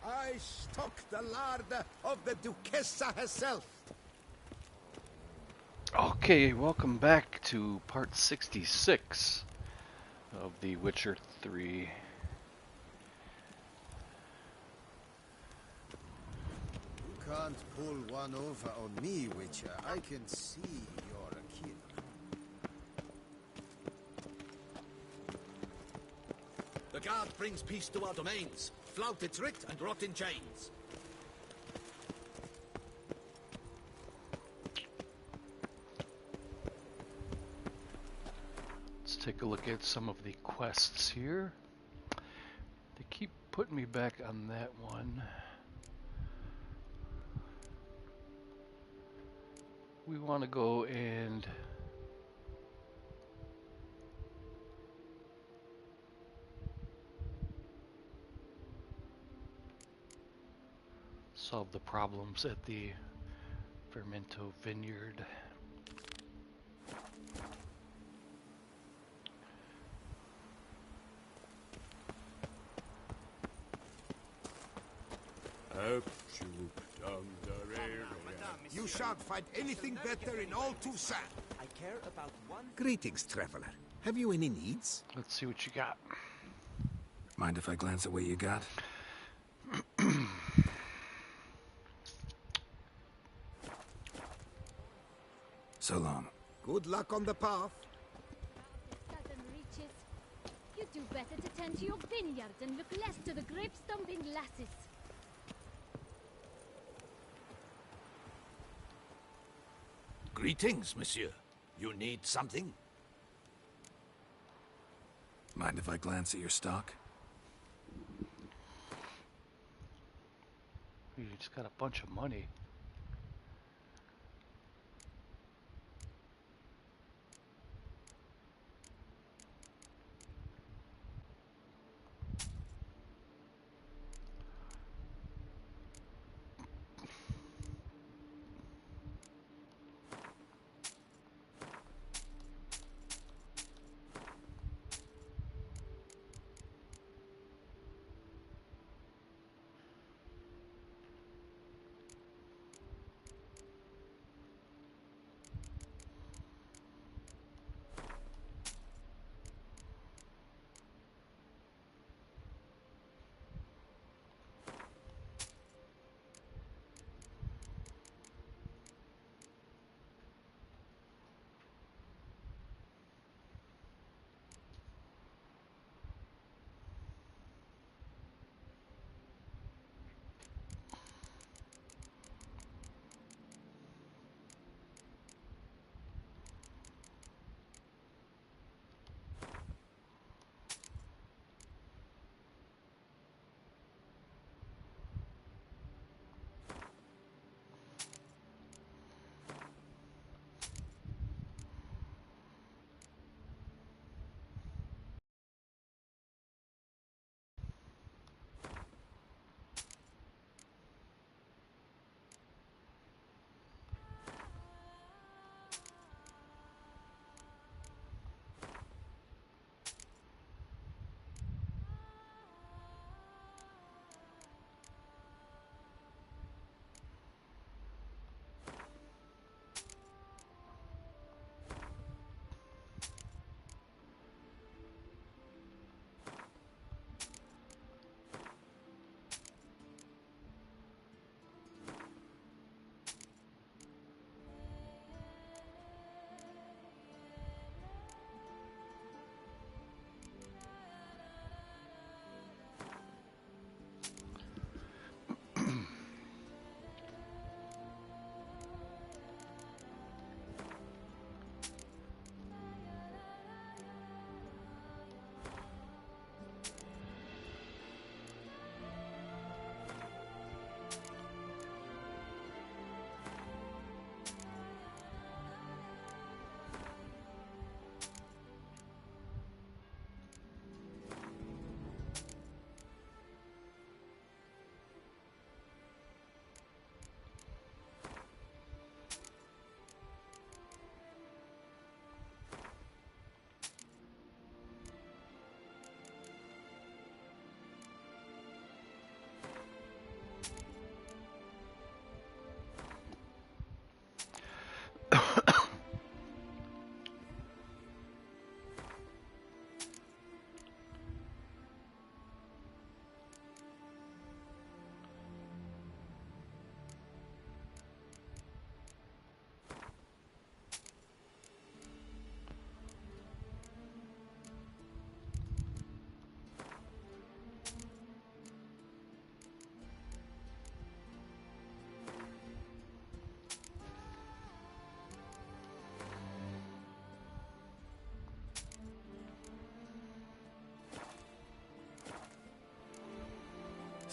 I stock the larder of the Duchessa herself. Okay, welcome back to part 66 of The Witcher 3. You can't pull one over on me, Witcher. I can see you're a killer. The guard brings peace to our domains. Flout its writ and rot in chains. Let's take a look at some of the quests here. They keep putting me back on that one. We want to go and solve the problems at the Fermento Vineyard. You shan't find anything better in all Toussaint. I care about one. Greetings, traveler. Have you any needs? Let's see what you got. Mind if I glance at what you got? So long. Good luck on the path. Southern reaches. You do better to tend to your vineyard and look less to the grape-stomping lasses. Greetings, monsieur. You need something? Mind if I glance at your stock? You just got a bunch of money.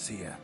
See ya.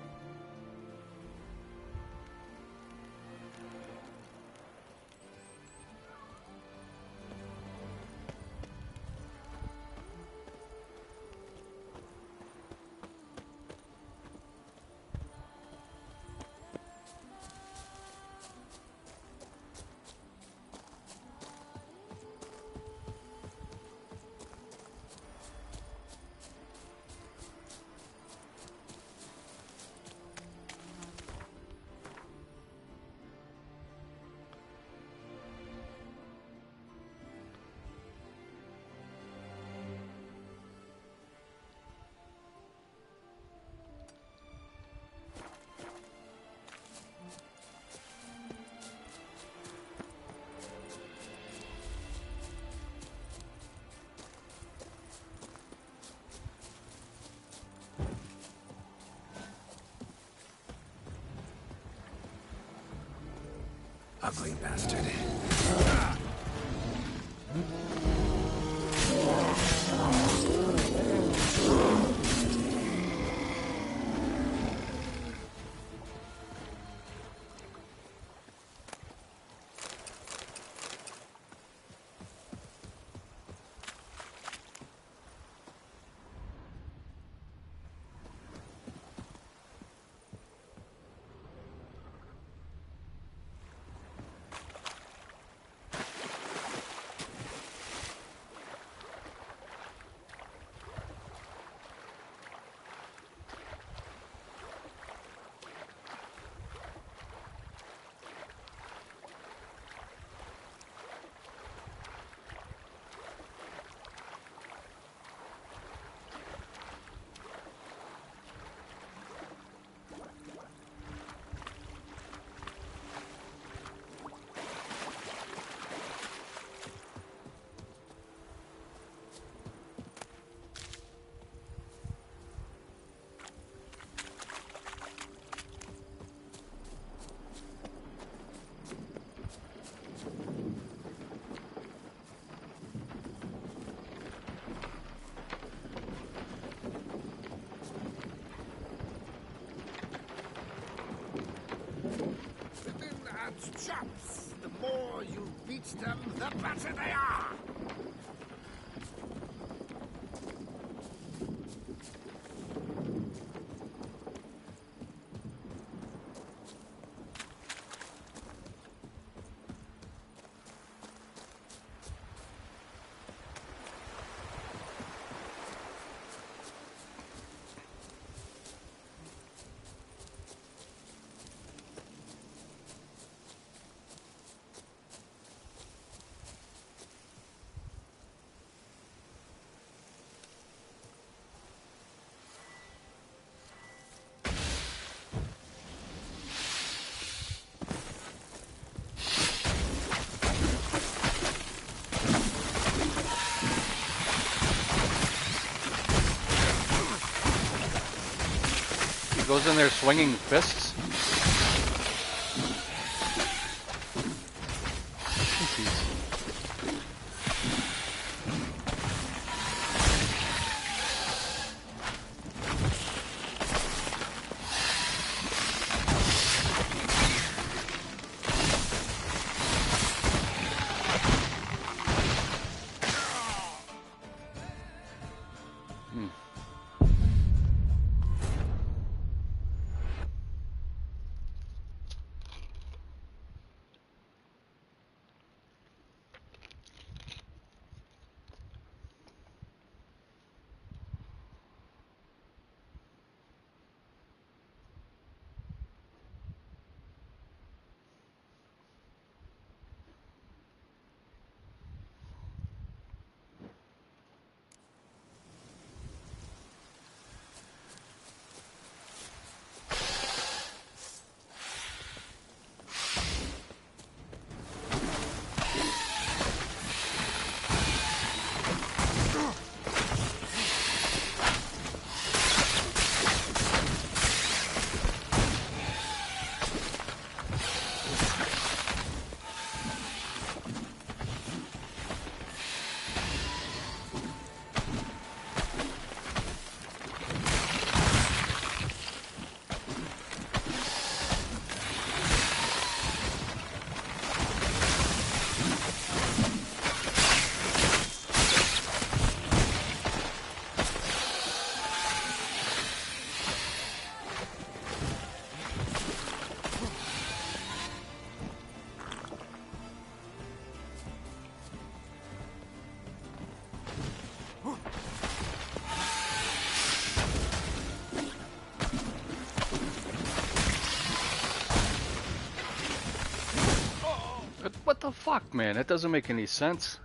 Ugly bastard. Chaps, the more you beat them, the better they are. Goes in there swinging fists. The fuck, man? That doesn't make any sense.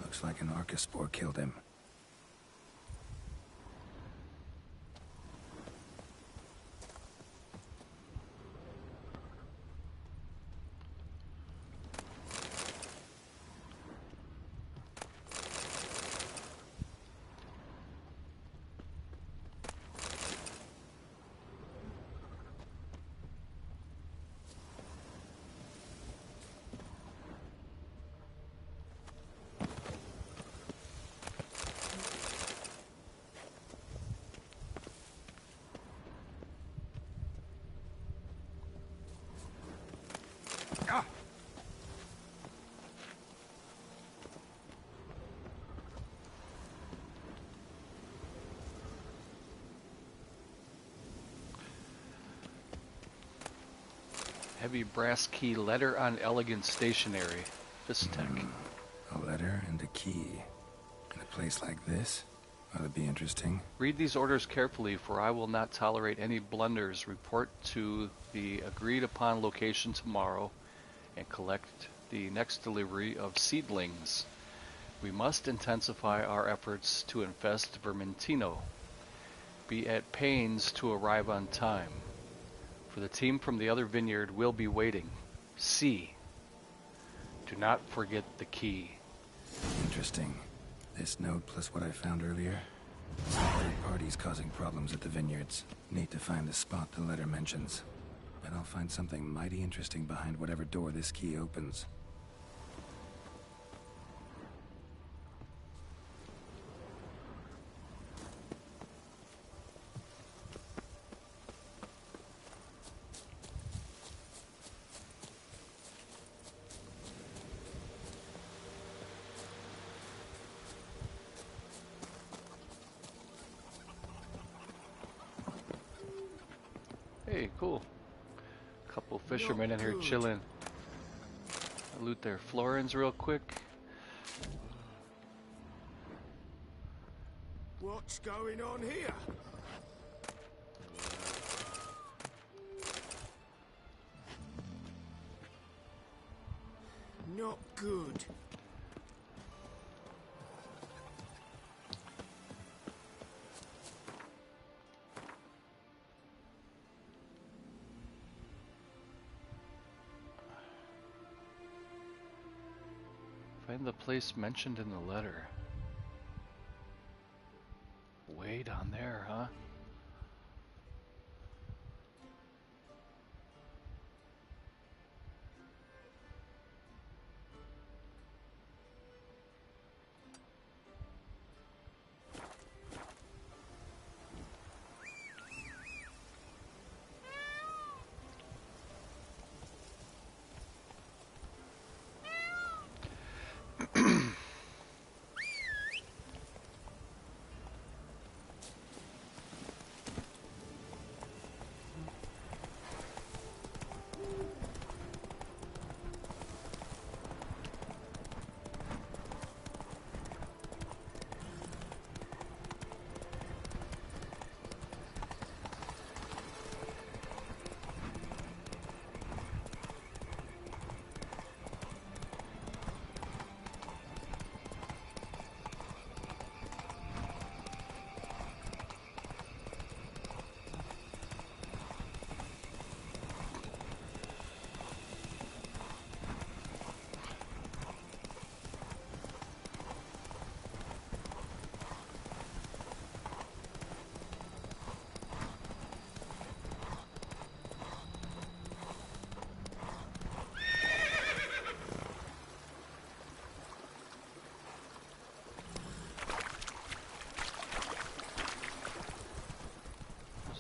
Looks like an Archospore killed him. Heavy brass key, letter on elegant stationery. Fistech. A letter and a key. In a place like this? Ought to be interesting. Read these orders carefully, for I will not tolerate any blunders. Report to the agreed upon location tomorrow and collect the next delivery of seedlings. We must intensify our efforts to infest Vermentino. Be at pains to arrive on time, for the team from the other vineyard will be waiting. C. Do not forget the key. Interesting. This note plus what I found earlier. Some third parties causing problems at the vineyards. Need to find the spot the letter mentions. Bet I'll find something mighty interesting behind whatever door this key opens. Hey, cool. Couple fishermen in here chilling. I'll loot their florins real quick. What's going on here? Not good. Find the place mentioned in the letter. Way down there, huh?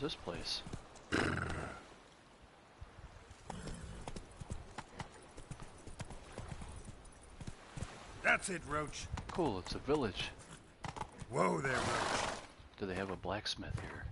What's this place? That's it, Roach. Cool, it's a village. Whoa there, Roach. Do they have a blacksmith here?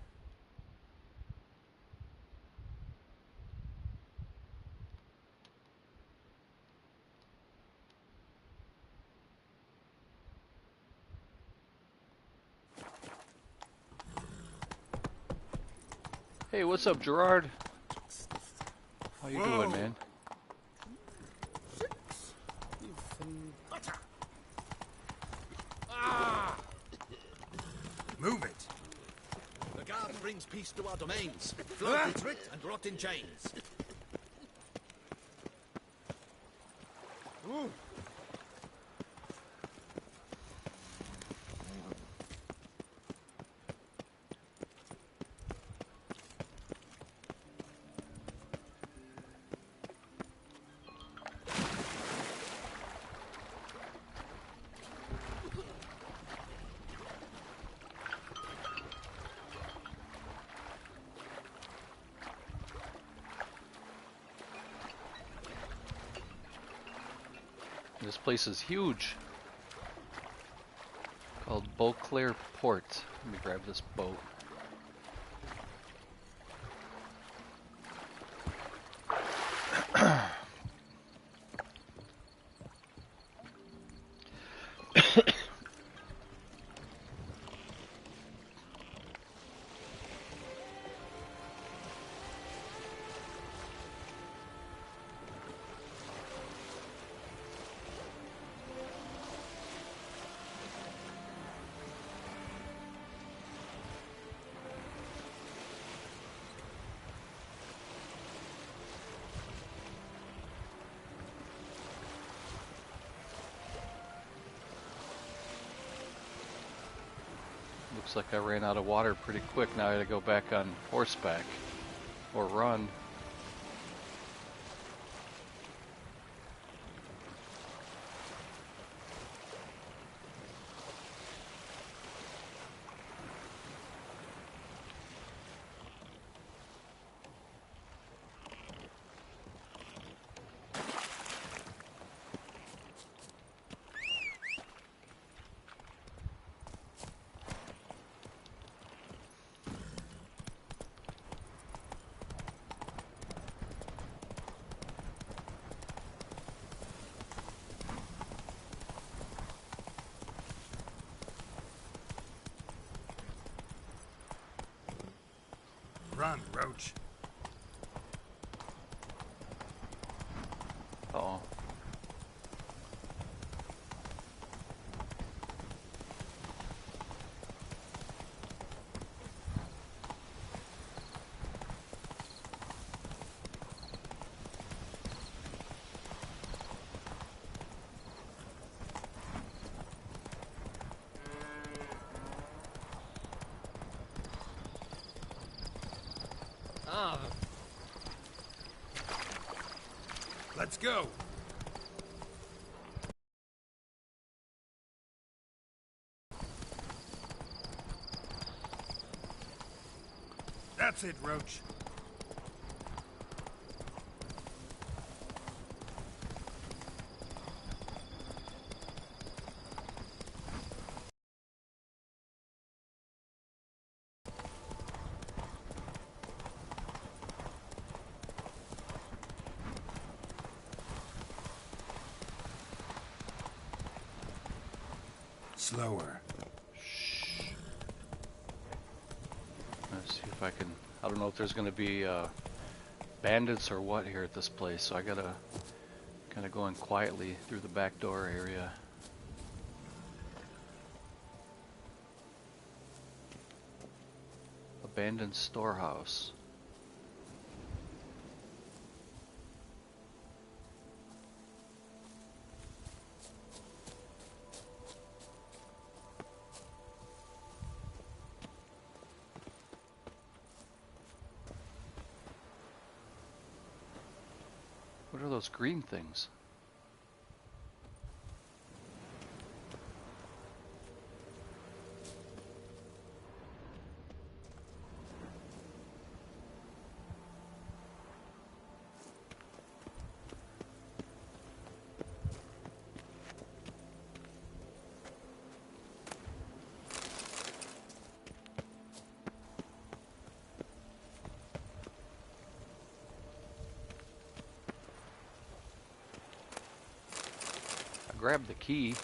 Hey, what's up, Gerard? How you doing, man? Move it. The guard brings peace to our domains. Flout its writ and rot in chains. This place is huge. Called Beauclair Port. Let me grab this boat. Looks like I ran out of water pretty quick. Now I gotta go back on horseback or run. Run, Roach. Uh-oh. Ah, Let's go. That's it, Roach. Slower. Let's see if I can... I don't know if there's going to be bandits or what here at this place, so I gotta kind of go in quietly through the back door area. Abandoned storehouse. What are those green things? I grabbed the key.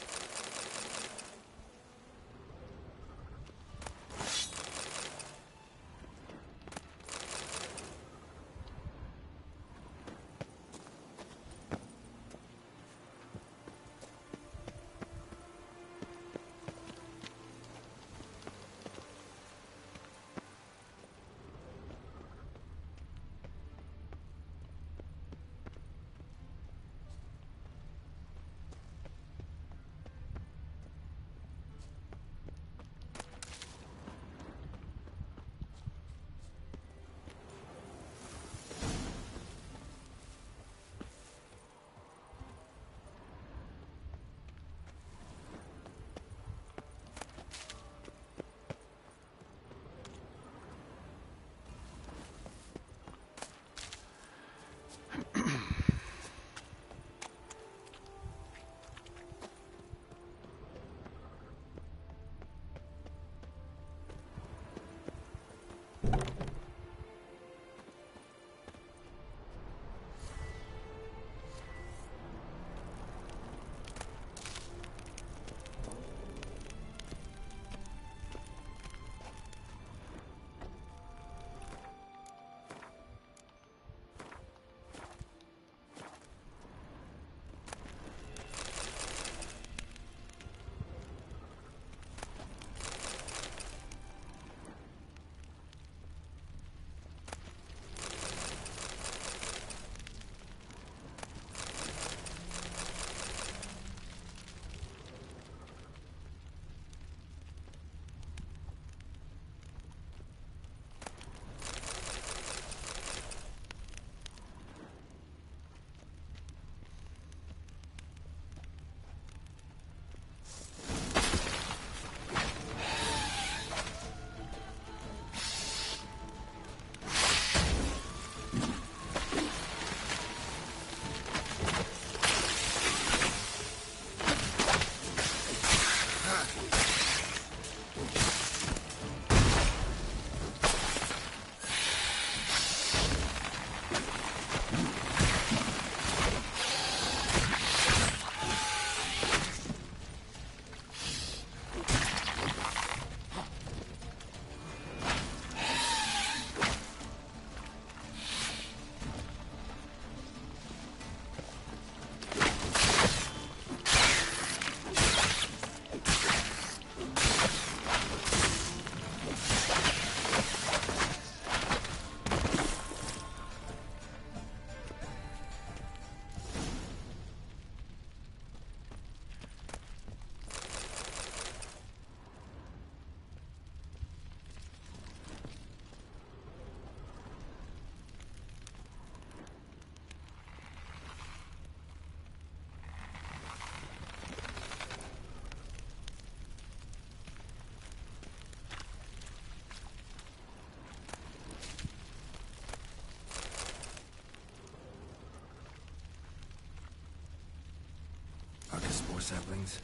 saplings.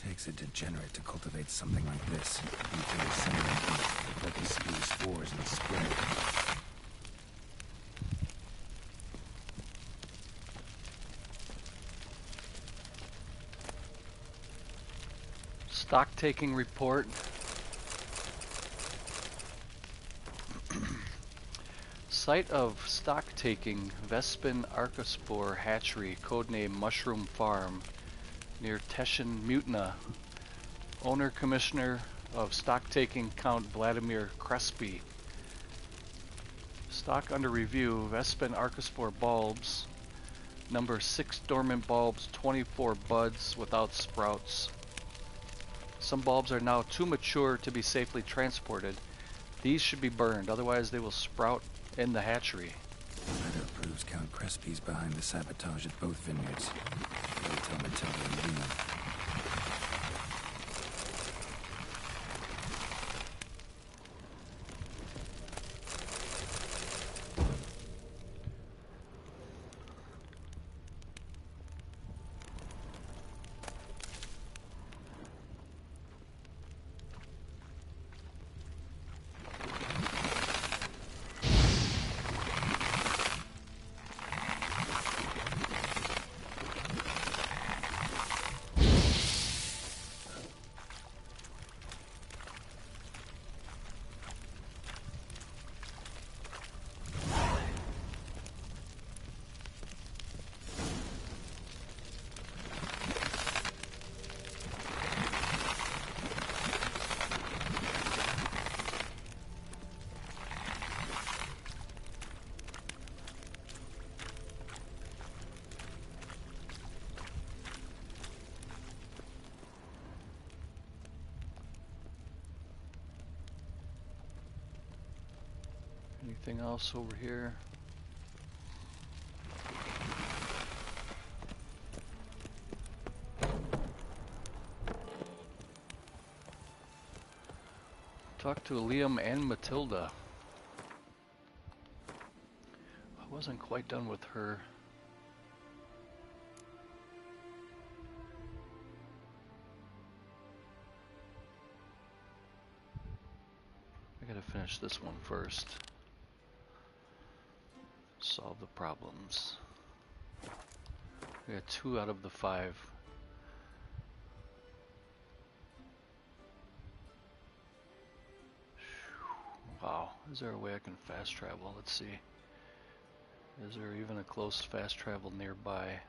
Takes a degenerate to cultivate something like this. Until they send it like a spew spores and spread. Stock taking report. Site of stock taking Vespin Archospore Hatchery, codename Mushroom Farm, near Teshin Mutna. Owner Commissioner of stock taking Count Vladimir Crespi. Stock under review, Vespin Archospore bulbs. Number 6 dormant bulbs, 24 buds without sprouts. Some bulbs are now too mature to be safely transported. These should be burned, otherwise they will sprout in the hatchery. Letter proves Count Crespi's behind the sabotage at both vineyards. They'll tell Matilda and Liam. Anything else over here? Talk to Liam and Matilda. I wasn't quite done with her. I gotta finish this one first. Solve the problems. We got 2 out of the 5. Wow, is there a way I can fast travel? Let's see. Is there even a close fast travel nearby?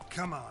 Come on.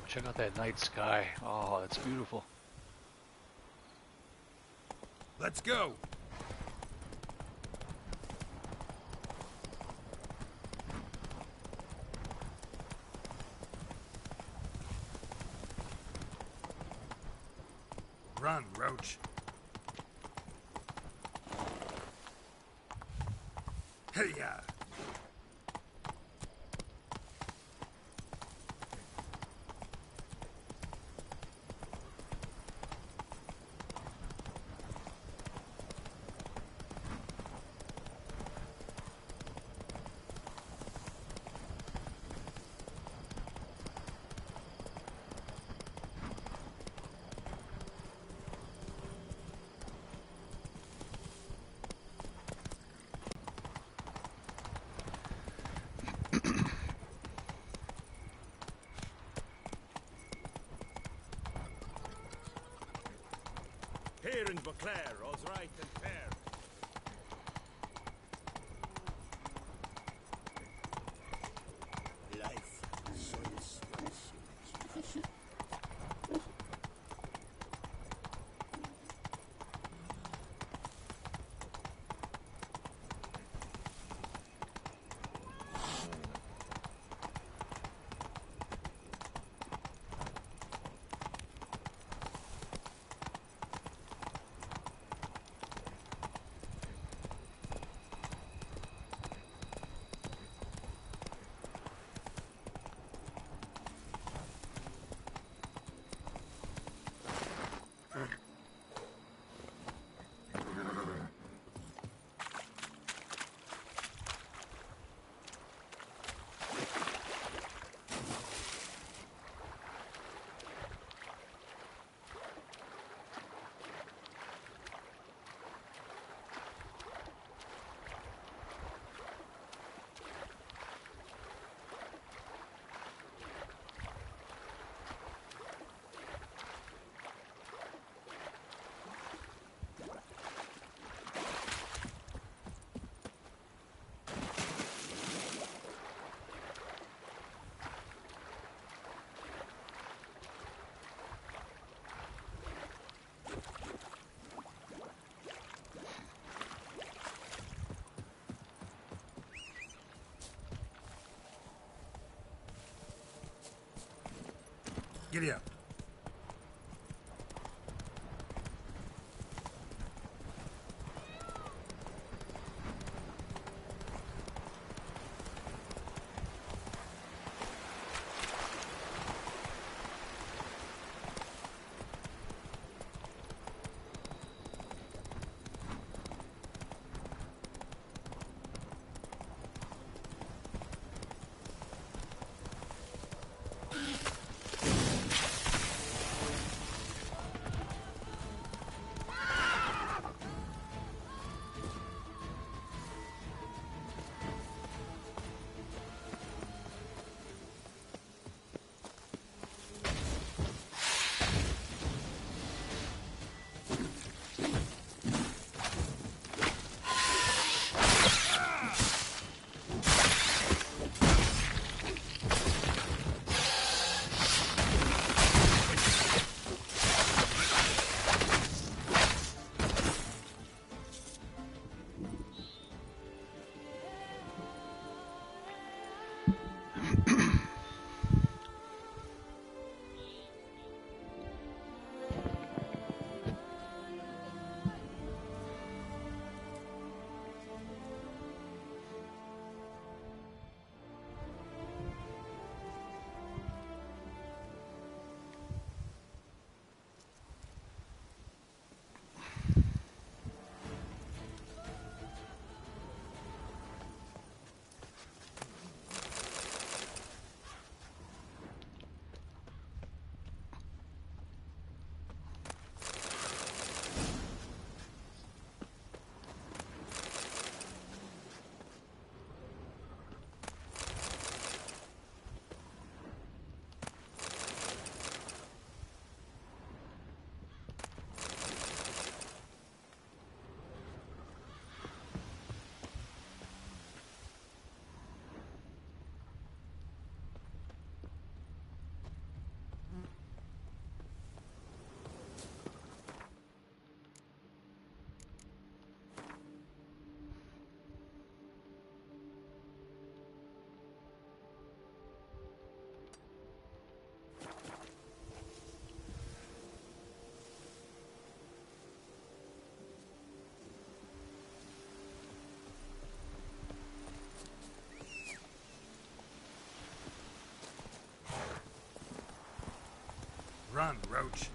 Check out that night sky. Oh, that's beautiful. Let's go. Run, Roach. Hey-ya. Here in Beauclair, all's right and fair. Life sois gracious. Giddy up. Run, Roach.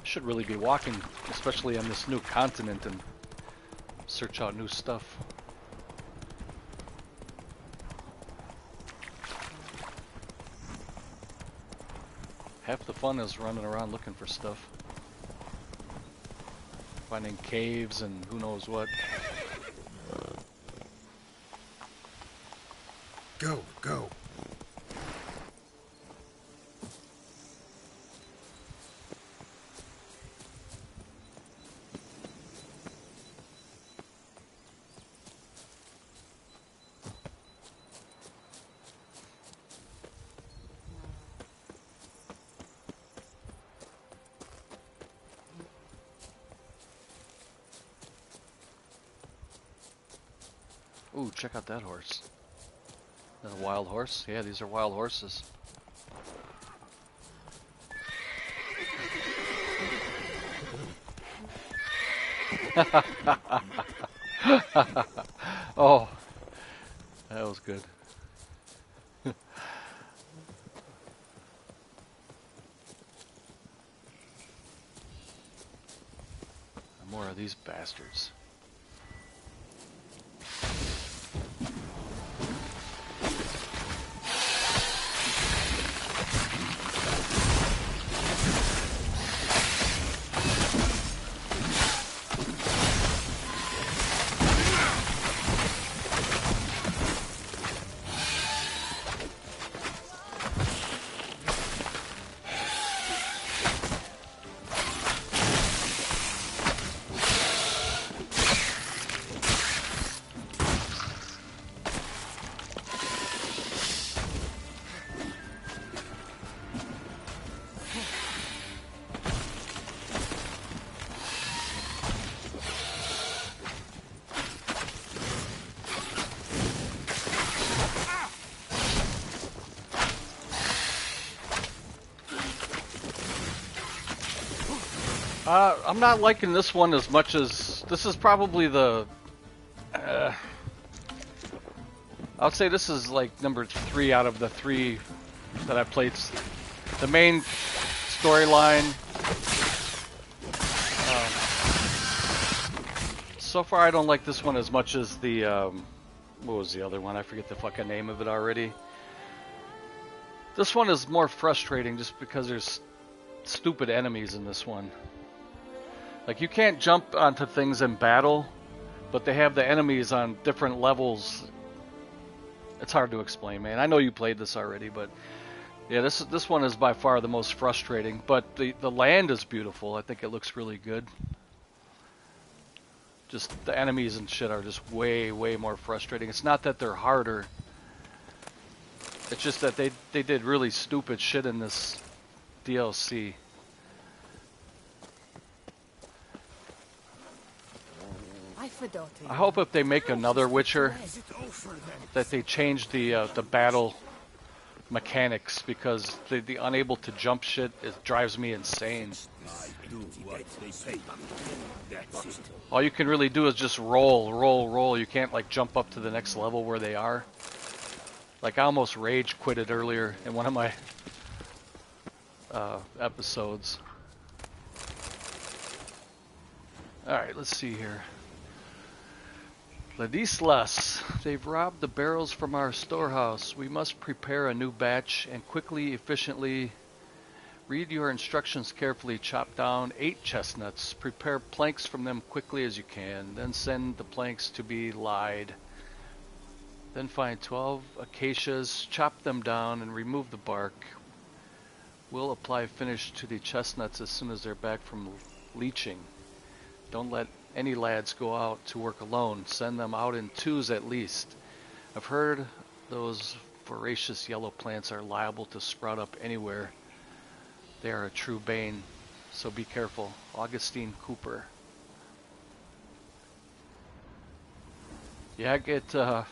Should really be walking, especially on this new continent, and search out new stuff. Half the fun is running around looking for stuff. Finding caves and who knows what. Go, go. Ooh, check out that horse. That a wild horse? Yeah, these are wild horses. Oh, that was good. More of these bastards. I'm not liking this one as much as this is probably the. I would say this is like number 3 out of the 3 that I played. The main storyline. So far, I don't like this one as much as the. What was the other one? I forget the fucking name of it already. This one is more frustrating just because there's stupid enemies in this one. Like, you can't jump onto things in battle, but they have the enemies on different levels. It's hard to explain, man. I know you played this already, but yeah, this one is by far the most frustrating. But the land is beautiful. I think it looks really good. Just the enemies and shit are just way more frustrating. It's not that they're harder. It's just that they did really stupid shit in this DLC. I hope if they make another Witcher that they change the battle mechanics, because the unable to jump shit, it drives me insane. All you can really do is just roll. You can't like jump up to the next level where they are. Like, I almost rage quitted earlier in one of my episodes. Alright, let's see here. Ladislas, they've robbed the barrels from our storehouse. We must prepare a new batch and quickly, efficiently. Read your instructions carefully. Chop down 8 chestnuts. Prepare planks from them quickly as you can. Then send the planks to be lied. Then find 12 acacias. Chop them down and remove the bark. We'll apply finish to the chestnuts as soon as they're back from leaching. Don't let any lads go out to work alone. Send them out in 2s at least. I've heard those voracious yellow plants are liable to sprout up anywhere. They are a true bane, so be careful. Augustine Cooper. Yeah, I get a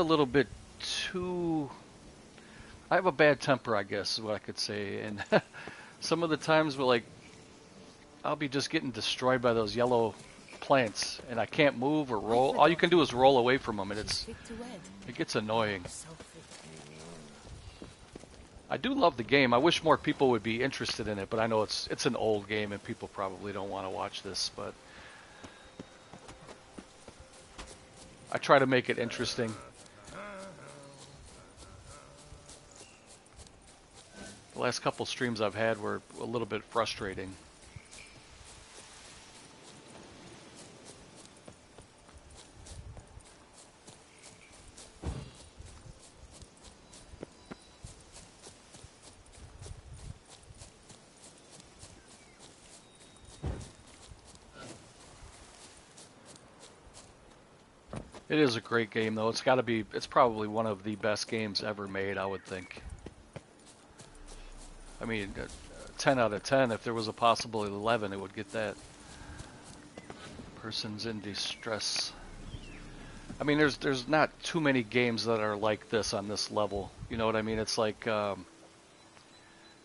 little bit too. I have a bad temper, I guess, is what I could say, and some of the times we're like, I'll be just getting destroyed by those yellow plants, and I can't move or roll. All you can do is roll away from them, and it gets annoying. I do love the game. I wish more people would be interested in it, but I know it's an old game, and people probably don't want to watch this, but I try to make it interesting. The last couple streams I've had were a little bit frustrating. It is a great game, though. It's probably one of the best games ever made, I would think. I mean, 10 out of 10. If there was a possible 11, it would get that. Persons in distress. I mean, there's not too many games that are like this on this level. You know what I mean? It's like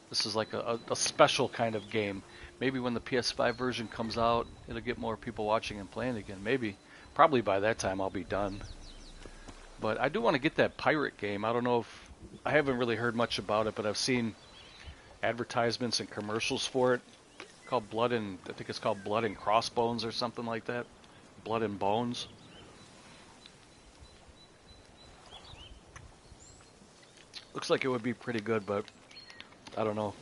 this is like a special kind of game. Maybe when the PS5 version comes out, it'll get more people watching and playing again. Maybe. Probably by that time I'll be done. But I do want to get that pirate game. I don't know if... I haven't really heard much about it, but I've seen advertisements and commercials for it. Called Blood and... I think it's called Blood and Crossbones or something like that. Blood and Bones. Looks like it would be pretty good, but I don't know.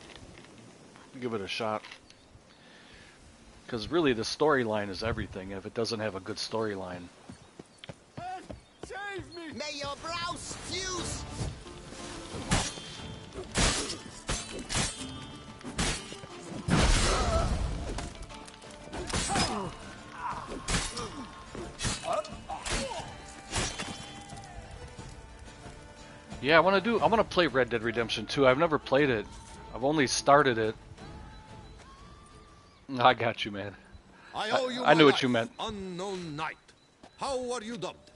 Give it a shot. Because really the storyline is everything. If it doesn't have a good storyline... Save me! May your brow fuse! Yeah, I want to play Red Dead Redemption 2. I've never played it. I've only started it. I got you, man. I owe you I knew my what you meant. life, Unknown Knight. How are you dubbed?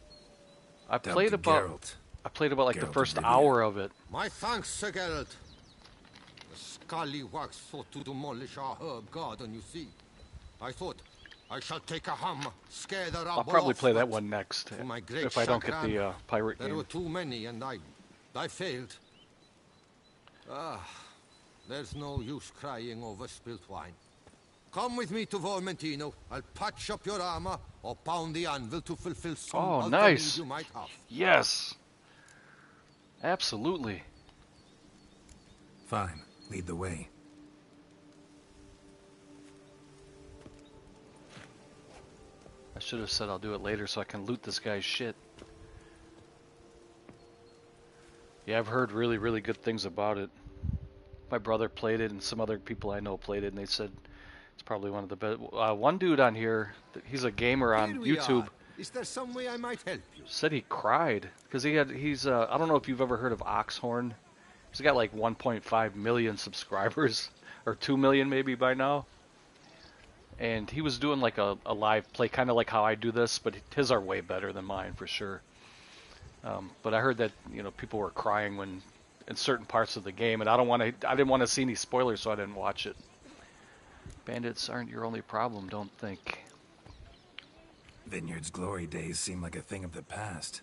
I played about like the Geralt first of Rivia. hour of it. My thanks, Sir Geralt. The scallywags sought to demolish our herb garden, you see. I thought, I shall take a hammer, scare the rabble I'll probably off, play that but one next to my great if I don't get chagrin, the pirate there were game. too many and I failed. There's no use crying over spilt wine. Come with me to Vermentino. I'll patch up your armor or pound the anvil to fulfill some Oh, other nice. need you might have. Yes. Absolutely. Fine. Lead the way. I should have said I'll do it later so I can loot this guy's shit. Yeah, I've heard really, really good things about it. My brother played it and some other people I know played it, and they said it's probably one of the best. One dude on here, he's a gamer on Here we YouTube, are. Is there some way I might help you? said he cried because he's I don't know if you've ever heard of Oxhorn. He's got like 1.5 million subscribers or 2 million maybe by now. And he was doing like a live play, kind of like how I do this, but his are way better than mine for sure. But I heard that people were crying when in certain parts of the game, and I didn't want to see any spoilers, so I didn't watch it. Bandits aren't your only problem, don't think. Vineyard's glory days seem like a thing of the past.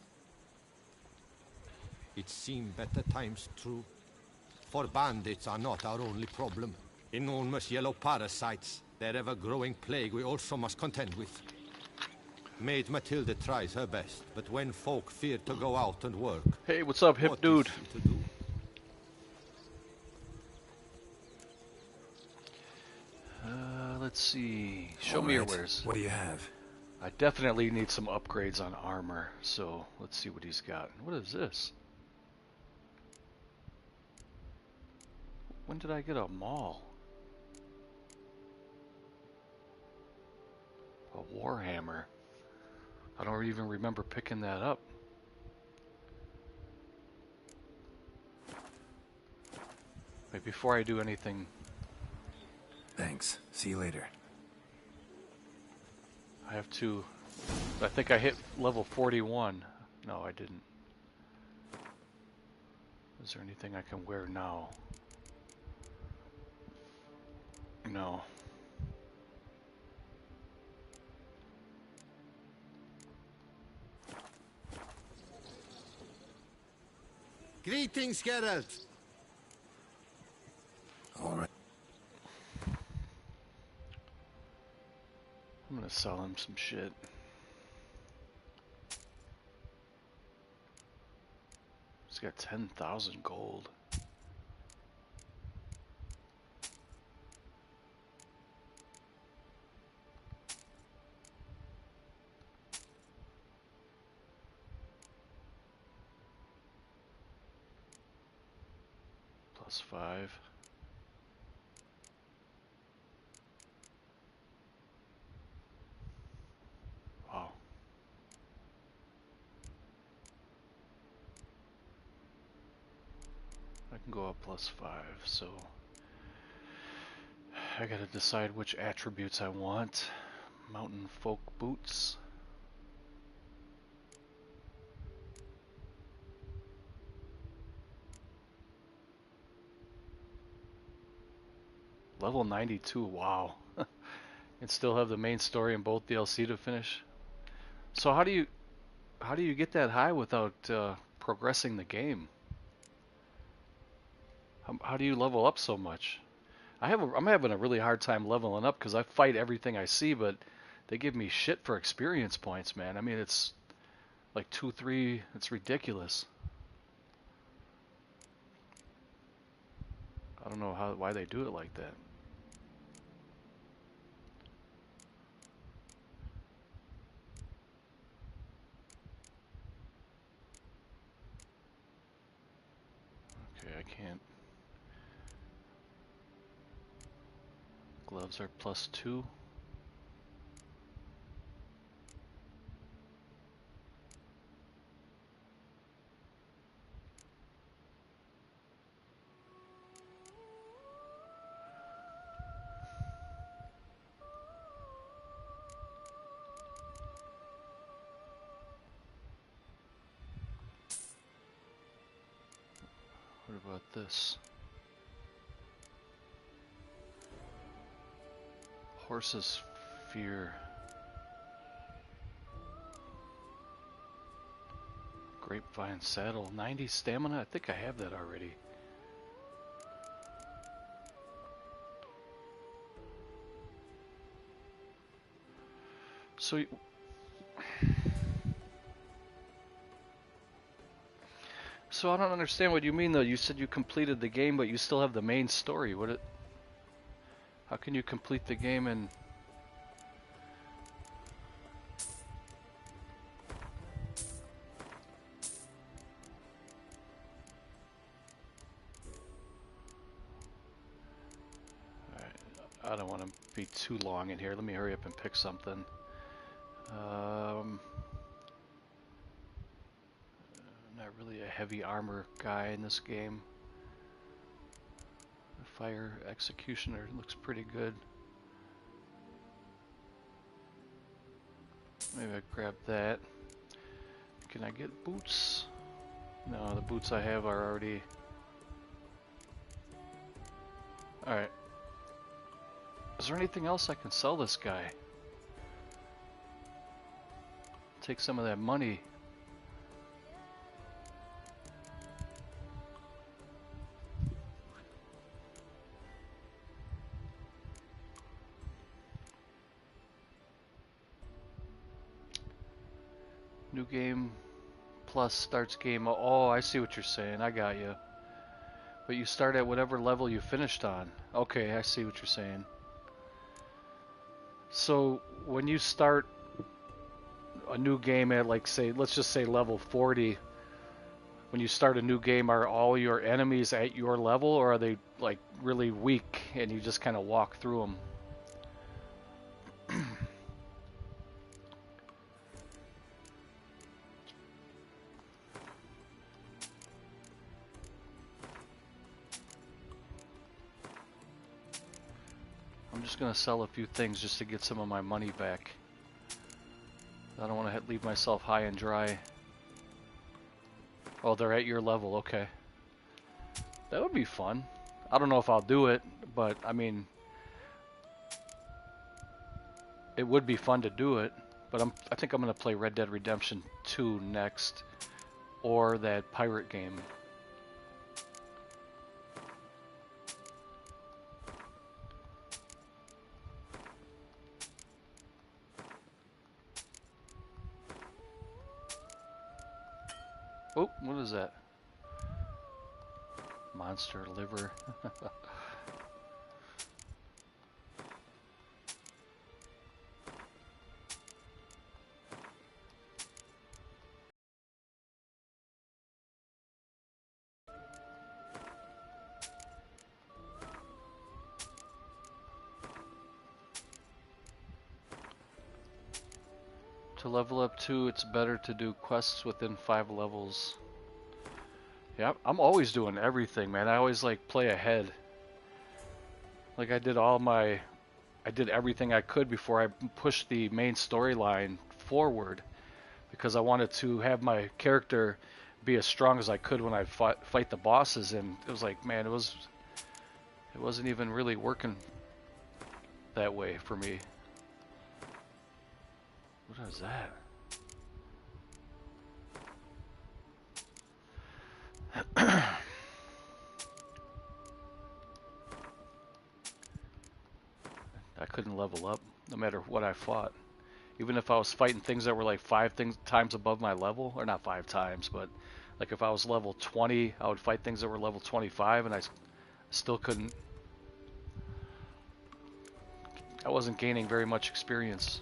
It seemed better times true. For bandits are not our only problem. Enormous yellow parasites, their ever-growing plague we also must contend with. Maid Matilda tries her best, but when folk fear to go out and work... Hey, what's up, hip what dude? is she to do? Let's see. Show me your wares. What do you have? I definitely need some upgrades on armor, so let's see what he's got. What is this? When did I get a maul? A warhammer. I don't even remember picking that up. Wait, before I do anything... Thanks. See you later. I have to... I think I hit level 41. No, I didn't. Is there anything I can wear now? No. Greetings, Geralt. All right. I'm gonna sell him some shit. He's got 10,000 gold. +5. Wow. I can go up +5, so I gotta decide which attributes I want. Mountain folk boots. Level 92, wow. And still have the main story and both DLC to finish. So how do you get that high without progressing the game? How do you level up so much? I'm having a really hard time leveling up because I fight everything I see, but they give me shit for experience points, man. I mean, it's like 2, 3. It's ridiculous. I don't know why they do it like that. Okay, I can't. Gloves are +2. What about this? Horse's fear. Grapevine saddle. 90 stamina? I think I have that already. So I don't understand what you mean though. You said you completed the game, but you still have the main story. How can you complete the game and... Alright, I don't want to be too long in here. Let me hurry up and pick something. Not really a heavy armor guy in this game. Fire executioner looks pretty good. Maybe I grab that. Can I get boots? No, the boots I have are already... Alright. Is there anything else I can sell this guy? Take some of that money. New game plus starts game. Oh, I see what you're saying. I got you. But you start at whatever level you finished on. Okay, I see what you're saying. So when you start a new game at, like, say, let's just say level 40, when you start a new game, are all your enemies at your level, or are they like really weak and you just kind of walk through them? I'm just gonna sell a few things just to get some of my money back. I don't want to leave myself high and dry. Oh, they're at your level, okay. That would be fun. I don't know if I'll do it, but I mean, it would be fun to do it. But I think I'm gonna play Red Dead Redemption 2 next, or that pirate game. Oh, what is that? Monster liver. To level up 2, it's better to do quests within 5 levels. Yeah, I'm always doing everything, man. I always like play ahead. Like I did everything I could before I pushed the main storyline forward, because I wanted to have my character be as strong as I could when I fight the bosses. And it was like, man, it It wasn't even really working that way for me. What is that? I couldn't level up no matter what I fought. Even if I was fighting things that were like 5 times above my level, or not 5 times, but like if I was level 20, I would fight things that were level 25 and I still couldn't. I wasn't gaining very much experience.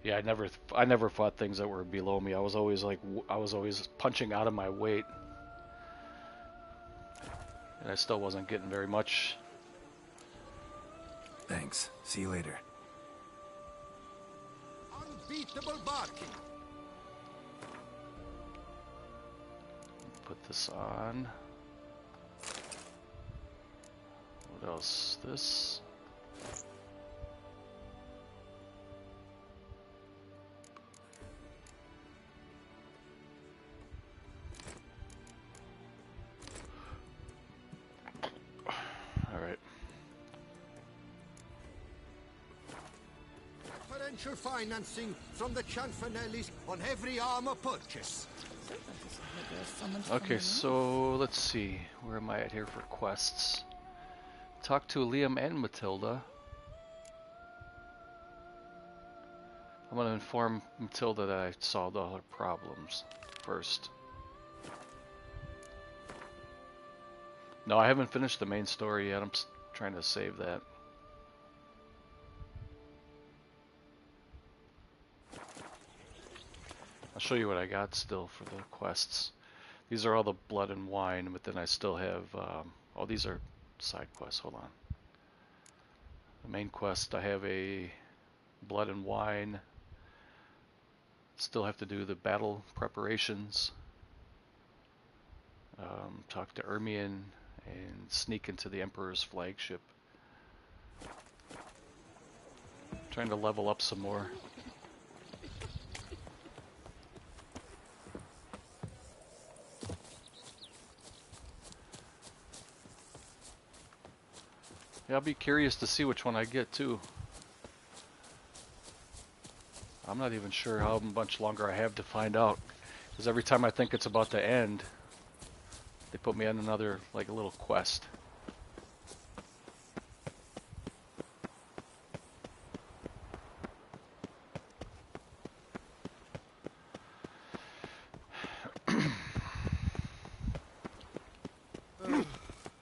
Yeah, I never fought things that were below me. I was always punching out of my weight, and I still wasn't getting very much. Thanks. See you later. Unbeatable barking. Put this on. What else? This. Preferential financing from the Chanfanellis on every armor purchase. Okay, so let's see. Where am I at here for quests? Talk to Liam and Matilda. I'm gonna inform Matilda that I solved all her problems first. No, I haven't finished the main story yet. I'm trying to save that. I'll show you what I got still for the quests. These are all the blood and wine, but then I still have, oh, these are side quests. Hold on. The main quest, I have a blood and wine. Still have to do the battle preparations. Talk to Ermion and sneak into the Emperor's flagship. Trying to level up some more. Yeah, I'll be curious to see which one I get too. I'm not even sure how much longer I have to find out, because every time I think it's about to end, they put me on another, like, a little quest.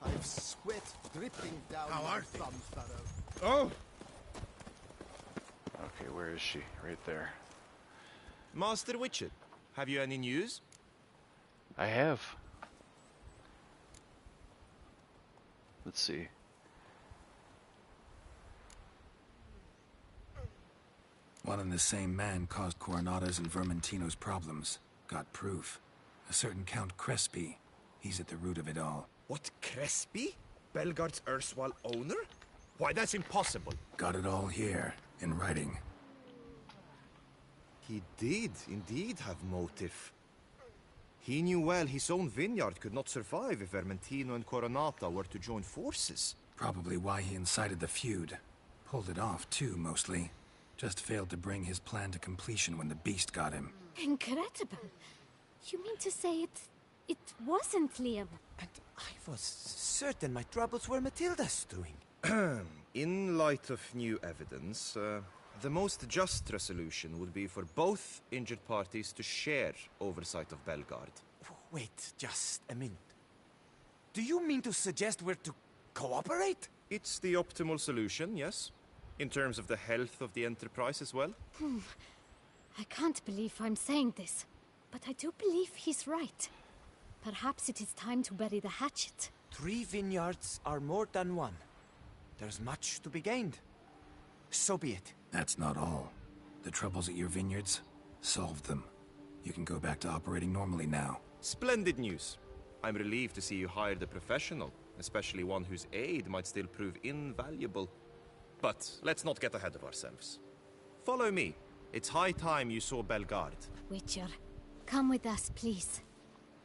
I've sweat dripping down my thumbs, Pharaoh. Oh! Okay, where is she? Right there. Master Witcher, have you any news? I have. Let's see. One and the same man caused Coronata's and Vermentino's problems. Got proof. A certain Count Crespi. He's at the root of it all. What, Crespi? Belgard's erstwhile owner? Why, that's impossible. Got it all here, in writing. He did indeed have motive. He knew well his own vineyard could not survive if Vermentino and Coronata were to join forces. Probably why he incited the feud. Pulled it off, too, mostly. Just failed to bring his plan to completion when the beast got him. Incredible. You mean to say it wasn't Liam? And I was certain my troubles were Matilda's doing. In light of new evidence, the most just resolution would be for both injured parties to share oversight of Belgard. Wait just a minute. Do you mean to suggest we're to cooperate? It's the optimal solution, yes. In terms of the health of the enterprise as well. I can't believe I'm saying this, but I do believe he's right. Perhaps it is time to bury the hatchet. 3 vineyards are more than one. There's much to be gained. So be it. That's not all. The troubles at your vineyards? Solved them. You can go back to operating normally now. Splendid news. I'm relieved to see you hired a professional, especially one whose aid might still prove invaluable. But let's not get ahead of ourselves. Follow me. It's high time you saw Belgard. Witcher, come with us, please.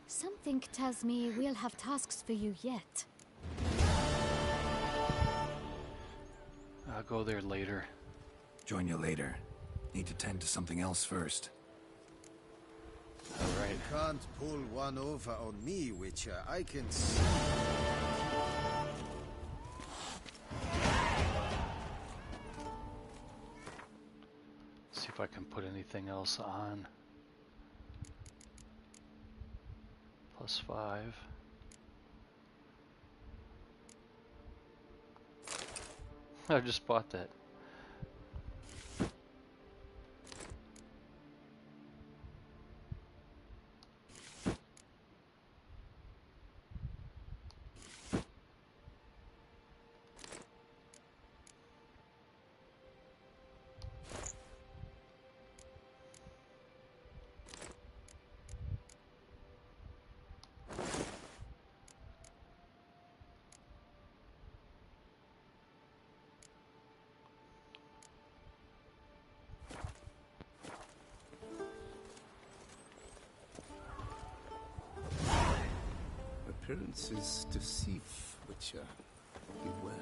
Something tells me we'll have tasks for you yet. I'll go there later. Join you later. Need to tend to something else first. Alright. You can't pull one over on me, Witcher. I can see. See if I can put anything else on. +5. I just bought that. Appearances deceive, Witcher. Beware.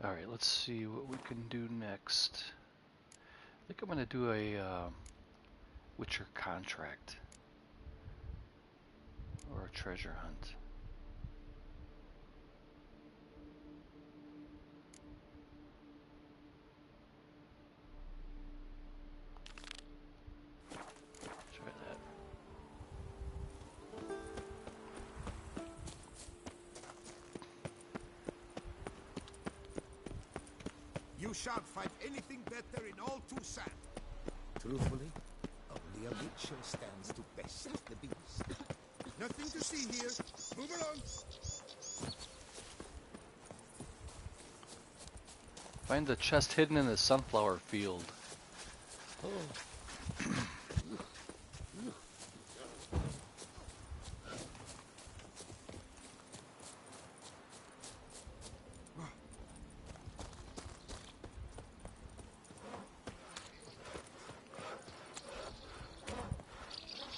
Alright, let's see what we can do next. I think I'm going to do a Witcher contract. Or a treasure hunt. Try that. You shan't find anything better in all Toussaint. Truthfully, only a Witcher stands to best the beast. Nothing to see here. Move along. Find the chest hidden in the sunflower field.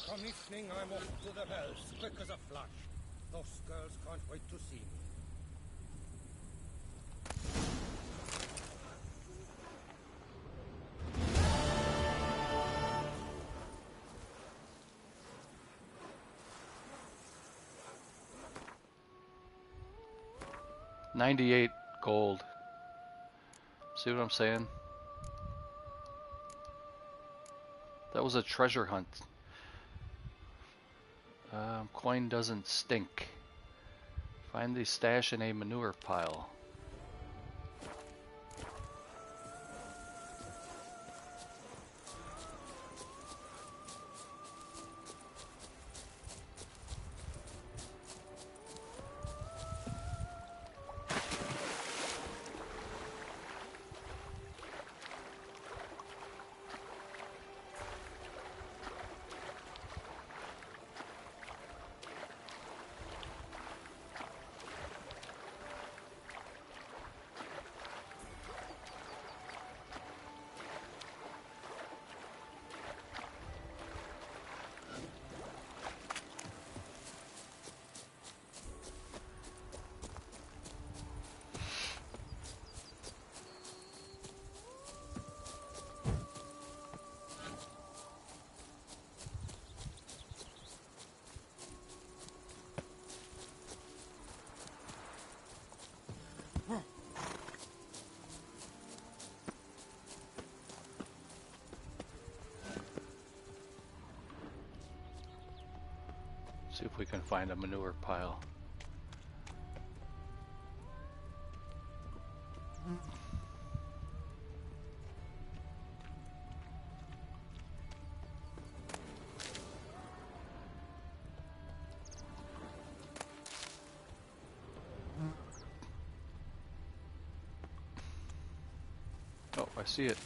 Come evening, I'm off to the hells, quick as a flash. Those girls can't wait to see me. $98 gold. See what I'm saying? That was a treasure hunt. Coin doesn't stink. Find the stash in a manure pile. See if we can find a manure pile. Oh, I see it.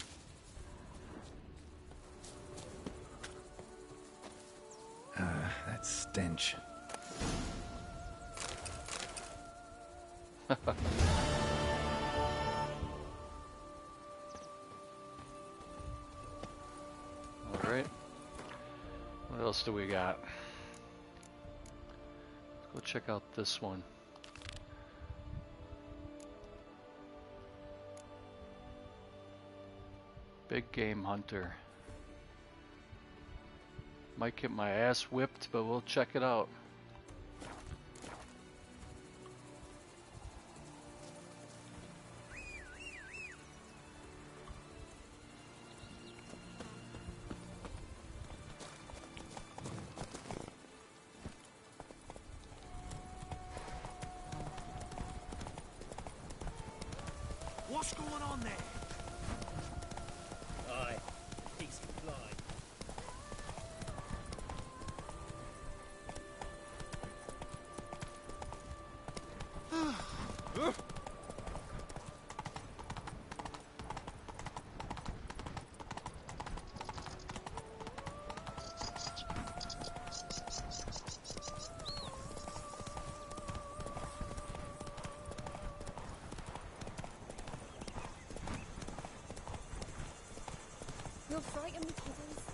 else do we got? Let's go check out this one. Big game hunter. Might get my ass whipped, but we'll check it out. What's going on there? Aye, pigs can fly. You'll frighten me, kiddies.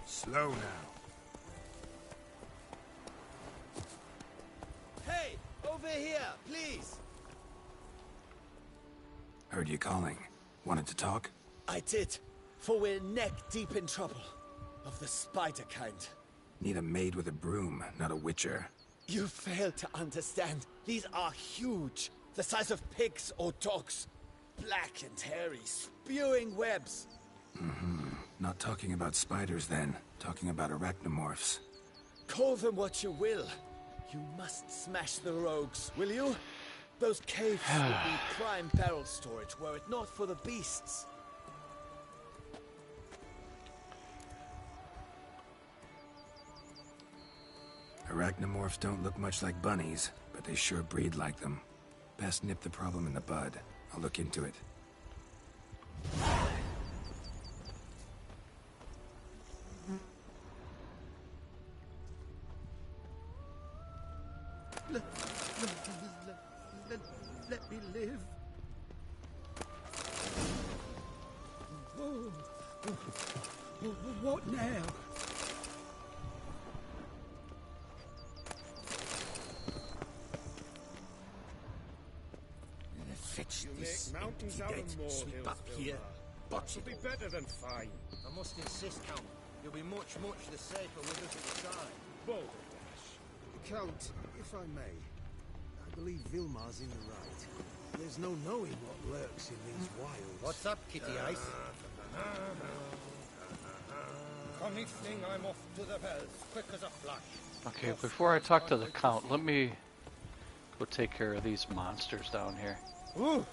Slow now. Hey, over here, please. Heard you calling. Wanted to talk? I did, for we're neck deep in trouble. Of the spider kind. Need a maid with a broom, not a witcher. You fail to understand. These are huge. The size of pigs or dogs. Black and hairy, spewing webs. Not talking about spiders then. Talking about arachnomorphs. Call them what you will. You must smash the rogues, will you? Those caves would be prime barrel storage were it not for the beasts. Arachnomorphs don't look much like bunnies, but they sure breed like them. Best nip the problem in the bud. I'll look into it. Let me live. What now? Fetch You this make mountains out empty of dead. molehills, Sweep up here. Vilma. Botch It'll it be all. better than fine. I must insist, Count. You'll be much the safer with us at the side. Balderdash. Count, if I may, I believe Vilmar's in the right. There's no knowing what lurks in these wilds. What's up, Kitty Ice? Come evening, I'm off to the bells, quick as a flash. Okay, before I talk to the Count, let me go take care of these monsters down here. Ooh.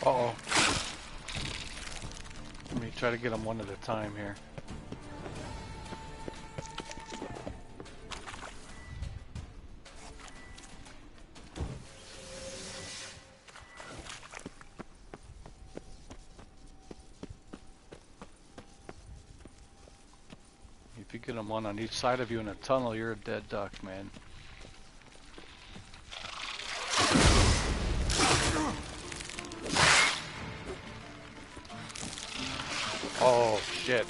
Uh-oh. Let me try to get them one at a time here. If you get them one on each side of you in a tunnel, you're a dead duck, man. Oh, shit.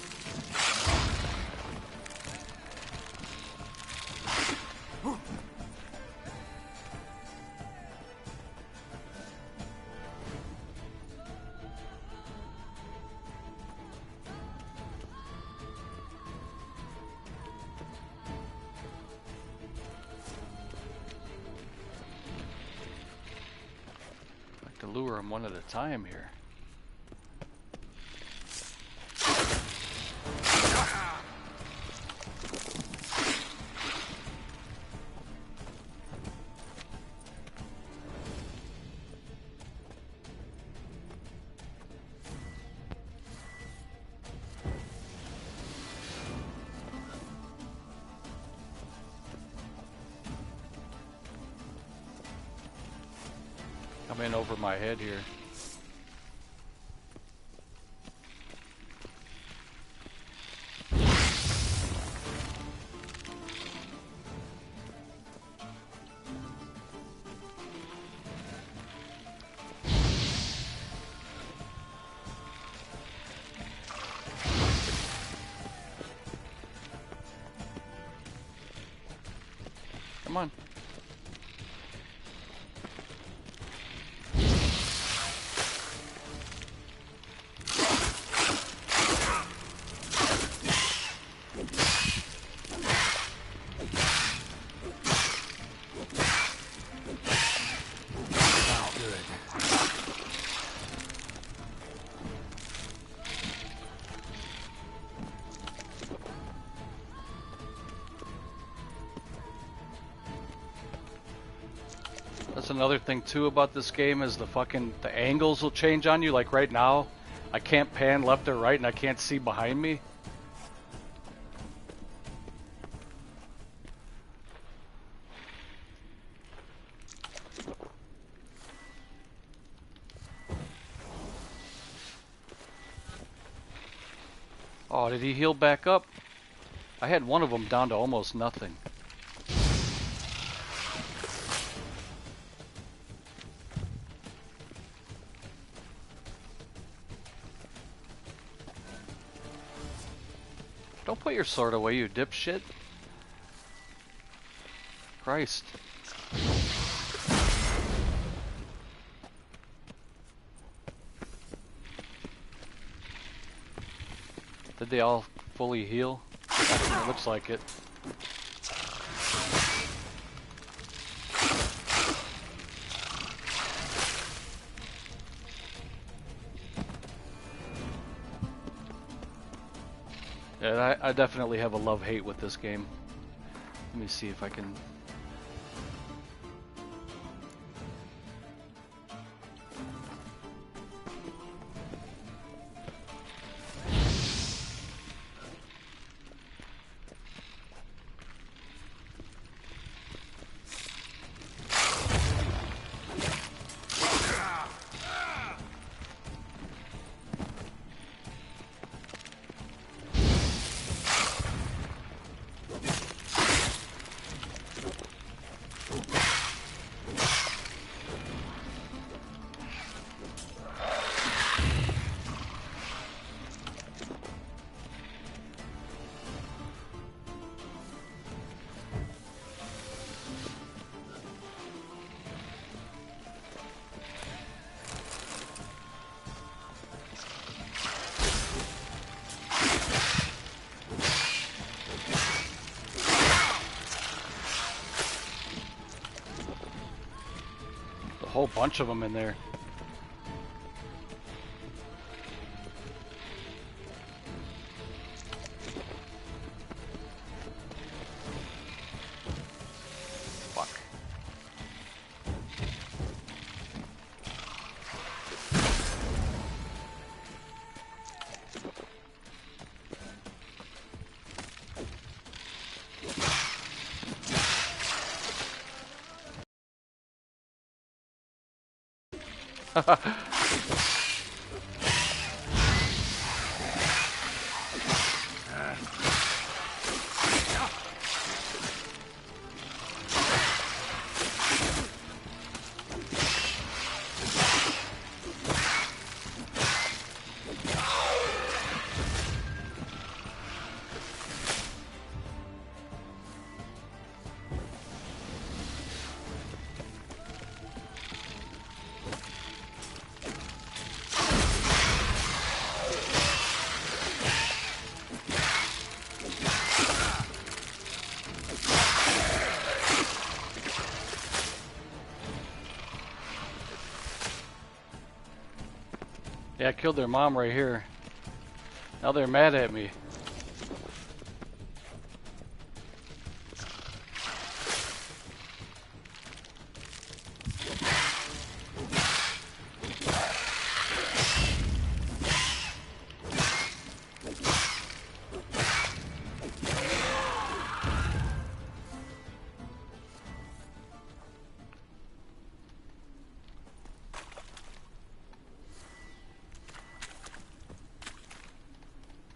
Like to lure them one at a time here. Come in over my head here. Come on. That's another thing too about this game is the angles will change on you. Like right now, I can't pan left or right and I can't see behind me. Oh, did he heal back up? I had one of them down to almost nothing. Don't put your sword away, you dipshit. Christ. Did they all fully heal? It looks like it. Yeah, I definitely have a love-hate with this game. Let me see if I can... A whole bunch of them in there. Fuck. Yeah, I killed their mom right here. Now they're mad at me.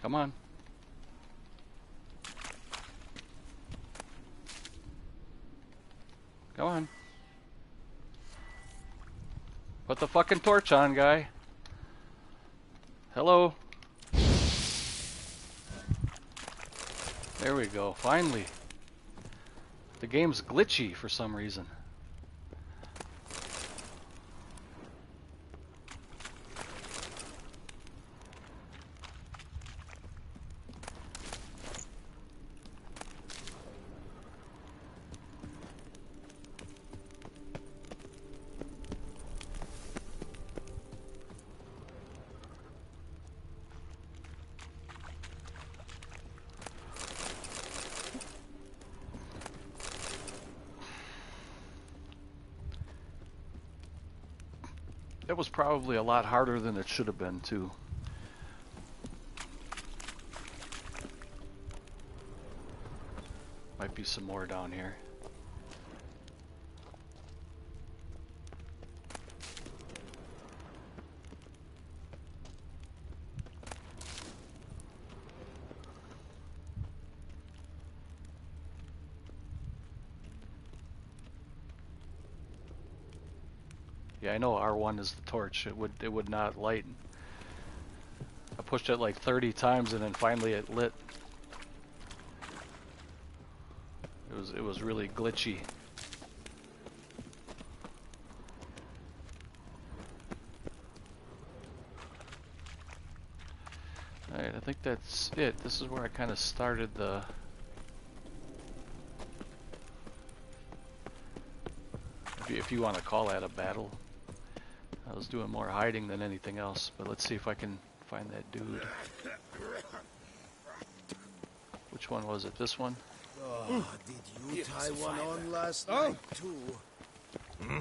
Come on. Come on. Put the fucking torch on, guy. Hello. There we go, finally. The game's glitchy for some reason. That was probably a lot harder than it should have been, too. Might be some more down here. Yeah, I know R1 is the torch. It would not light. I pushed it like 30 times and then finally it lit. It was really glitchy. Alright, I think that's it. This is where I kind of started the... If you want to call that a battle. I was doing more hiding than anything else, but let's see if I can find that dude. Which one was it? This one? Oh, did you tie one on last night, too? Hmm?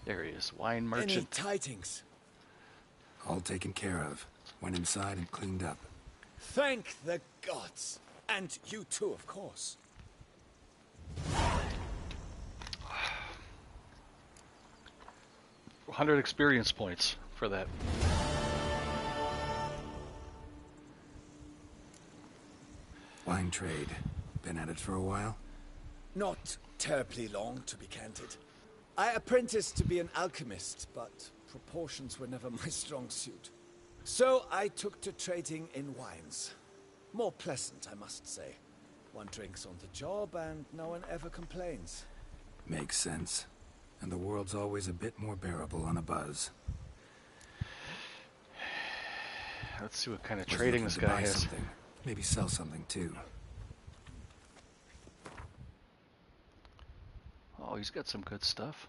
There he is, wine Any merchant. tidings? All taken care of. Went inside and cleaned up. Thank the gods. And you too, of course. 100 experience points for that. Wine trade. Been at it for a while? Not terribly long, to be candid. I apprenticed to be an alchemist, but proportions were never my strong suit. So I took to trading in wines. More pleasant, I must say. One drinks on the job and no one ever complains. Makes sense. And the world's always a bit more bearable on a buzz. Let's see what kind of Was trading looking this to guy buy has. something. Maybe sell something too. Oh, he's got some good stuff.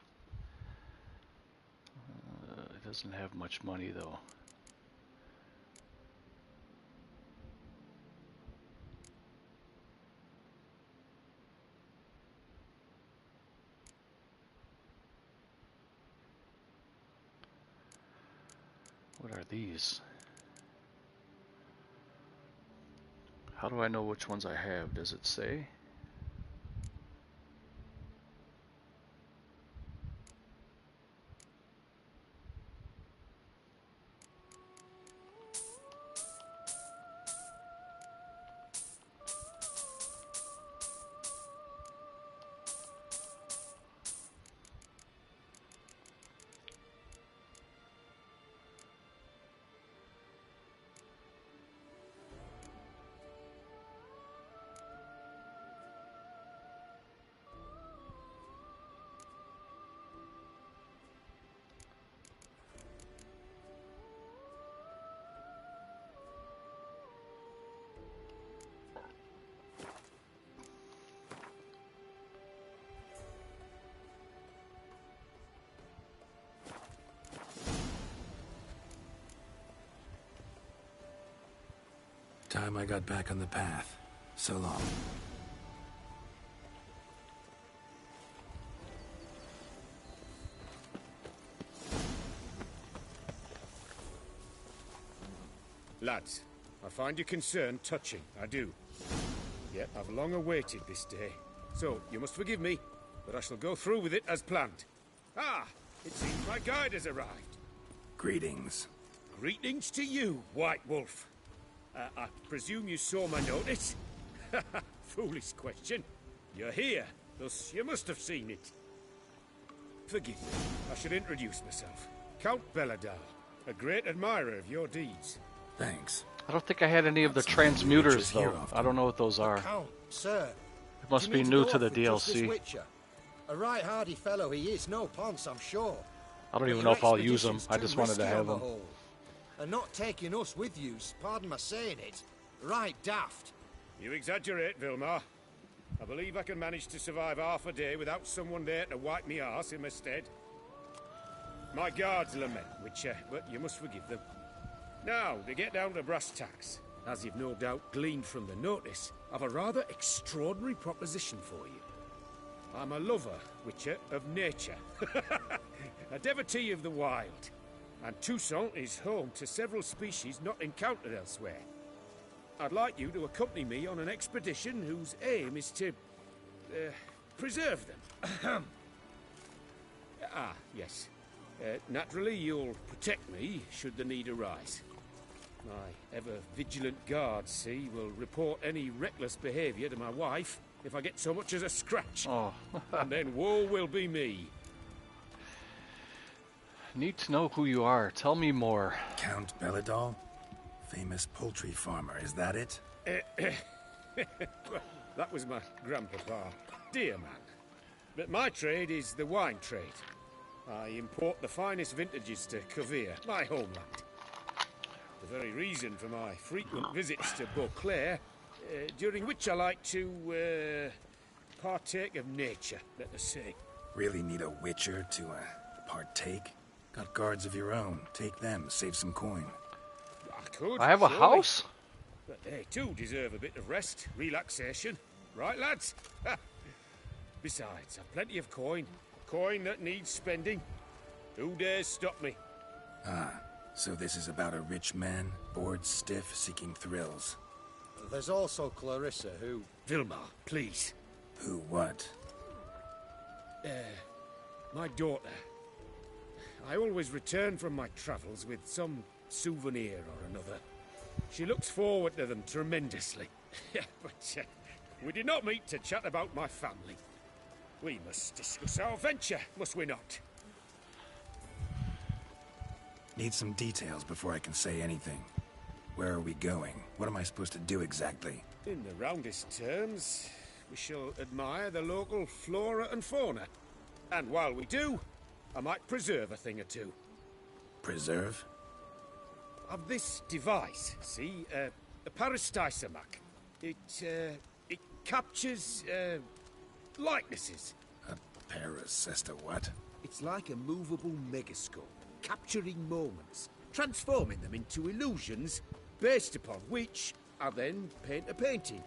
He doesn't have much money though. What are these? How do I know which ones I have? Does it say? Time I got back on the path. So long. Lads, I find your concern touching, I do. Yet I've long awaited this day. So, you must forgive me, but I shall go through with it as planned. Ah, it seems my guide has arrived. Greetings. Greetings to you, White Wolf. I presume you saw my notice? Foolish question. You're here, thus you must have seen it. Forgive me, I should introduce myself. Count Belladar, a great admirer of your deeds. Thanks. I don't think I had any of the transmuters, though. I don't know what those are. Count, sir. It must be new to the DLC. A right hardy fellow he is, no ponce, I'm sure. I don't even know if I'll use them. I just wanted to have them. And not taking us with you, pardon my saying it, right daft. You exaggerate, Vilmar. I believe I can manage to survive half a day without someone there to wipe me arse in my stead. My guards lament, Witcher, but you must forgive them. Now, to get down to brass tacks, as you've no doubt gleaned from the notice, I've a rather extraordinary proposition for you. I'm a lover, Witcher, of nature. A devotee of the wild. And Toussaint is home to several species not encountered elsewhere. I'd like you to accompany me on an expedition whose aim is to... preserve them. Ah, yes. Naturally, you'll protect me should the need arise. My ever-vigilant guards, see, will report any reckless behaviour to my wife if I get so much as a scratch. Oh. And then woe will be me. Need to know who you are. Tell me more. Count Belladar? Famous poultry farmer, is that it? Well, that was my grandpapa. Dear man. But my trade is the wine trade. I import the finest vintages to Covere, my homeland. The very reason for my frequent visits to Beauclair, during which I like to, partake of nature, let us say. Really need a witcher to, partake? Got guards of your own. Take them, save some coin. I could. I have a surely. house? But they too deserve a bit of rest, relaxation. Right, lads? Besides, I've plenty of coin. Coin that needs spending. Who dares stop me? Ah, so this is about a rich man, bored stiff, seeking thrills. There's also Clarissa, who... Vilmar, please. Who what? My daughter. I always return from my travels with some souvenir or another. She looks forward to them tremendously. But we did not meet to chat about my family. We must discuss our venture, must we not? Need some details before I can say anything. Where are we going? What am I supposed to do exactly? In the roundest terms, we shall admire the local flora and fauna. And while we do, I might preserve a thing or two. Preserve? Of this device, see, a peristysomac. It captures, likenesses. A paracesta what? It's like a movable megascope, capturing moments, transforming them into illusions, Based upon which, I then paint a painting.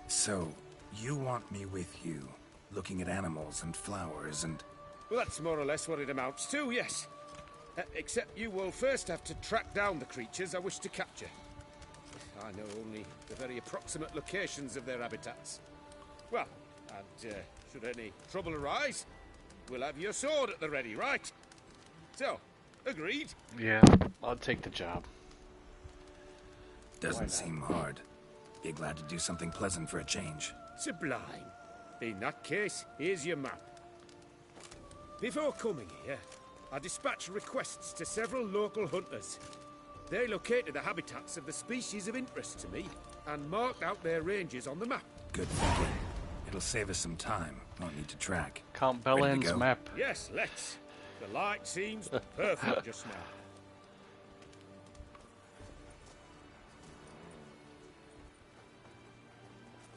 So, you want me with you, looking at animals and flowers and... Well, that's more or less what it amounts to, yes. Except you will first have to track down the creatures I wish to capture. I know only the very approximate locations of their habitats. Well, and should any trouble arise, we'll have your sword at the ready, right? So, agreed? Yeah, I'll take the job. Doesn't seem hard. Be glad to do something pleasant for a change. Sublime. In that case, here's your map. Before coming here, I dispatched requests to several local hunters. They located the habitats of the species of interest to me and marked out their ranges on the map. Good thinking. It'll save us some time. Won't need to track. Count Ready to Belland's go? map. Yes, let's. The light seems perfect just now.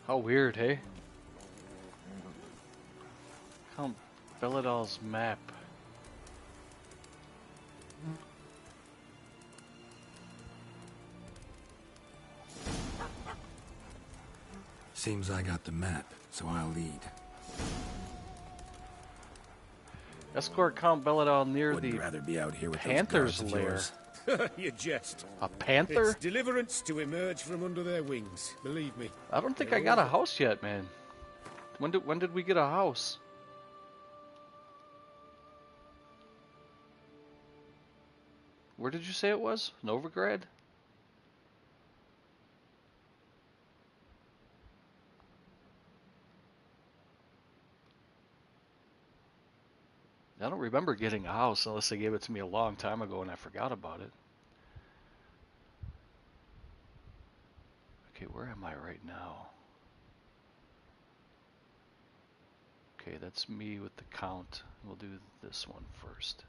How weird, hey? Count Belladal's map. Seems I got the map, so I'll lead. Escort Count Belladal near Wouldn't the rather be out here with Panther's those guards of lair. yours. You jest. A panther? It's deliverance to emerge from under their wings, believe me. I don't think I got a house yet, man. When did we get a house? Where did you say it was? Novigrad? I don't remember getting a house unless they gave it to me a long time ago and I forgot about it. Okay, where am I right now? Okay, that's me with the count. We'll do this one first.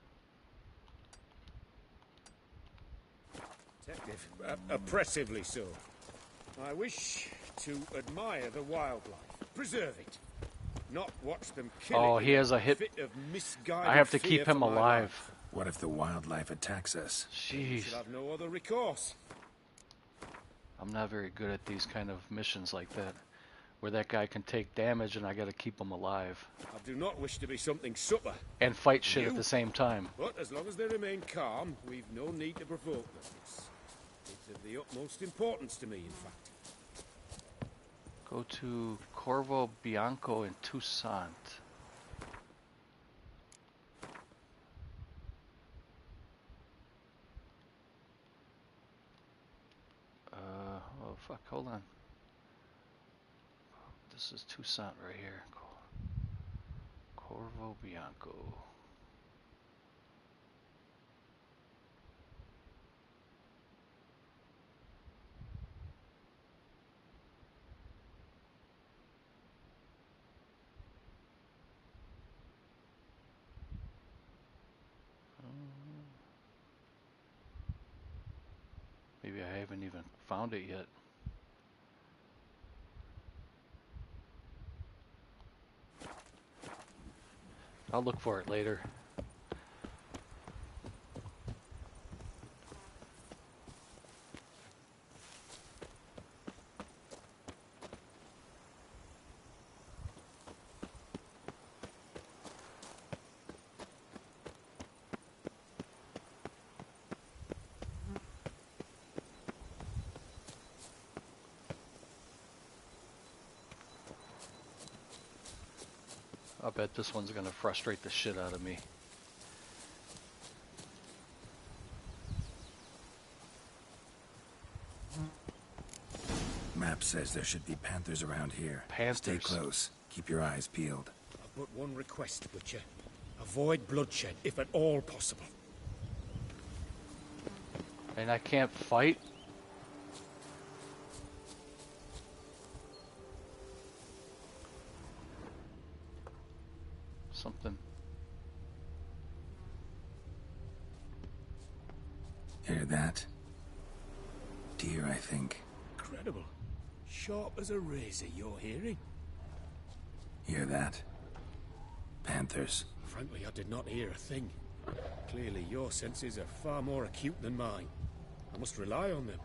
Detective, oppressively so. I wish to admire the wildlife, preserve it, not watch them kill it. Oh, he has a hit. Fit of misguided I have to fear keep him for my alive. life. What if the wildlife attacks us? We Jeez. should have no other recourse. I'm not very good at these kind of missions like that, where that guy can take damage and I gotta keep him alive. I do not wish to be something supper. And fight shit at the same time. But as long as they remain calm, we've no need to provoke them. It's of the utmost importance to me, in fact. Go to Corvo Bianco in Toussaint. Oh fuck, hold on. This is Toussaint right here. Corvo Bianco. Maybe I haven't even found it yet. I'll look for it later. I bet this one's gonna frustrate the shit out of me. Map says there should be panthers around here. Panthers? Stay close. Keep your eyes peeled. I've but one request, Butcher. Avoid bloodshed, if at all possible. And I can't fight? Something. Hear that? Deer, I think. Incredible. Sharp as a razor, your hearing. Hear that? Panthers. Frankly, I did not hear a thing. Clearly, your senses are far more acute than mine. I must rely on them.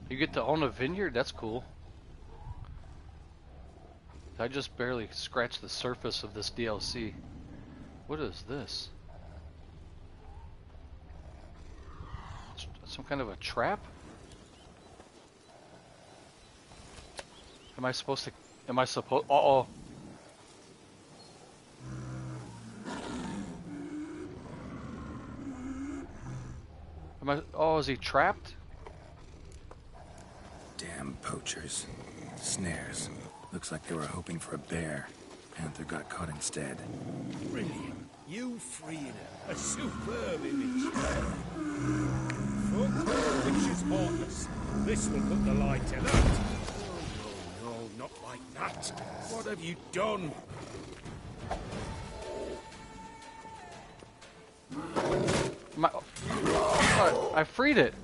You get to own a vineyard? That's cool. I just barely scratched the surface of this DLC. What is this? Some kind of a trap? Am I supposed to... Uh-oh. Oh, is he trapped? Damn poachers. Snares. Looks like they were hoping for a bear. Panther got caught instead. Brilliant. You freeing her. A superb image. Folk call pictures heartless. This will put the light to that. No, not like that. What have you done? I freed it.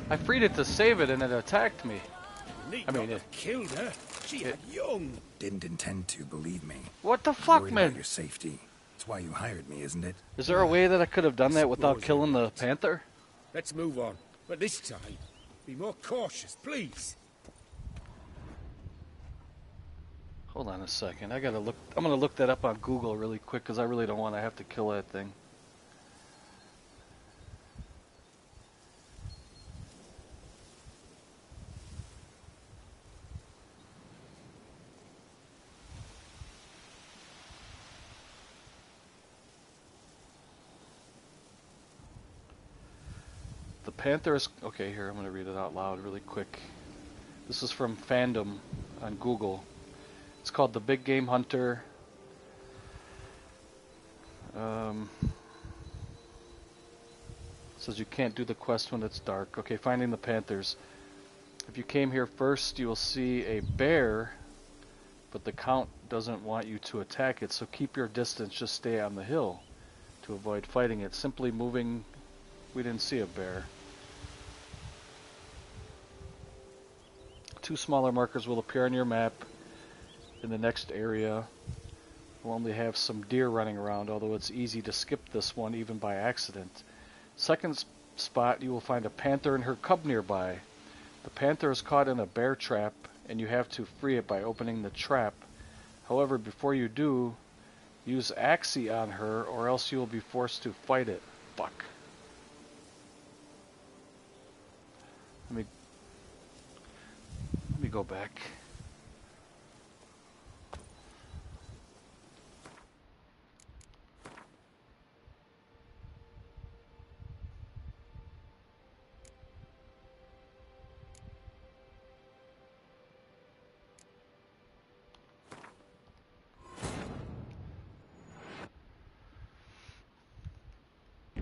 I freed it to save it and it attacked me. You need I mean, not have killed her. She had young. Didn't intend to, believe me. What the I'm fuck, worried man? about your safety. That's why you hired me, isn't it? Is there a way that I could have done that without killing the panther? Let's move on. But this time, be more cautious, please. Hold on a second. I gotta look. I'm gonna look that up on Google really quick because I really don't want to have to kill that thing. The panther is okay. Here, I'm gonna read it out loud really quick. This is from Fandom on Google. It's called The Big Game Hunter. Says you can't do the quest when it's dark. Okay, finding the panthers. If you came here first, you will see a bear, but the Count doesn't want you to attack it, so keep your distance. Just stay on the hill to avoid fighting it. Simply moving. We didn't see a bear. 2 smaller markers will appear on your map. In the next area, we'll only have some deer running around, although it's easy to skip this one even by accident. Second spot, you will find a panther and her cub nearby. The panther is caught in a bear trap, and you have to free it by opening the trap. However, before you do, use Axie on her, or else you will be forced to fight it. Fuck. Let me go back.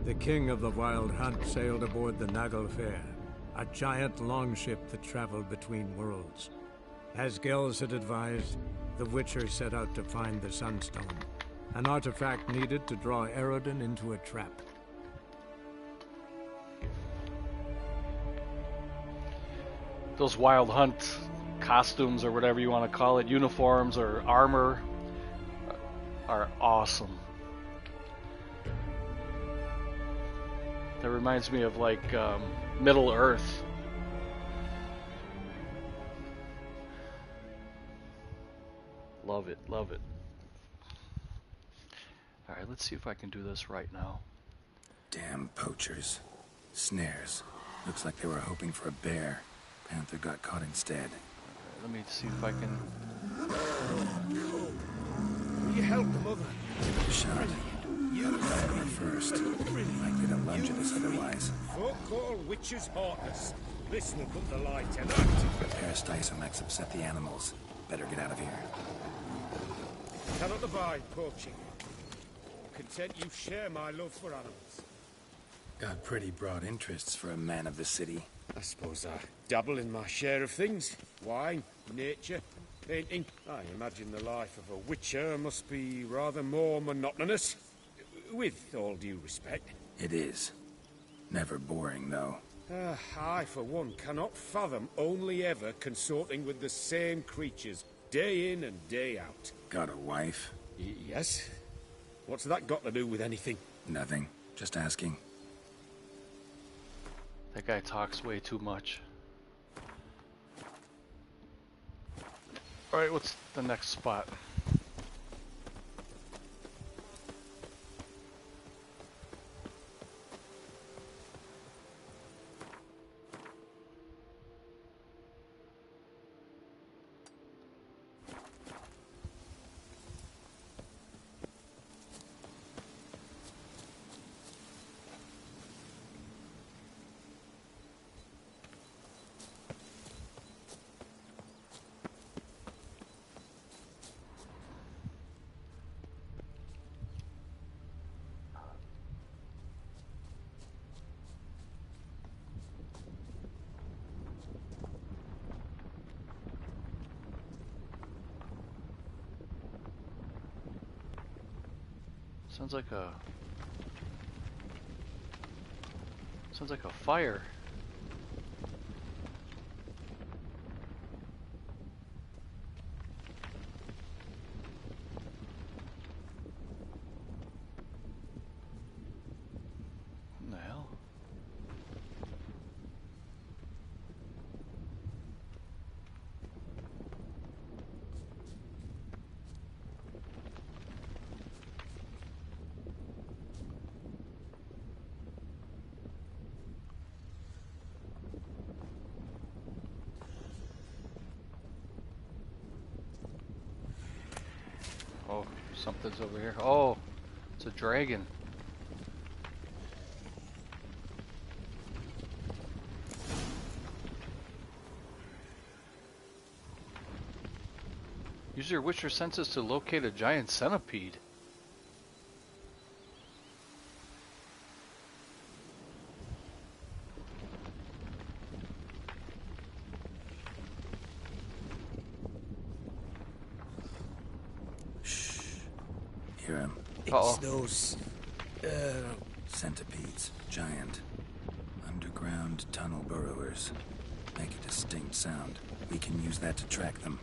The king of the Wild Hunt sailed aboard the Naglfar, a giant longship that traveled between worlds. As Gels had advised, the Witcher set out to find the Sunstone, an artifact needed to draw Eredin into a trap. Those Wild Hunt costumes, or whatever you want to call it, uniforms or armor, are awesome. That reminds me of like Middle Earth. Love it, love it. Alright, let's see if I can do this right now. Damn poachers. Snares. Looks like they were hoping for a bear. Panther got caught instead. Okay, let me see if I can... Will you help the mother? Give it a shot. Gotta grab her first. Likely to lunge at us otherwise. Folk call witches heartless. This will put the light in that. The Peristysomex upset the animals. Better get out of here. Cannot abide poaching. Content you share my love for animals. Got pretty broad interests for a man of the city. I suppose I dabble in my share of things. Wine, nature, painting. I imagine the life of a witcher must be rather more monotonous. With all due respect. It is. Never boring, though. I, for one, cannot fathom only ever consorting with the same creatures, day in and day out. Got a wife? Yes? What's that got to do with anything? Nothing. Just asking. That guy talks way too much. Alright, what's the next spot? Sounds like a fire. Something's over here. Oh, it's a dragon. Use your Witcher senses to locate a giant centipede. Hear him. It's those... Centipedes. Giant. Underground tunnel burrowers. Make a distinct sound. We can use that to track them.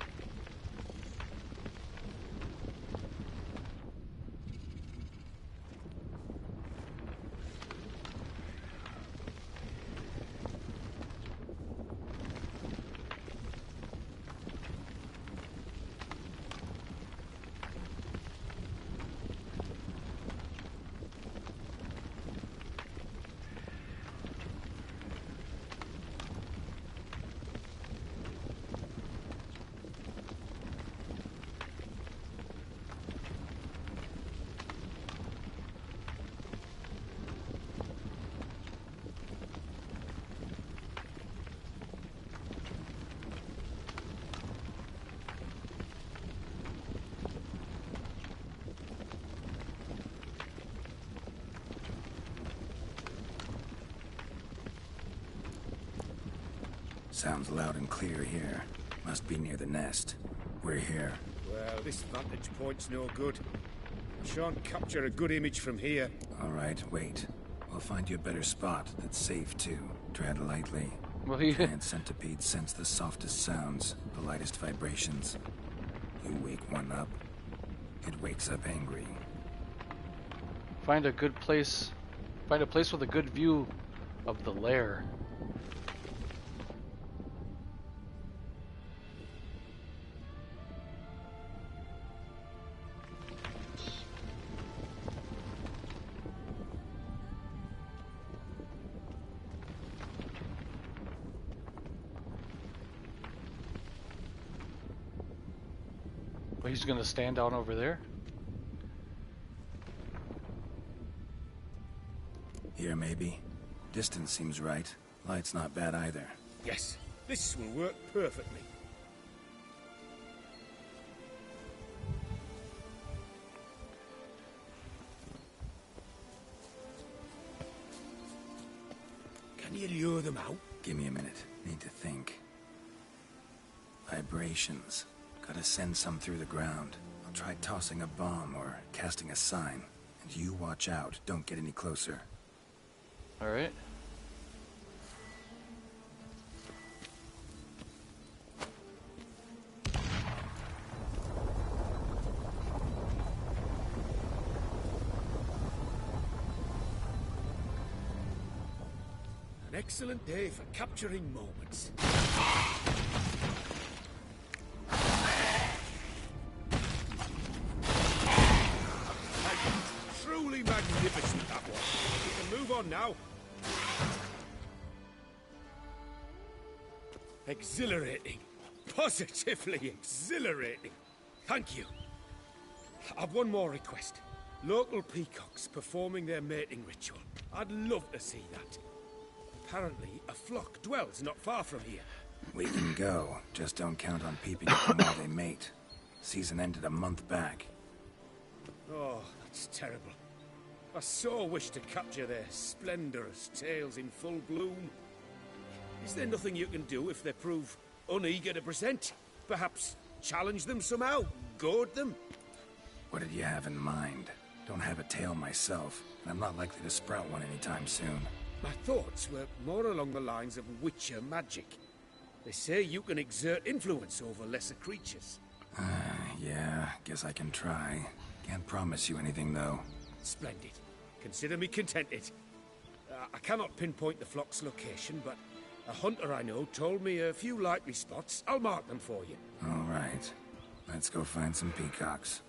Sounds loud and clear here. Must be near the nest. We're here. Well, this vantage point's no good. I shan't capture a good image from here. All right, wait. We'll find you a better spot that's safe too. Tread lightly. Well, he... Giant centipedes sense the softest sounds, the lightest vibrations. You wake one up, it wakes up angry. Find a good place. Find a place with a good view of the lair. Well, he's gonna stand down over there. Here, maybe. Distance seems right. Light's not bad either. Yes, this will work perfectly. Can you lure them out? Give me a minute. Need to think. Vibrations. Gotta send some through the ground. I'll try tossing a bomb or casting a sign. And you watch out. Don't get any closer. Alright. An excellent day for capturing moments. Truly magnificent, that one. We can move on now. Exhilarating. Positively exhilarating. Thank you. I've one more request. Local peacocks performing their mating ritual. I'd love to see that. Apparently, a flock dwells not far from here. We can go. Just don't count on peeping at them while they mate. Season ended a month back. Oh, that's terrible. I so wish to capture their splendorous tails in full bloom. Is there nothing you can do if they prove uneager to present? Perhaps challenge them somehow? Goad them? What did you have in mind? Don't have a tail myself, and I'm not likely to sprout one anytime soon. My thoughts were more along the lines of Witcher magic. They say you can exert influence over lesser creatures. Yeah, guess I can try. Can't promise you anything, though. Splendid. Consider me contented. I cannot pinpoint the flock's location, but a hunter I know told me a few likely spots. I'll mark them for you. All right. Let's go find some peacocks.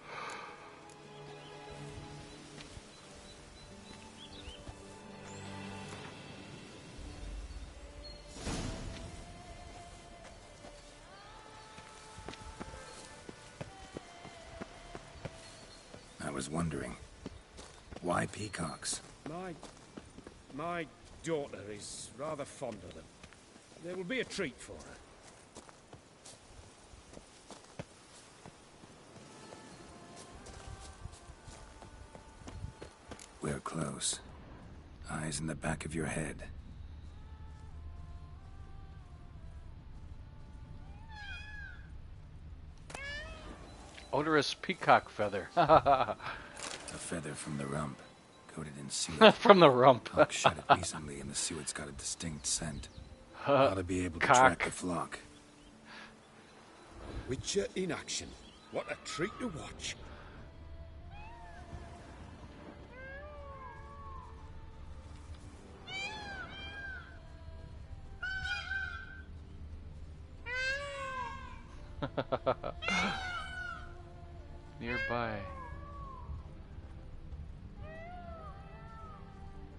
was wondering. Why peacocks? My daughter is rather fond of them. There will be a treat for her. We're close. Eyes in the back of your head. Odorous peacock feather. A feather from the rump, coated in suet. From the rump. Hawk shed it recently, and the suet's got a distinct scent. Ought to be able to track the flock. Witcher in action. What a treat to watch. Nearby.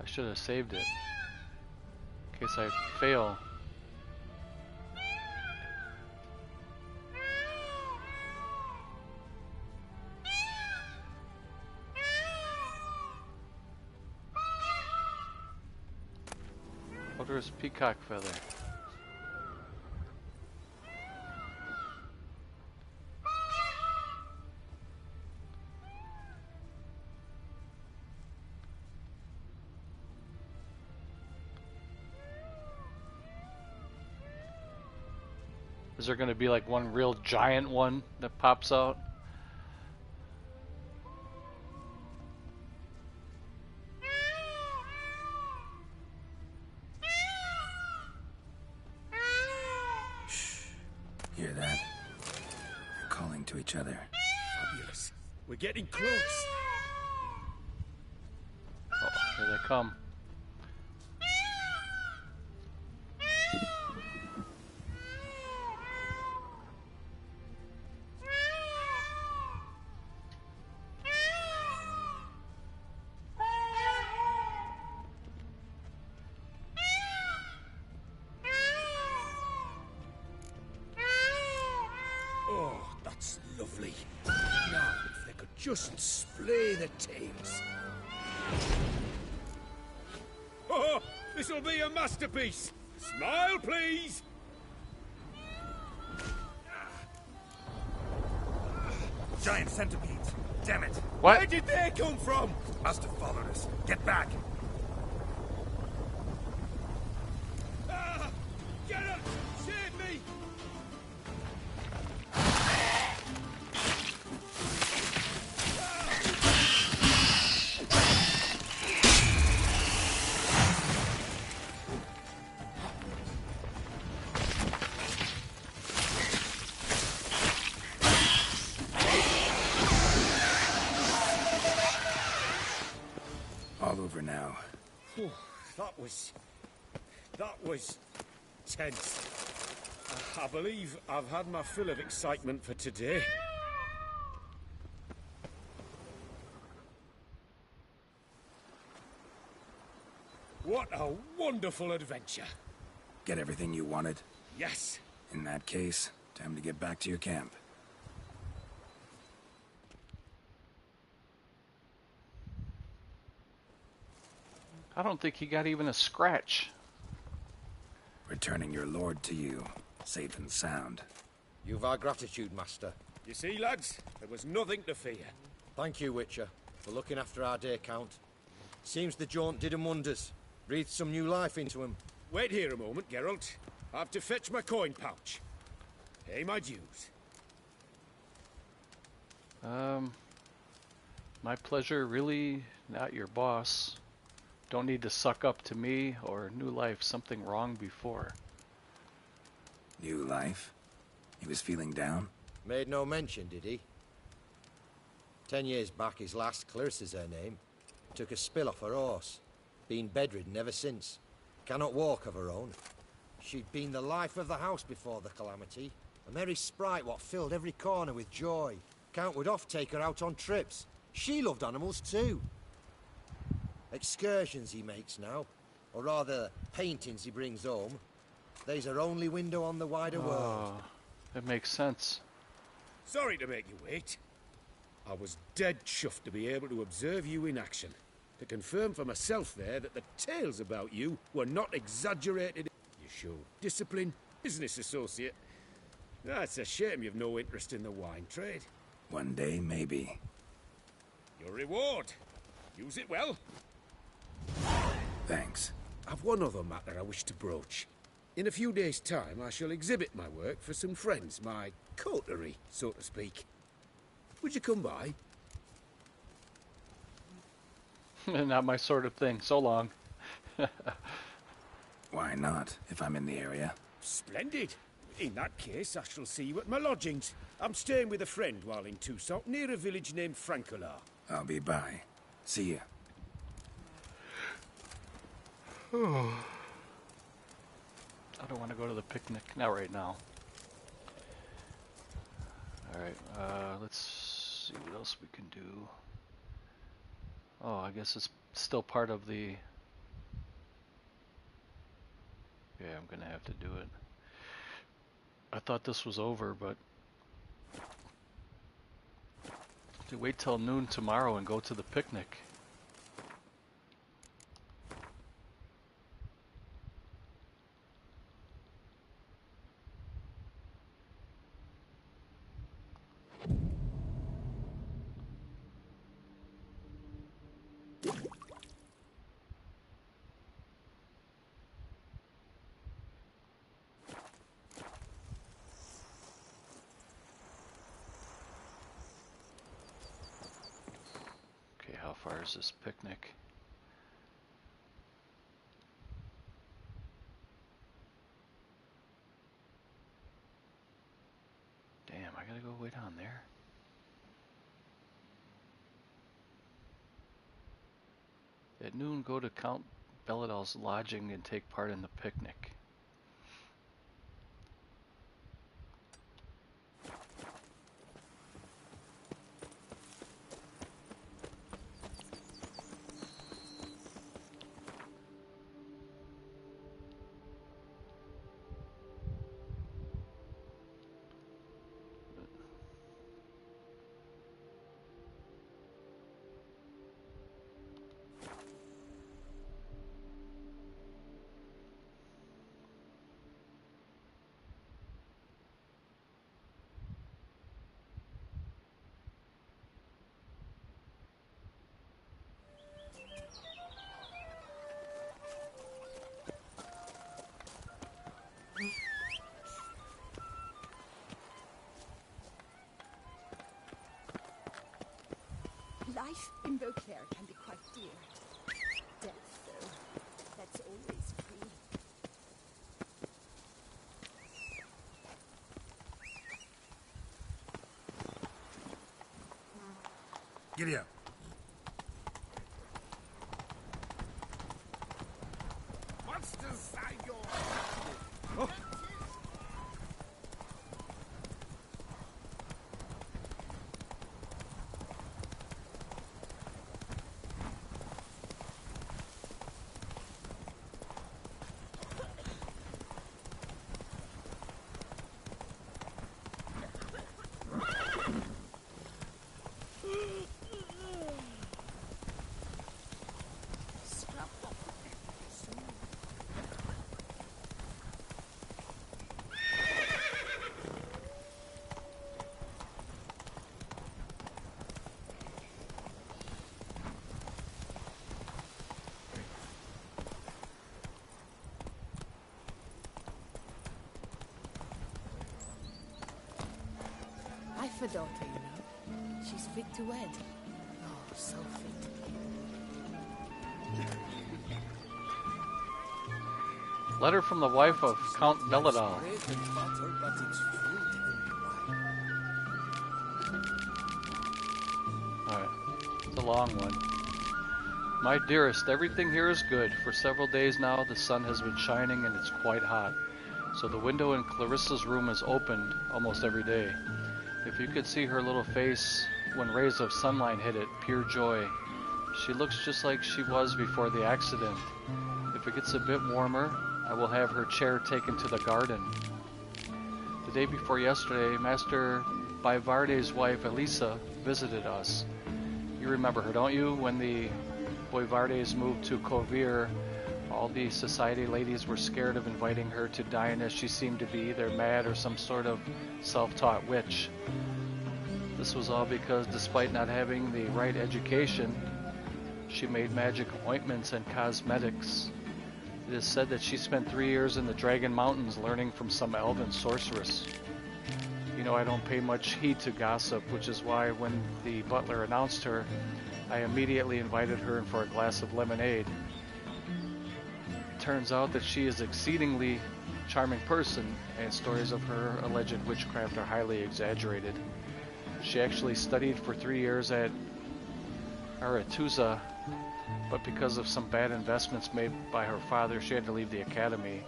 I should have saved it. In case I fail. Odorous peacock feather. Is there going to be like one real giant one that pops out? Shh. Hear that? They're calling to each other. Fabulous. We're getting close. Oh, here they come. Lovely. Now, if they could just splay the tails. Oh, this'll be a masterpiece. Smile, please. Giant centipedes. Damn it. What? Where did they come from? Must have followed us. Get back. Get up! Save me! All over now. Whew, that was tense. I believe I've had my fill of excitement for today. What a wonderful adventure. Get everything you wanted? Yes. In that case, time to get back to your camp. I don't think he got even a scratch. Returning your lord to you, safe and sound. You've our gratitude, Master. You see, lads, there was nothing to fear. Thank you, Witcher, for looking after our day count. Seems the jaunt did him wonders. Breathed some new life into him. Wait here a moment, Geralt. I have to fetch my coin pouch. Pay my dues. My pleasure, really not your boss. Don't need to suck up to me or new life, something wrong before. New life? He was feeling down? Made no mention, did he? 10 years back, his last, Clarissa's her name, took a spill off her horse. Been bedridden ever since. Cannot walk of her own. She'd been the life of the house before the calamity. A merry sprite what filled every corner with joy. Count would oft take her out on trips. She loved animals too. Excursions he makes now, or rather, paintings he brings home. They's her only window on the wider world. That makes sense. Sorry to make you wait. I was dead chuffed to be able to observe you in action. To confirm for myself there that the tales about you were not exaggerated. You showed discipline, business associate. It's a shame you've no interest in the wine trade. One day, maybe. Your reward. Use it well. Thanks. I've one other matter I wish to broach. In a few days' time, I shall exhibit my work for some friends, my coterie, so to speak. Would you come by? Not my sort of thing. So long. Why not, if I'm in the area? Splendid. In that case, I shall see you at my lodgings. I'm staying with a friend while in Toussaint, near a village named Francolar. I'll be by. See ya. I don't want to go to the picnic. Not right now. Alright, let's see what else we can do. Oh, I guess it's still part of the... Yeah, I'm gonna have to do it. I thought this was over, but... To wait till noon tomorrow and go to the picnic. How far is this picnic? Damn, I gotta go way down there. At noon, go to Count Belladal's lodging and take part in the picnic. Life in Beauclair can be quite dear. Death, though, that's always free. Giddy up. Monsters side your... Oh. I've a daughter, you know. She's fit to wed. Oh, so fit. Letter from the wife of Count Belladal. Alright, it's a long one. My dearest, everything here is good. For several days now the sun has been shining and it's quite hot. So the window in Clarissa's room is opened almost every day. If you could see her little face when rays of sunlight hit it, pure joy. She looks just like she was before the accident. If it gets a bit warmer, I will have her chair taken to the garden. The day before yesterday, Master Baivarde's wife, Elisa, visited us. You remember her, don't you? When the Boivardes moved to Kovir, all the society ladies were scared of inviting her to dine as she seemed to be either mad or some sort of self-taught witch. This was all because despite not having the right education, she made magic ointments and cosmetics. It is said that she spent 3 years in the Dragon Mountains learning from some elven sorceress. You know, I don't pay much heed to gossip, which is why when the butler announced her, I immediately invited her in for a glass of lemonade. Turns out that she is an exceedingly charming person, and stories of her alleged witchcraft are highly exaggerated. She actually studied for 3 years at Aretusa, but because of some bad investments made by her father, she had to leave the academy.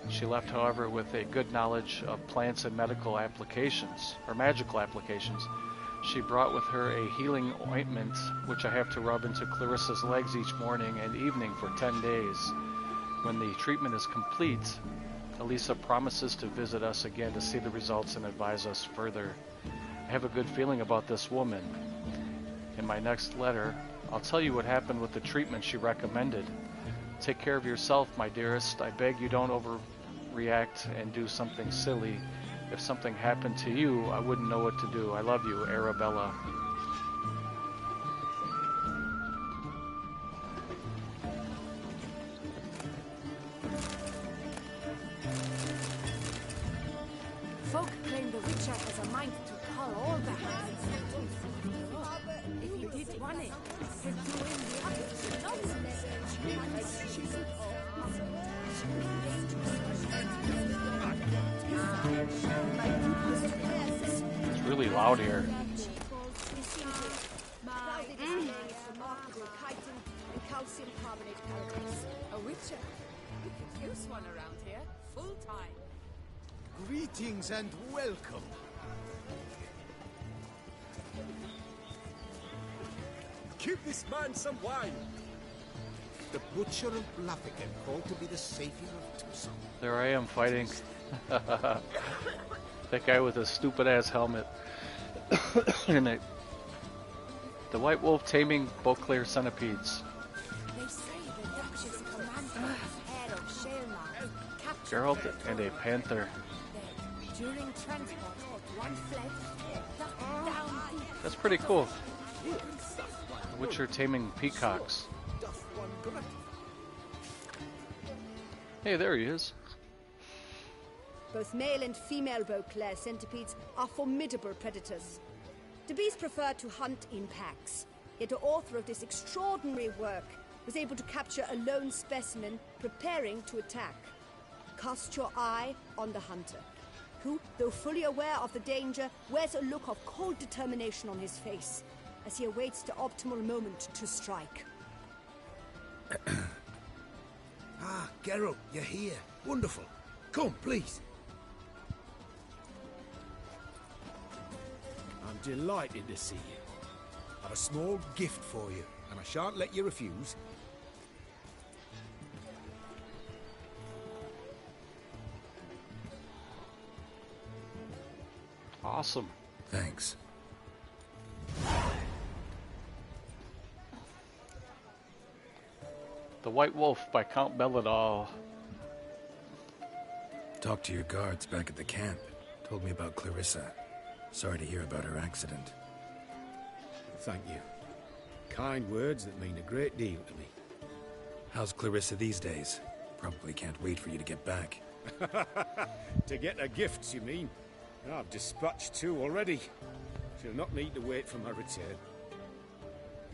She left, however, with a good knowledge of plants and medical applications, or magical applications. She brought with her a healing ointment, which I have to rub into Clarissa's legs each morning and evening for 10 days. When the treatment is complete, Elisa promises to visit us again to see the results and advise us further. I have a good feeling about this woman. In my next letter, I'll tell you what happened with the treatment she recommended. Take care of yourself, my dearest. I beg you don't overreact and do something silly. If something happened to you, I wouldn't know what to do. I love you, Arabella. Folk claim the Witcher has a mind to call all the hands. If he did want it, he'd do in the other. It's really loud here. A Witcher? We could use one around here, full time. Greetings and welcome. Give this man some wine. The Butcher of Blaviken, called to be the savior of Tucson. There I am fighting that guy with a stupid ass helmet. And the White Wolf taming Beauclair centipedes. They say the Duchess commanded head of Shelna captured Geralt and a panther. during transport. One fled, ducked down deep. That's pretty cool. Witcher taming peacocks. Hey, there he is. Both male and female Beauclair centipedes are formidable predators. The bees prefer to hunt in packs, yet the author of this extraordinary work was able to capture a lone specimen preparing to attack. Cast your eye on the hunter, who, though fully aware of the danger, wears a look of cold determination on his face as he awaits the optimal moment to strike. Ah, Geralt, you're here. Wonderful. Come, please. I'm delighted to see you. I've a small gift for you, and I shan't let you refuse. Awesome. Thanks. The White Wolf by Count Belladal. Talked to your guards back at the camp. Told me about Clarissa. Sorry to hear about her accident. Thank you. Kind words that mean a great deal to me. How's Clarissa these days? Probably can't wait for you to get back. To get her gifts, you mean? I've dispatched 2 already. She'll not need to wait for my return.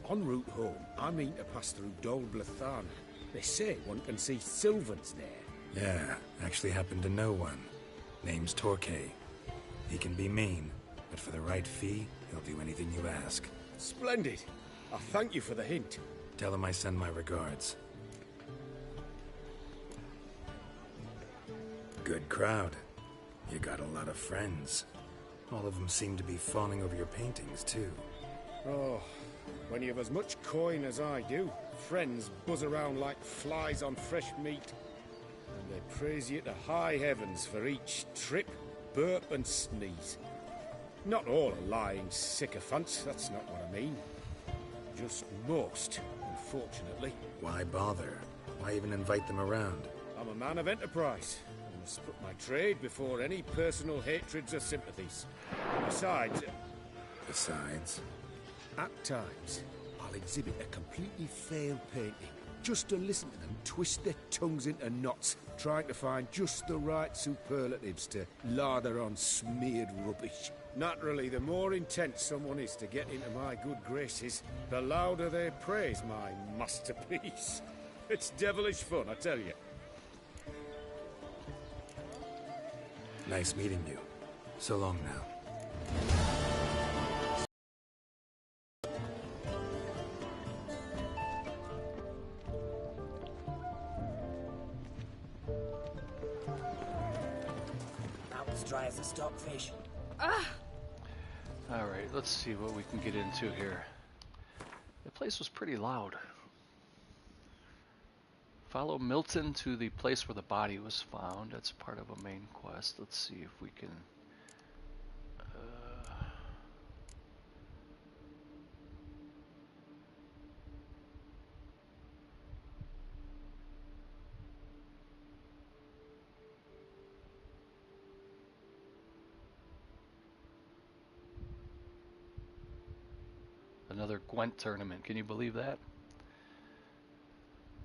En route home, I mean to pass through Dol Blathan. They say one can see Sylvans there. Yeah, actually happen to know one. Name's Torquay. He can be mean, but for the right fee, he'll do anything you ask. Splendid. I thank you for the hint. Tell him I send my regards. Good crowd. You got a lot of friends. All of them seem to be fawning over your paintings, too. Oh, when you have as much coin as I do, friends buzz around like flies on fresh meat. And they praise you to high heavens for each trip, burp and sneeze. Not all are lying sycophants, that's not what I mean. Just most, unfortunately. Why bother? Why even invite them around? I'm a man of enterprise. I must put my trade before any personal hatreds or sympathies. Besides... Besides? At times, I'll exhibit a completely failed painting, just to listen to them twist their tongues into knots, trying to find just the right superlatives to lather on smeared rubbish. Naturally, the more intent someone is to get into my good graces, the louder they praise my masterpiece. It's devilish fun, I tell you. Nice meeting you. So long now. About as dry as a stockfish. Alright, let's see what we can get into here. The place was pretty loud. Follow Milton to the place where the body was found. That's part of a main quest. Let's see if we can... Another Gwent tournament. Can you believe that?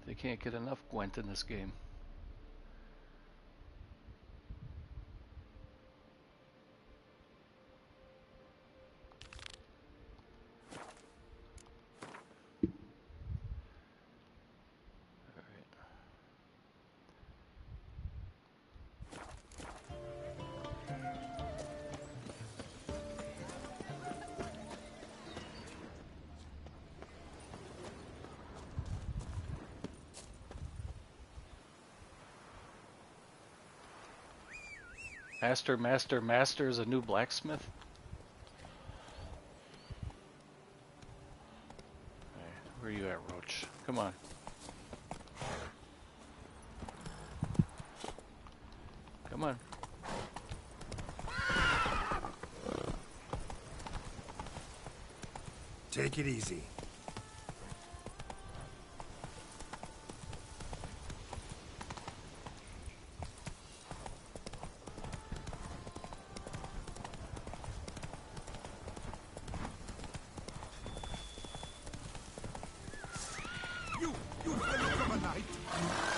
They can't get enough Gwent in this game. Master is a new blacksmith? Right, where are you at, Roach? Come on. Come on. Take it easy. You look of a light.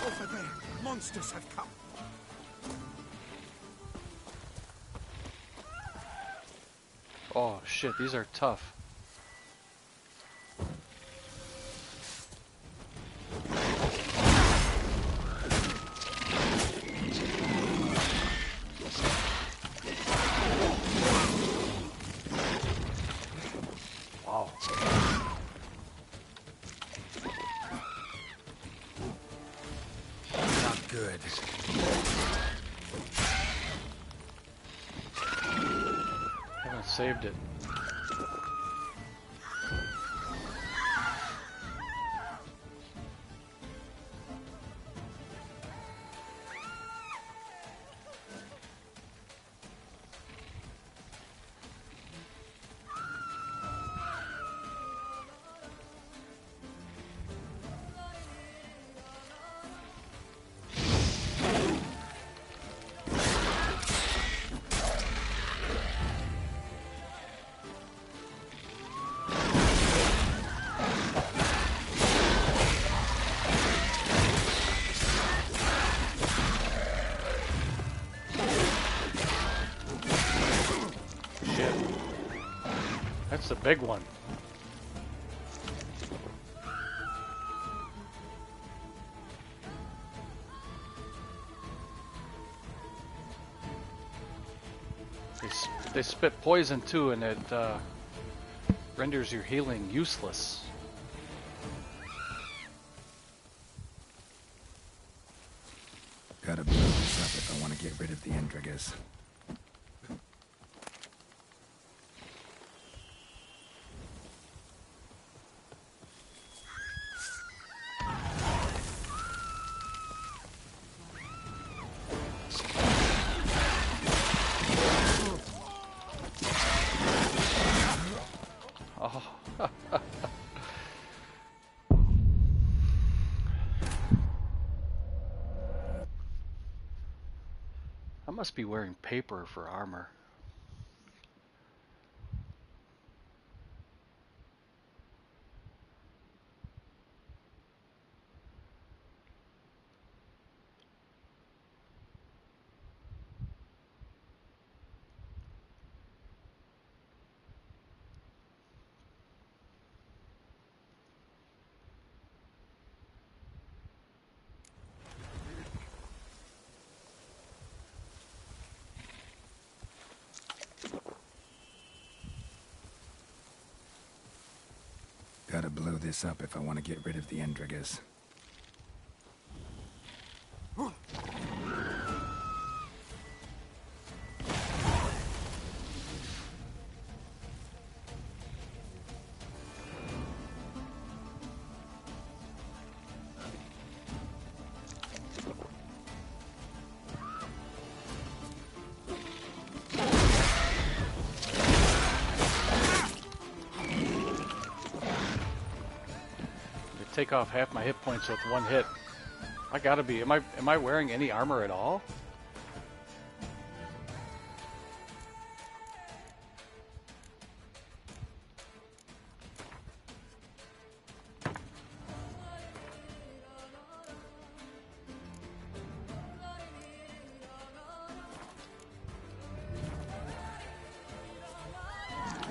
Over there, monsters have come. Oh shit, these are tough. Wow. Not good. Haven't saved it. That's the big one. They spit poison too, and it renders your healing useless. Gotta blow this up if I want to get rid of the Endrigas. I must be wearing paper for armor. Gotta blow this up if I want to get rid of the Endrigas. Take off half my hit points with one hit. I gotta be. Am I wearing any armor at all?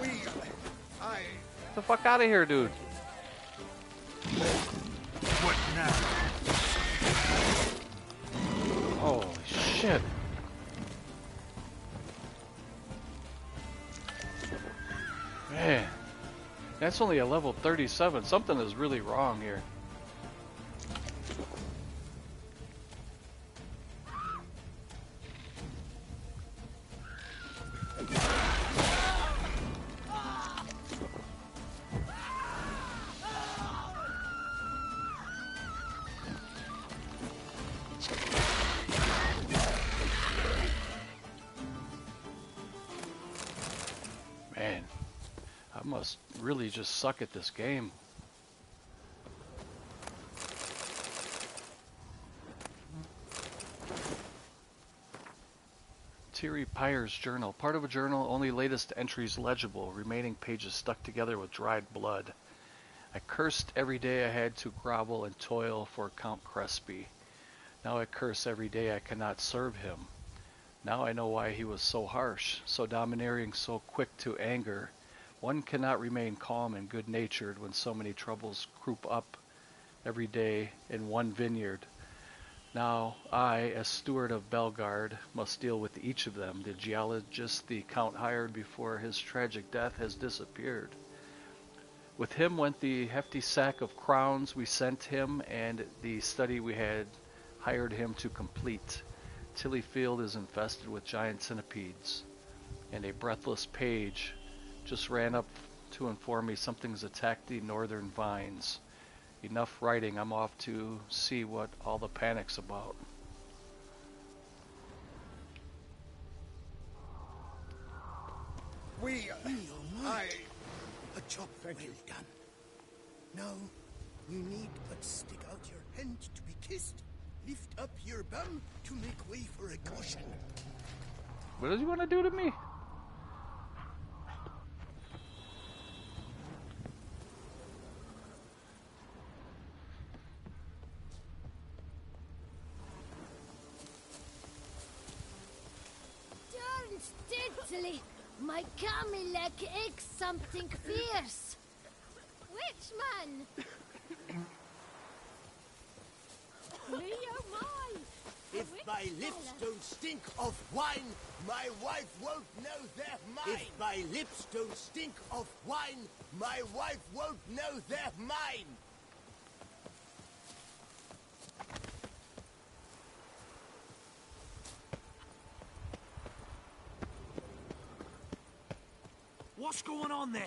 Get the fuck out of here, dude. What now? Holy shit. Man, that's only a level 37. Something is really wrong here. Man, I must really just suck at this game. Thierry Pyre's journal. Part of a journal, only latest entries legible, remaining pages stuck together with dried blood. I cursed every day I had to grovel and toil for Count Crespi. Now I curse every day I cannot serve him. Now I know why he was so harsh, so domineering, so quick to anger. One cannot remain calm and good-natured when so many troubles croup up every day in one vineyard. Now I, as steward of Belgard, must deal with each of them. The geologist the Count hired before his tragic death has disappeared. With him went the hefty sack of crowns we sent him and the study we had hired him to complete. Tilly Field is infested with giant centipedes, and a breathless page just ran up to inform me something's attacked the northern vines. Enough writing, I'm off to see what all the panic's about. A job well done. Now, you need but stick out your hand to be kissed. Lift up your bum to make way for a caution. What does he want to do to me? Darn steadily, my Camilek aches something fierce. Which man? Leo, my! If my lips don't stink of wine, my wife won't know they're mine. If my lips don't stink of wine, my wife won't know they're mine. What's going on there?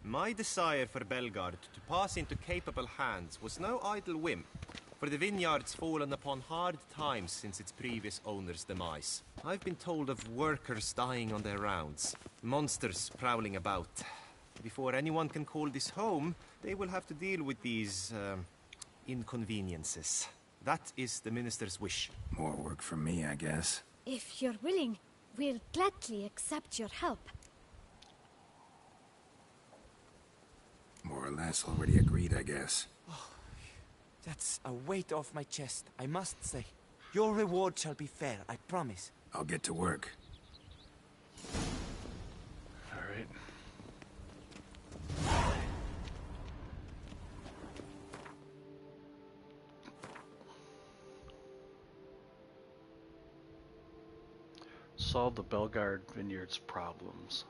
My desire for Belgard to pass into capable hands was no idle whim. For the vineyard's fallen upon hard times since its previous owner's demise. I've been told of workers dying on their rounds, monsters prowling about. Before anyone can call this home, they will have to deal with these, inconveniences. That is the minister's wish. More work for me, I guess. If you're willing, we'll gladly accept your help. More or less already agreed, I guess. That's a weight off my chest, I must say. Your reward shall be fair, I promise. I'll get to work. All right. Solve the Belgard Vineyard's problems.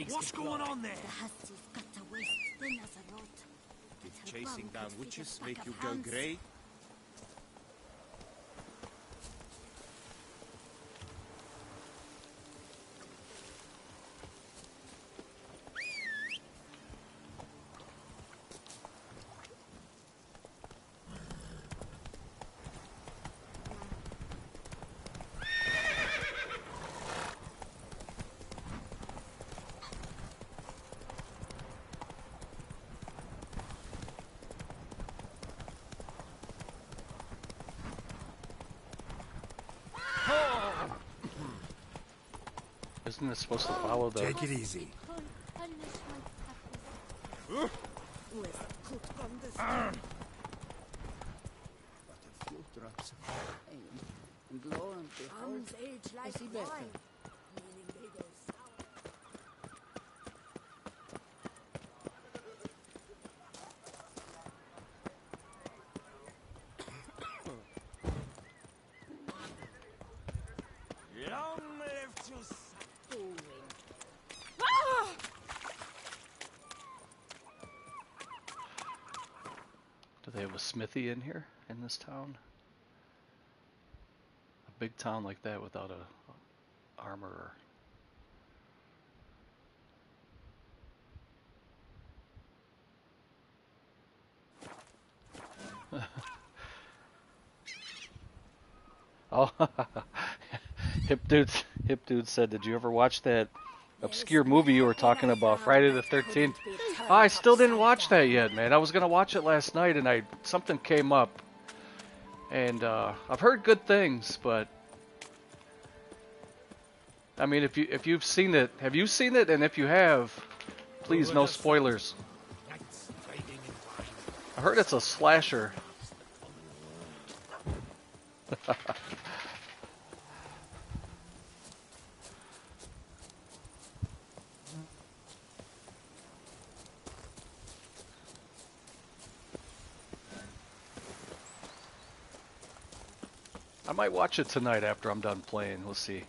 What's going on there? The hussies got to waist thin as a rod. Did chasing down witches make you go grey? Isn't it supposed to follow the... Take it easy. And lo and behold, age like I see better. wine, meaning they go sour. Long live to Saturn. Do they have a smithy in here, in this town? A big town like that without a armorer. Oh, Hip dude said, did you ever watch that obscure movie you were talking about, Friday the 13th? Oh, I still didn't watch that yet, man. I was gonna watch it last night, and something came up, and I've heard good things, but I mean, if you've seen it, have you seen it? And if you have, please no spoilers. I heard it's a slasher. I might watch it tonight after I'm done playing. We'll see.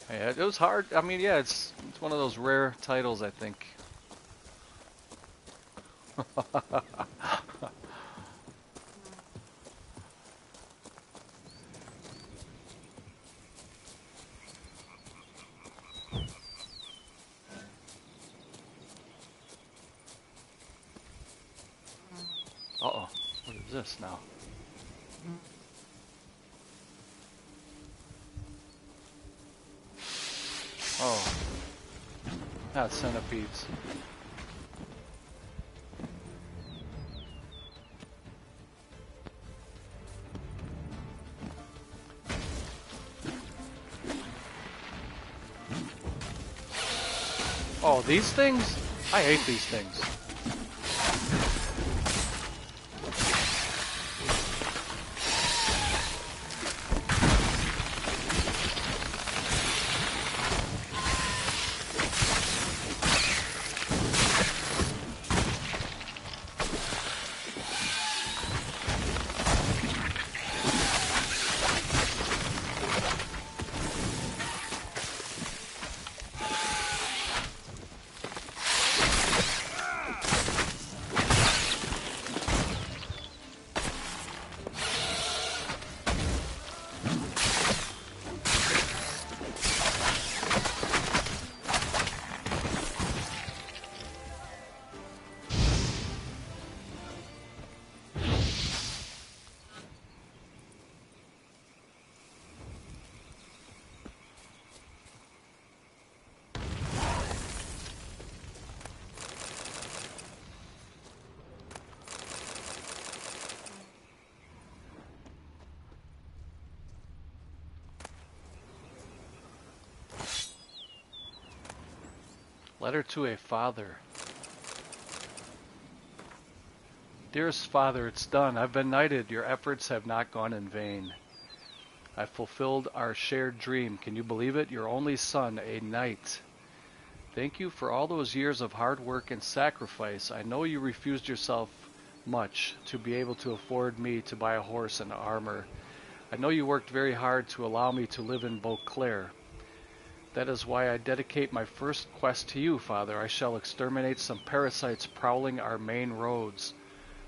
Yeah, it was hard. I mean, yeah, it's one of those rare titles, I think. Uh-oh. What is this now? Oh. Not centipedes. Oh, these things? I hate these things. Letter to a father. Dearest father, it's done. I've been knighted. Your efforts have not gone in vain. I've fulfilled our shared dream. Can you believe it? Your only son, a knight. Thank you for all those years of hard work and sacrifice. I know you refused yourself much to be able to afford me to buy a horse and armor. I know you worked very hard to allow me to live in Beauclair. That is why I dedicate my first quest to you, Father. I shall exterminate some parasites prowling our main roads.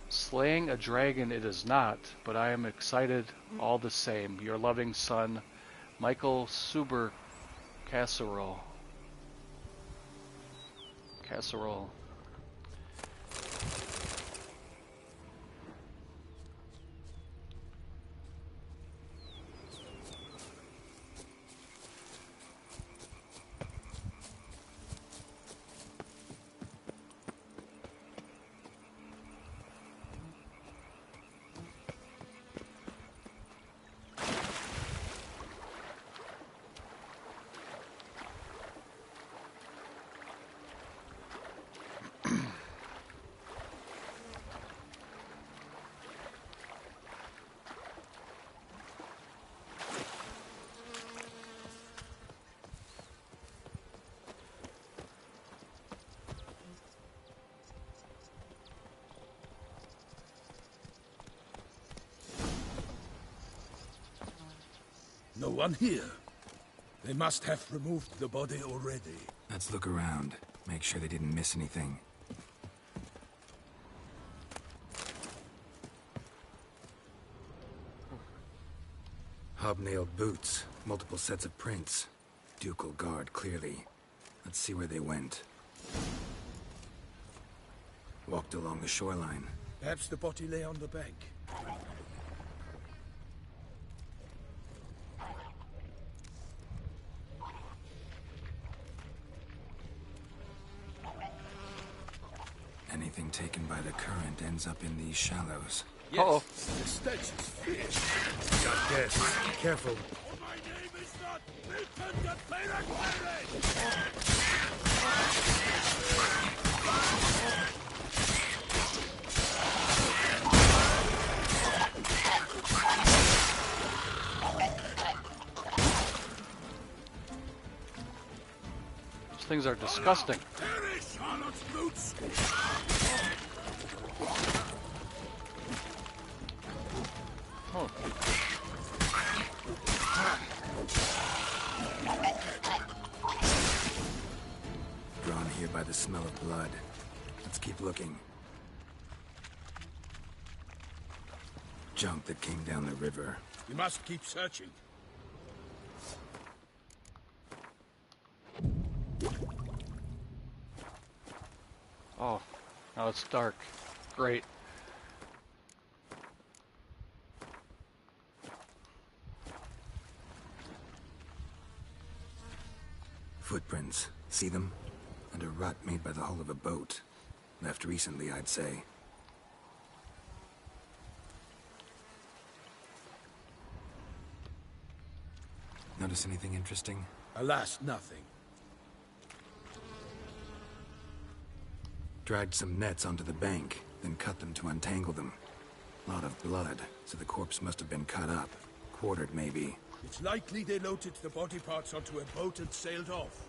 Slaying a dragon it is not, but I am excited all the same. Your loving son, Michael Suber Casserole. Casserole. No one here. They must have removed the body already. Let's look around. Make sure they didn't miss anything. Hobnailed boots, multiple sets of prints. Ducal guard, clearly. Let's see where they went. Walked along the shoreline. Perhaps the body lay on the bank. Anything taken by the current ends up in these shallows. Yes, uh-oh. The stench is fierce. Got guests. Careful. My name is not Milton the Pirate. These things are disgusting. Perish, Charlotte's boots. Oh. Drawn here by the smell of blood. Let's keep looking. Junk that came down the river. We must keep searching. Oh, now it's dark. Great. Footprints. See them? And a rut made by the hull of a boat. Left recently, I'd say. Notice anything interesting? Alas, nothing. Dragged some nets onto the bank, then cut them to untangle them. Lot of blood, so the corpse must have been cut up. Quartered, maybe. It's likely they loaded the body parts onto a boat and sailed off.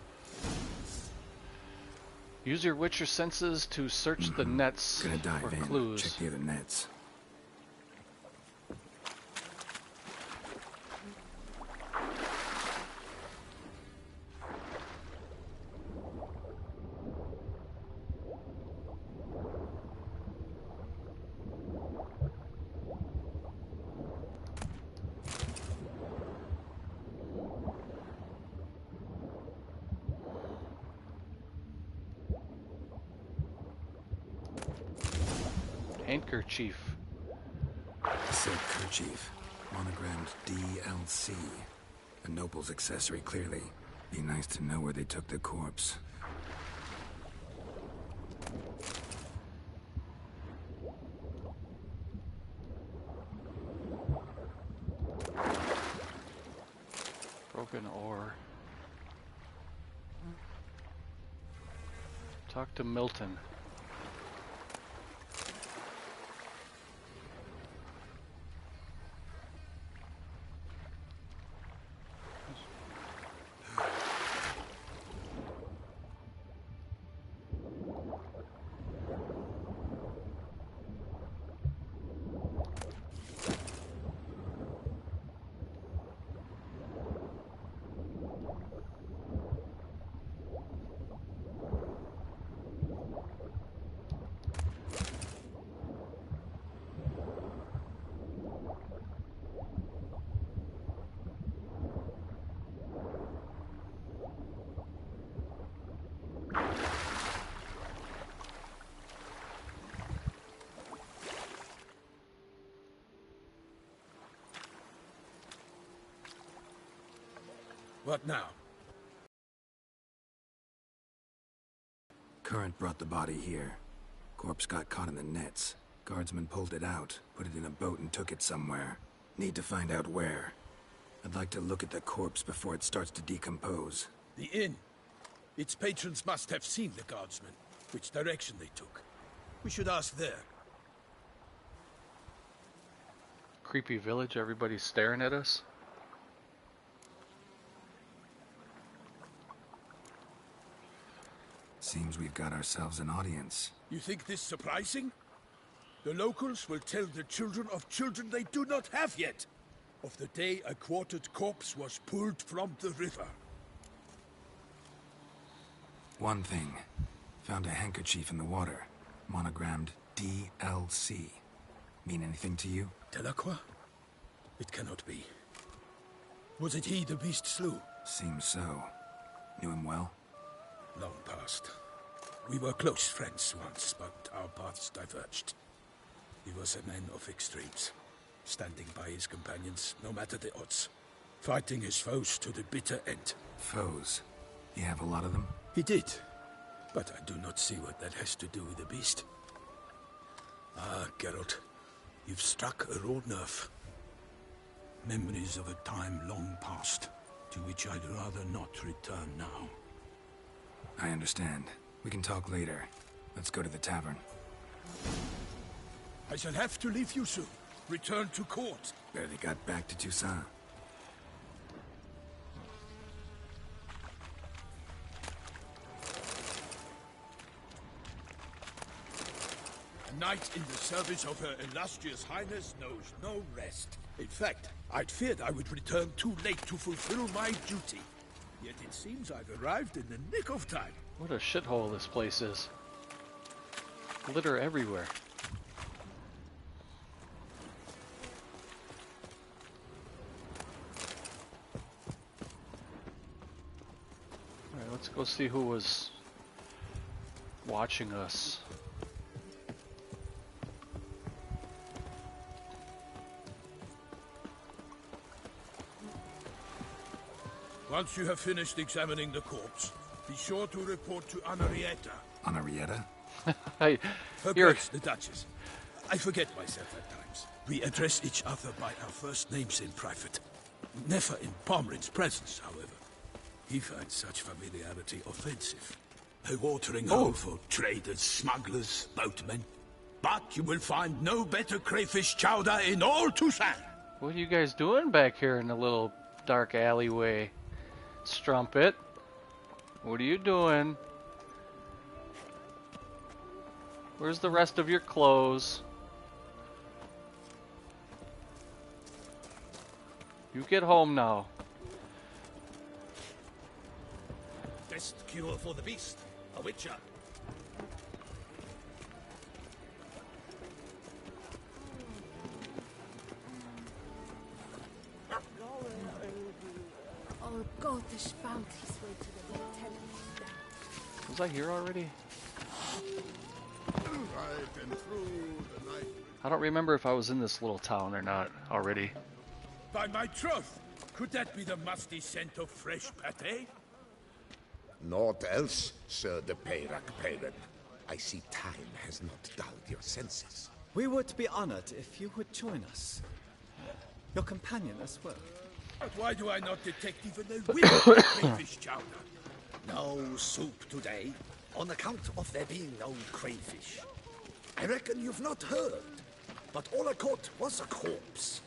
Use your Witcher senses to search the nets Gonna dive for in. clues. Check the other nets. Handkerchief. Silk kerchief. Monogrammed DLC. A noble's accessory, clearly. Be nice to know where they took the corpse. Broken ore. Talk to Milton. What now? Current brought the body here. Corpse got caught in the nets. Guardsmen pulled it out, put it in a boat and took it somewhere. Need to find out where. I'd like to look at the corpse before it starts to decompose. The inn. Its patrons must have seen the guardsmen, which direction they took. We should ask there. Creepy village, everybody's staring at us. Seems we've got ourselves an audience. You think this surprising? The locals will tell the children of children they do not have yet, of the day a quartered corpse was pulled from the river. One thing. Found a handkerchief in the water. Monogrammed DLC. Mean anything to you? Delacroix? It cannot be. Was it he the beast slew? Seems so. Knew him well? Long past. We were close friends once, but our paths diverged. He was a man of extremes, standing by his companions, no matter the odds, fighting his foes to the bitter end. Foes? You have a lot of them? He did, but I do not see what that has to do with the beast. Ah, Geralt, you've struck a raw nerve. Memories of a time long past, to which I'd rather not return now. I understand. We can talk later. Let's go to the tavern. I shall have to leave you soon. Return to court. Barely got back to Toussaint. A knight in the service of Her Illustrious Highness knows no rest. In fact, I'd feared I would return too late to fulfill my duty. Yet it seems I've arrived in the nick of time. What a shithole this place is. Litter everywhere. Alright, let's go see who was watching us. Once you have finished examining the corpse, be sure to report to Anarietta. Anarietta? Her Grace, the Duchess. I forget myself at times. We address each other by our first names in private. Never in Pomrin's presence, however. He finds such familiarity offensive. A watering hole for traders, smugglers, boatmen. But you will find no better crayfish chowder in all Toussaint. What are you guys doing back here in the little dark alleyway? Strumpet, what are you doing? Where's the rest of your clothes? You get home now. Best cure for the beast, a witcher. Oh, Gotish found his way to the lieutenant. Was I here already? Right and through the night. I don't remember if I was in this little town or not already. By my troth, could that be the musty scent of fresh pâté? Naught else, Sir de Peyrac Peyran. I see time has not dulled your senses. We would be honored if you would join us. Your companion as well. But why do I not detect even a whiff of crayfish chowder? No soup today. on account of there being no crayfish. I reckon you've not heard, but all I caught was a corpse.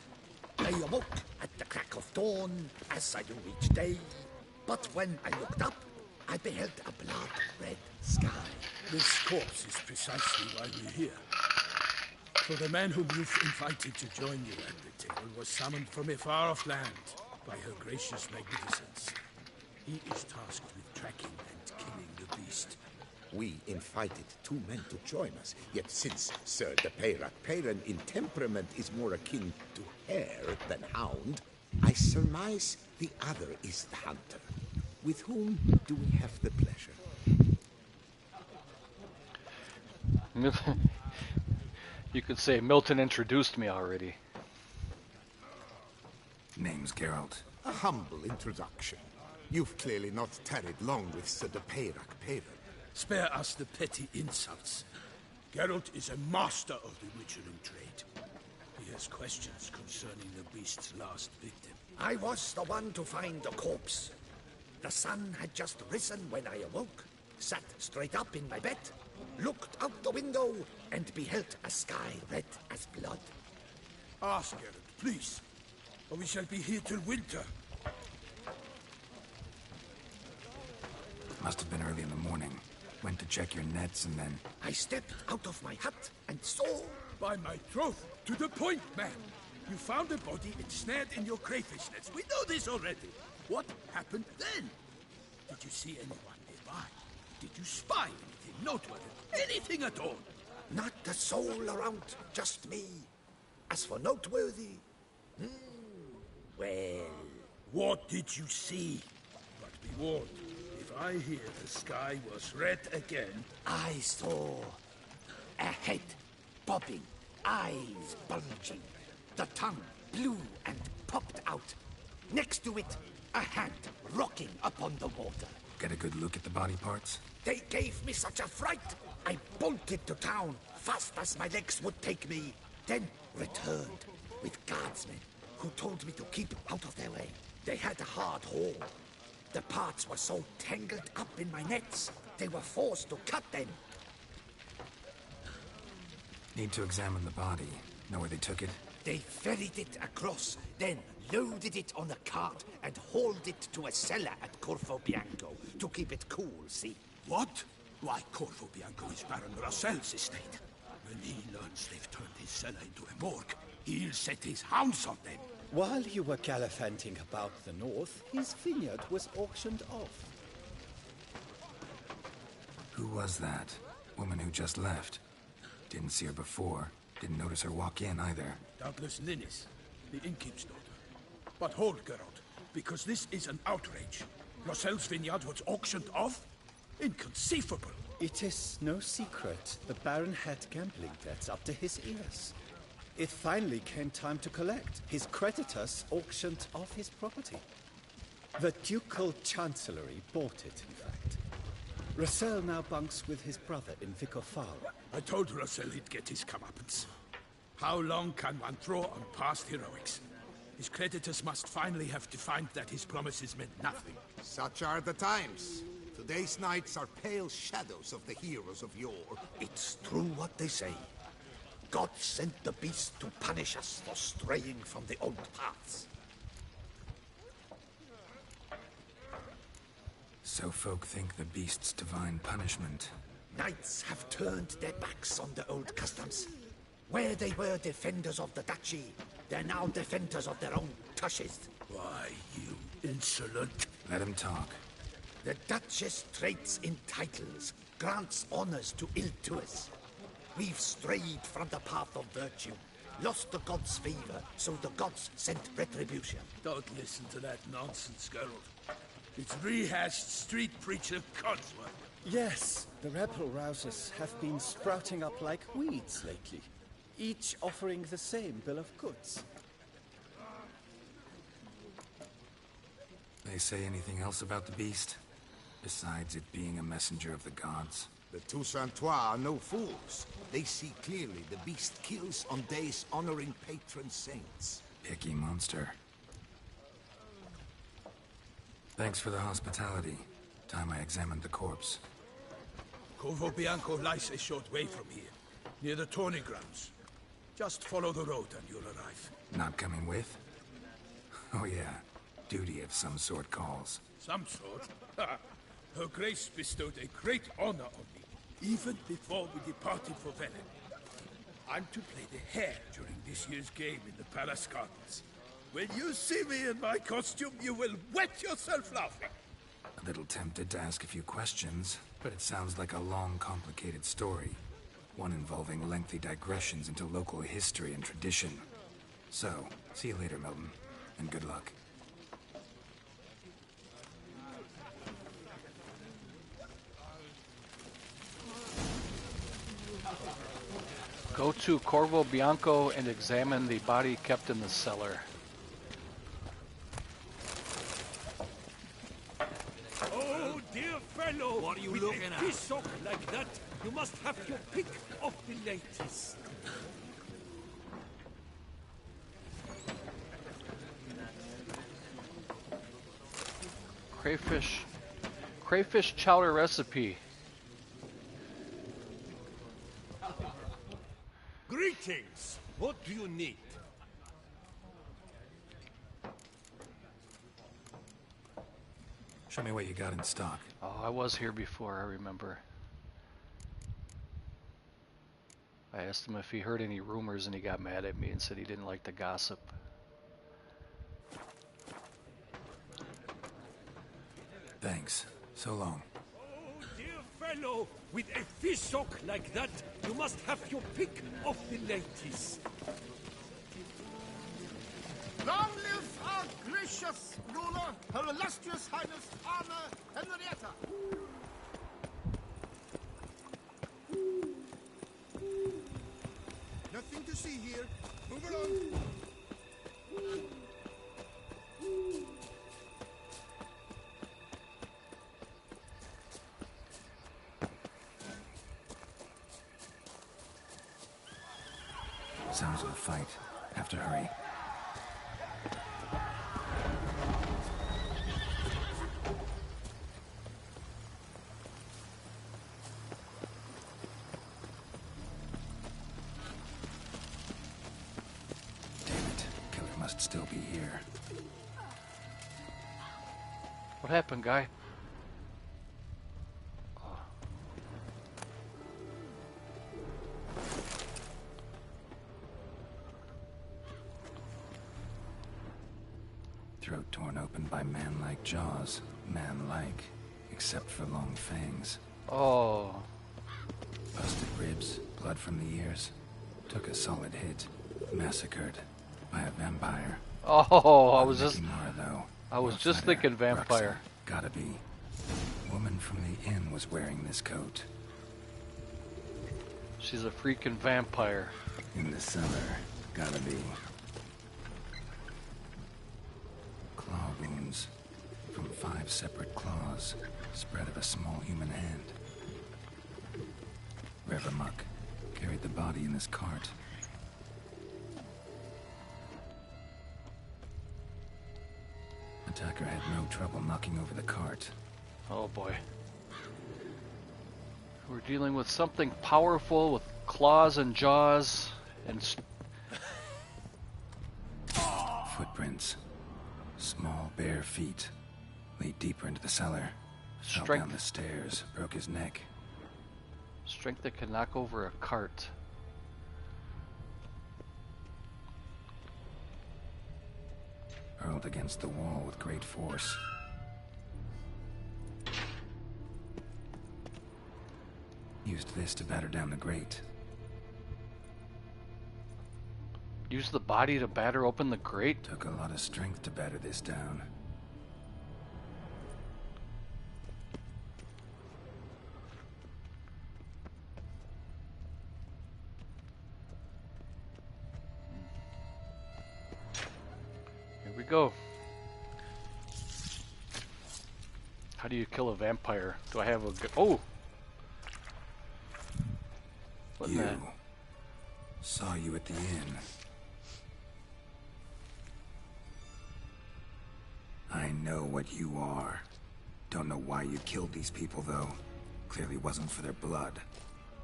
I awoke at the crack of dawn, as I do each day, but when I looked up, I beheld a blood-red sky. This corpse is precisely why we're here. For the man whom you've invited to join you at the table was summoned from a far-off land by her gracious magnificence. He is tasked with tracking and killing the beast. We invited 2 men to join us, yet since Sir de Peyrac in temperament is more akin to hare than hound, I surmise the other is the hunter. With whom do we have the pleasure? You could say Milton introduced me already. Name's Geralt. A humble introduction. You've clearly not tarried long with Sir de Peyrac. Spare us the petty insults. Geralt is a master of the witchering trade. He has questions concerning the beast's last victim. I was the one to find the corpse. The sun had just risen when I awoke, sat straight up in my bed, looked out the window, and beheld a sky red as blood. Ask Geralt, please, or we shall be here till winter. Must have been early in the morning. Went to check your nets and then... I stepped out of my hut and saw... By my troth, to the point, man. You found a body ensnared in your crayfish nets. We know this already. What happened then? Did you see anyone nearby? Did you spy anything noteworthy? Anything at all? Not a soul around, just me. As for noteworthy... well... What did you see? But be warned. I hear the sky was red again. I saw a head bobbing, eyes bulging, the tongue blue and popped out. Next to it, a hand rocking upon the water. Get a good look at the body parts? They gave me such a fright. I bolted to town, fast as my legs would take me, then returned with guardsmen who told me to keep out of their way. They had a hard haul. The parts were so tangled up in my nets, they were forced to cut them. Need to examine the body. Know where they took it? They ferried it across, then loaded it on a cart and hauled it to a cellar at Corvo Bianco to keep it cool, see? What? Why, Corvo Bianco is Baron Rossel's estate. When he learns they've turned his cellar into a morgue, he'll set his hounds on them. While you were gallivanting about the north, his vineyard was auctioned off. Who was that? Woman who just left. Didn't see her before. Didn't notice her walk in either. Doubtless Ninnis, the innkeep's daughter. But hold, Geralt, because this is an outrage. Rossel's vineyard was auctioned off? Inconceivable. It is no secret the Baron had gambling debts up to his ears. It finally came time to collect. His creditors auctioned off his property. The Ducal Chancellery bought it, in fact. Rossel now bunks with his brother in Vicofal. I told Rossel he'd get his comeuppance. How long can one throw on past heroics? His creditors must finally have defined that his promises meant nothing. Such are the times. Today's knights are pale shadows of the heroes of yore. It's true what they say. God sent the beast to punish us for straying from the old paths. So folk think the beast's divine punishment. Knights have turned their backs on the old customs. Where they were defenders of the duchy, they're now defenders of their own tushes. Why, you insolent... Let him talk. The Duchess trades in titles, grants honors to ill-doers. We've strayed from the path of virtue, lost the gods' favor, so the gods sent retribution. Don't listen to that nonsense, Geralt. It's rehashed street preacher Codsworth. Yes, the rebel rousers have been sprouting up like weeds lately, each offering the same bill of goods. They say anything else about the beast? Besides it being a messenger of the gods? The Toussaintois are no fools. They see clearly the beast kills on days honoring patron saints. Picky monster. Thanks for the hospitality. Time I examined the corpse. Corvo Bianco lies a short way from here, near the tourney grounds. Just follow the road and you'll arrive. Not coming with? Oh yeah, duty of some sort calls. Some sort? Her Grace bestowed a great honor on me, even before we departed for Velen. I'm to play the hare during this year's game in the Palace Gardens. When you see me in my costume, you will wet yourself laughing. A little tempted to ask a few questions, but it sounds like a long, complicated story. One involving lengthy digressions into local history and tradition. So, see you later, Milton, and good luck. Go to Corvo Bianco and examine the body kept in the cellar. Oh, dear fellow! What are you with looking a at? fishhook like that, you must have your pick of the latest. Crayfish chowder recipe. Greetings! What do you need? Show me what you got in stock. Oh, I was here before, I remember. I asked him if he heard any rumors and he got mad at me and said he didn't like the gossip. Thanks. So long. Oh, dear fellow, with a fishhook like that, you must have your pick of the latest. Long live our gracious ruler, Her Illustrious Highness Anna Henrietta! Nothing to see here. Move along. Sounds of a fight. Have to hurry. Damn it. Killer must still be here. What happened, guy? Throat torn open by man-like jaws. Man-like, except for long fangs. Oh. Busted ribs, blood from the ears. Took a solid hit. Massacred by a vampire. Oh, I was Or thinking vampire. Bruxa, gotta be. Woman from the inn was wearing this coat. She's a freaking vampire. In the cellar, gotta be. Claw wounds from 5 separate claws, spread of a small human hand. Revermuck carried the body in his cart. Attacker had no trouble knocking over the cart. Oh boy. We're dealing with something powerful with claws and jaws and Footprints. Small, bare feet. Lead deeper into the cellar. Fell down the stairs, broke his neck. strength that can knock over a cart. Hurled against the wall with great force. Used this to batter down the grate. Use the body to batter open the grate? Took a lot of strength to batter this down. Here we go. How do you kill a vampire? Do I have a... Oh! What in You. that? Saw you at the inn. I know what you are. Don't know why you killed these people, though. Clearly wasn't for their blood.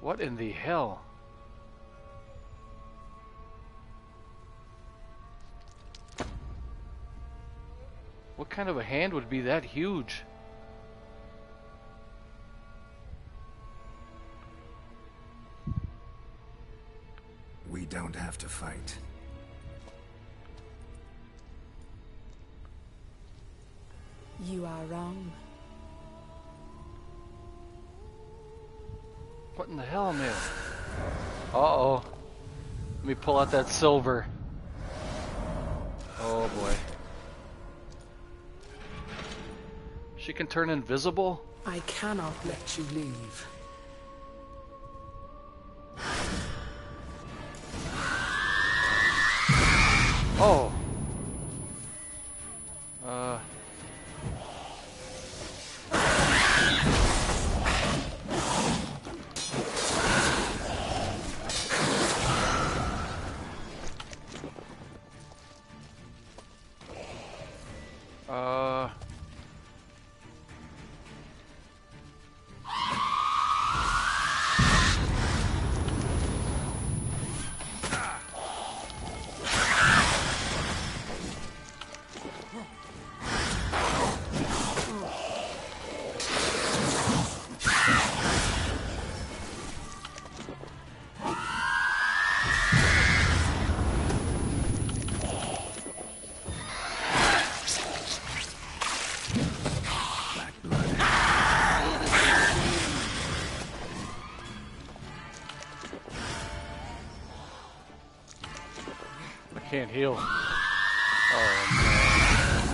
What in the hell? What kind of a hand would be that huge? We don't have to fight. You are wrong. What in the hell, man? Uh-oh. Let me pull out that silver. Oh boy. She can turn invisible? I cannot let you leave. Oh. Can't heal. Oh man.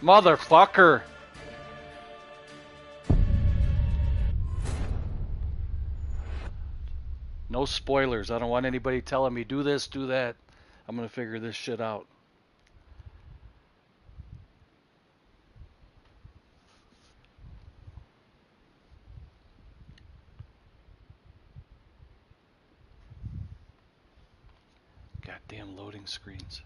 Motherfucker. No spoilers. I don't want anybody telling me do this, do that. I'm gonna figure this shit out. Goddamn loading screens.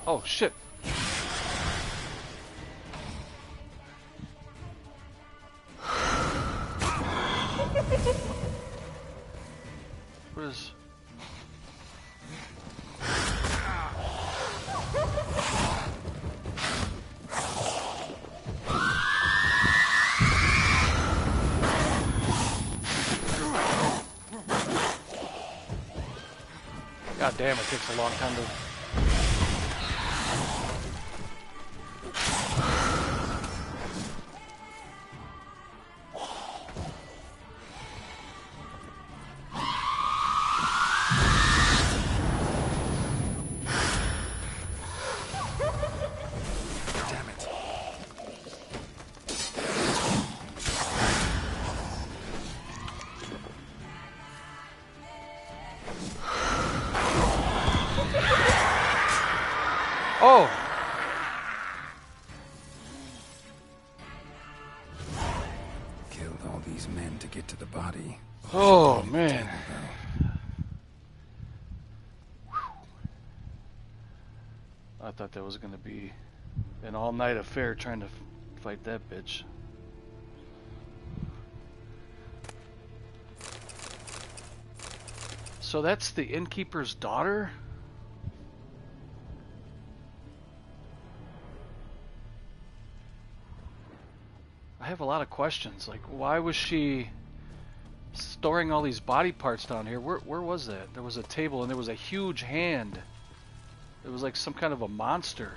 Oh shit. What is... God damn, it takes a long time to... Oh! Killed all these men to get to the body. Oh, man. I thought that was going to be an all-night affair trying to fight that bitch. So that's the innkeeper's daughter? I have a lot of questions. Like, why was she storing all these body parts down here? Where was that? There was a table and there was a huge hand. It was like some kind of a monster.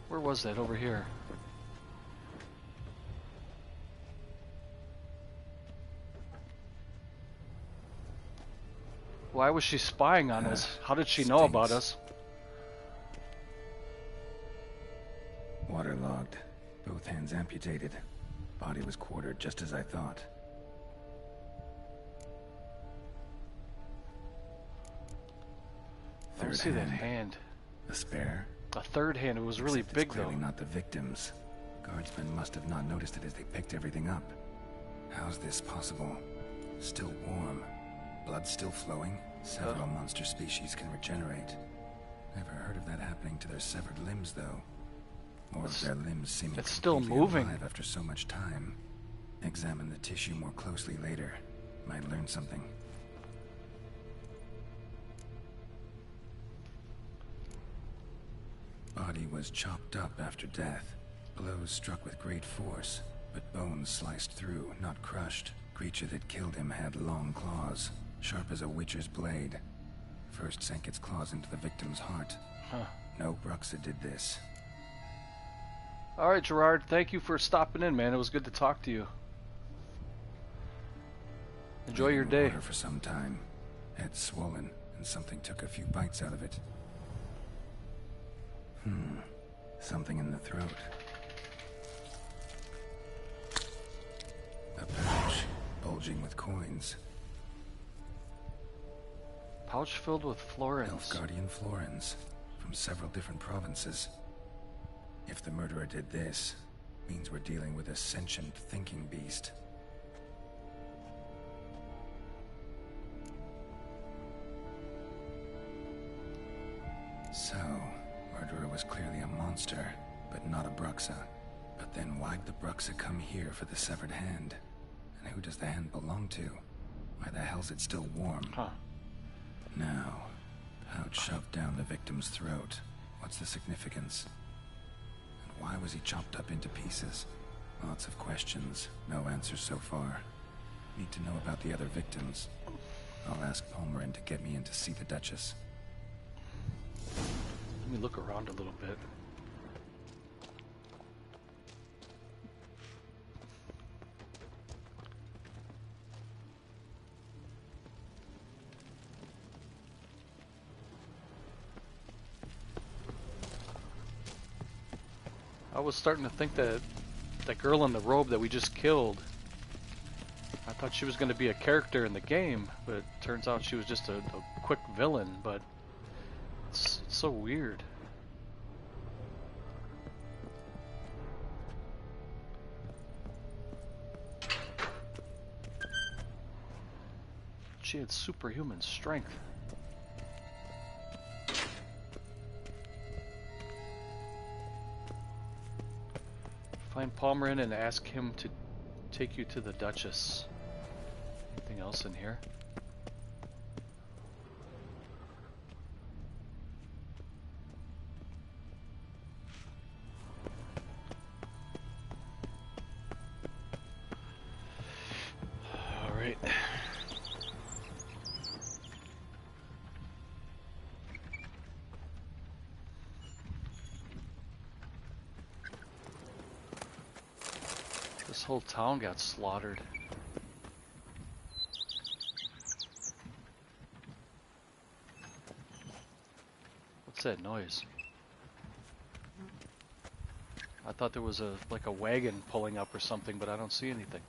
Where was that? Over here. Why was she spying on us? How did she know about us? hand's amputated. Body was quartered just as I thought. I don't see that hand. A spare? A third hand. It was really Except big, it's clearly though. not the victims. Guardsmen must have not noticed it as they picked everything up. How's this possible? Still warm. Blood still flowing? Several monster species can regenerate. Never heard of that happening to their severed limbs, though. Or of their limbs seeming it's still completely moving alive after so much time. Examine the tissue more closely later. Might learn something. Body was chopped up after death. Blows struck with great force, but bones sliced through, not crushed. Creature that killed him had long claws, sharp as a witcher's blade. First sank its claws into the victim's heart. No Bruxa did this. All right, Gerard, thank you for stopping in, man. It was good to talk to you. Enjoy your day. Water for some time. Head swollen, and something took a few bites out of it. Something in the throat. A pouch, bulging with coins. Pouch filled with florins. Elfguardian florins, from several different provinces. If the murderer did this, means we're dealing with a sentient thinking beast. So, murderer was clearly a monster, but not a Bruxa. But then why'd the Bruxa come here for the severed hand? And who does the hand belong to? Why the hell's it still warm? Now, pouch shoved down the victim's throat. What's the significance? And why was he chopped up into pieces? Lots of questions, no answers so far. Need to know about the other victims. I'll ask Palmerin to get me in to see the Duchess. Let me look around a little bit. I was starting to think that that girl in the robe that we just killed, I thought she was going to be a character in the game, but it turns out she was just a quick villain, but it's so weird. She had superhuman strength. Find Palmerin and ask him to take you to the Duchess. Anything else in here? All right. This whole town got slaughtered. What's that noise? I thought there was like a wagon pulling up or something, but I don't see anything.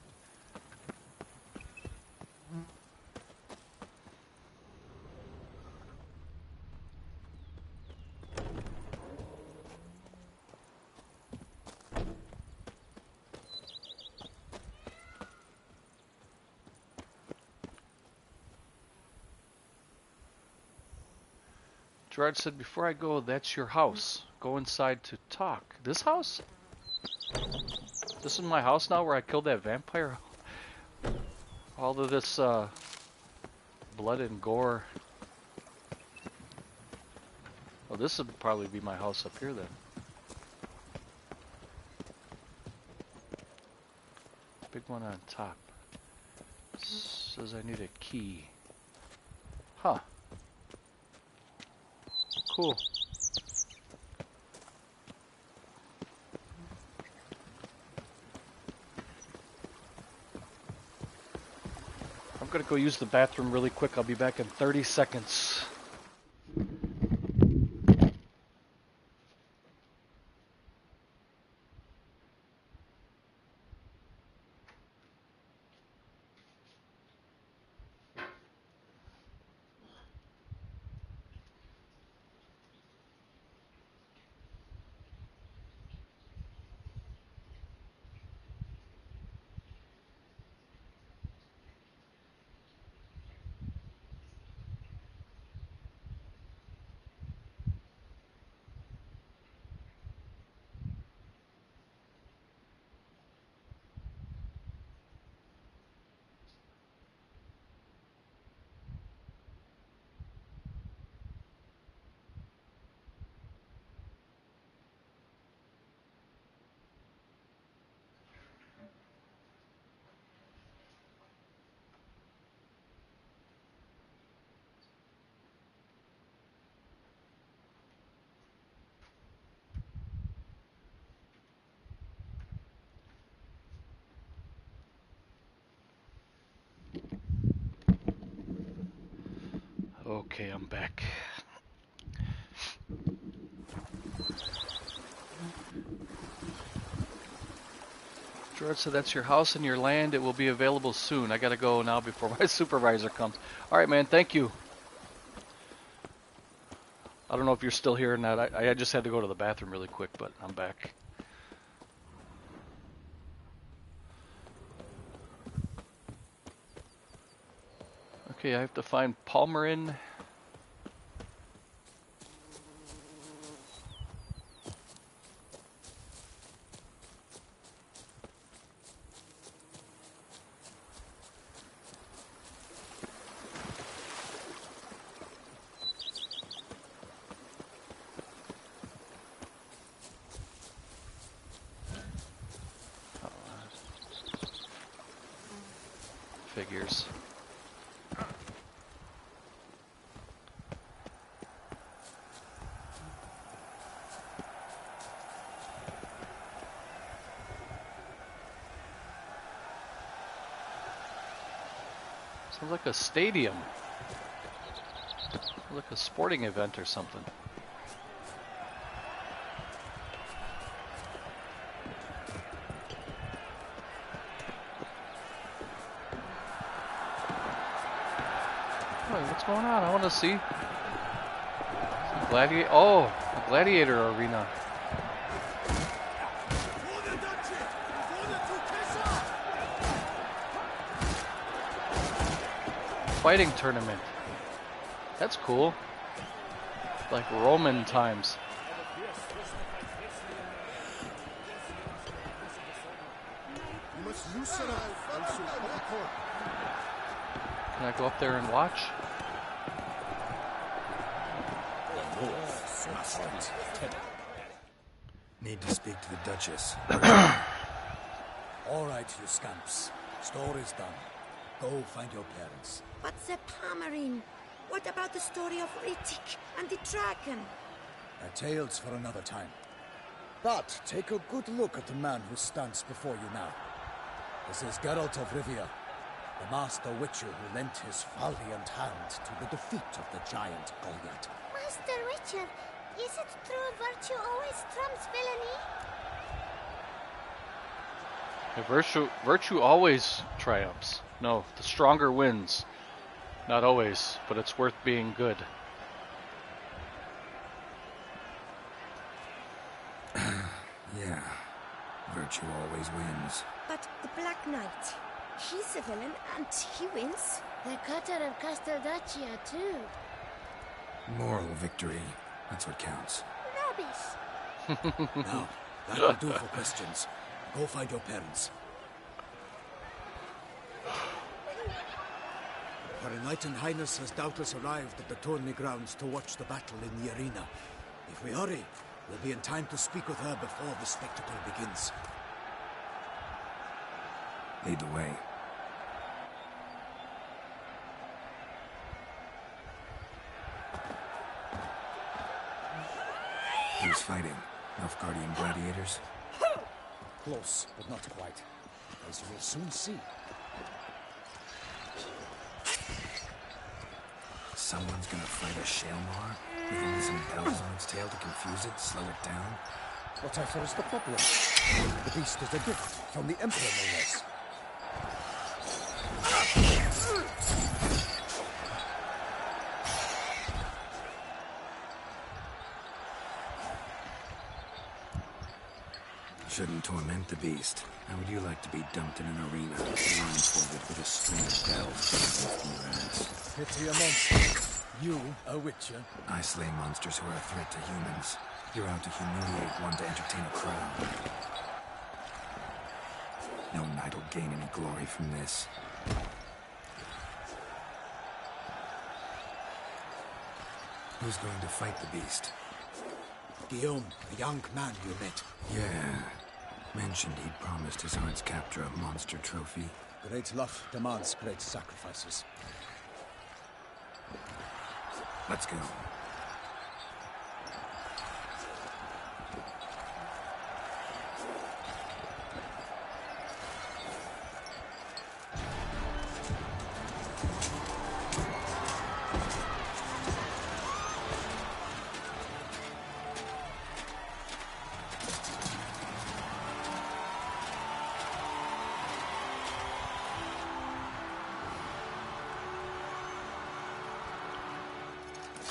Gerard said, before I go, that's your house. Go inside to talk. This house? This is my house now where I killed that vampire? All of this blood and gore. Well, this would probably be my house up here then. Big one on top. Says I need a key. Huh. Cool. I'm gonna go use the bathroom really quick. I'll be back in 30 seconds. Okay, I'm back. George said that's your house and your land. It will be available soon. I gotta go now before my supervisor comes. Alright, man, thank you. I don't know if you're still here or not. I just had to go to the bathroom really quick, but I'm back. Okay, I have to find Palmerin. Figures. Sounds like a stadium. Like a sporting event or something. What's going on? I want to see. Gladiator. Oh, a gladiator arena. Fighting tournament. That's cool. Like Roman times. You must loosen up and so popcorn. Can I go up there and watch? Need to speak to the Duchess. All right, you scamps. Story's done. Go find your parents. But the Palmerin, what about the story of Rittik and the dragon? They're tales for another time. But take a good look at the man who stands before you now. This is Geralt of Rivia, the master witcher who lent his valiant hand to the defeat of the giant Goliath. Master Witcher, is it true virtue always trumps villainy? Virtue always triumphs. No, the stronger wins. Not always, but it's worth being good. Yeah, virtue always wins. But the Black Knight, he's a villain and he wins. The cutter of Casteldacia, too. Moral victory, that's what counts. Rubbish. Now, that will do for questions. Go find your parents. Her Enlightened Highness has doubtless arrived at the tourney grounds to watch the battle in the arena. If we hurry, we'll be in time to speak with her before the spectacle begins. Lead the way. Who's fighting? Nilfgaardian gladiators? Close, but not quite. As you will soon see. Someone's gonna fight a Shaelmar? With only some bells on its tail to confuse it, slow it down? Whatever is the problem? The beast is a gift from the Emperor, no less. Shouldn't torment the beast. How would you like to be dumped in an arena, blindfolded with a string of bells from your ass? Pity a monster. You, a witcher? I slay monsters who are a threat to humans. You're out to humiliate one to entertain a crowd. No knight will gain any glory from this. Who's going to fight the beast? Guillaume, the young man you met. Yeah. Mentioned he'd promised his heart's captor a monster trophy. Great love demands great sacrifices. Let's go.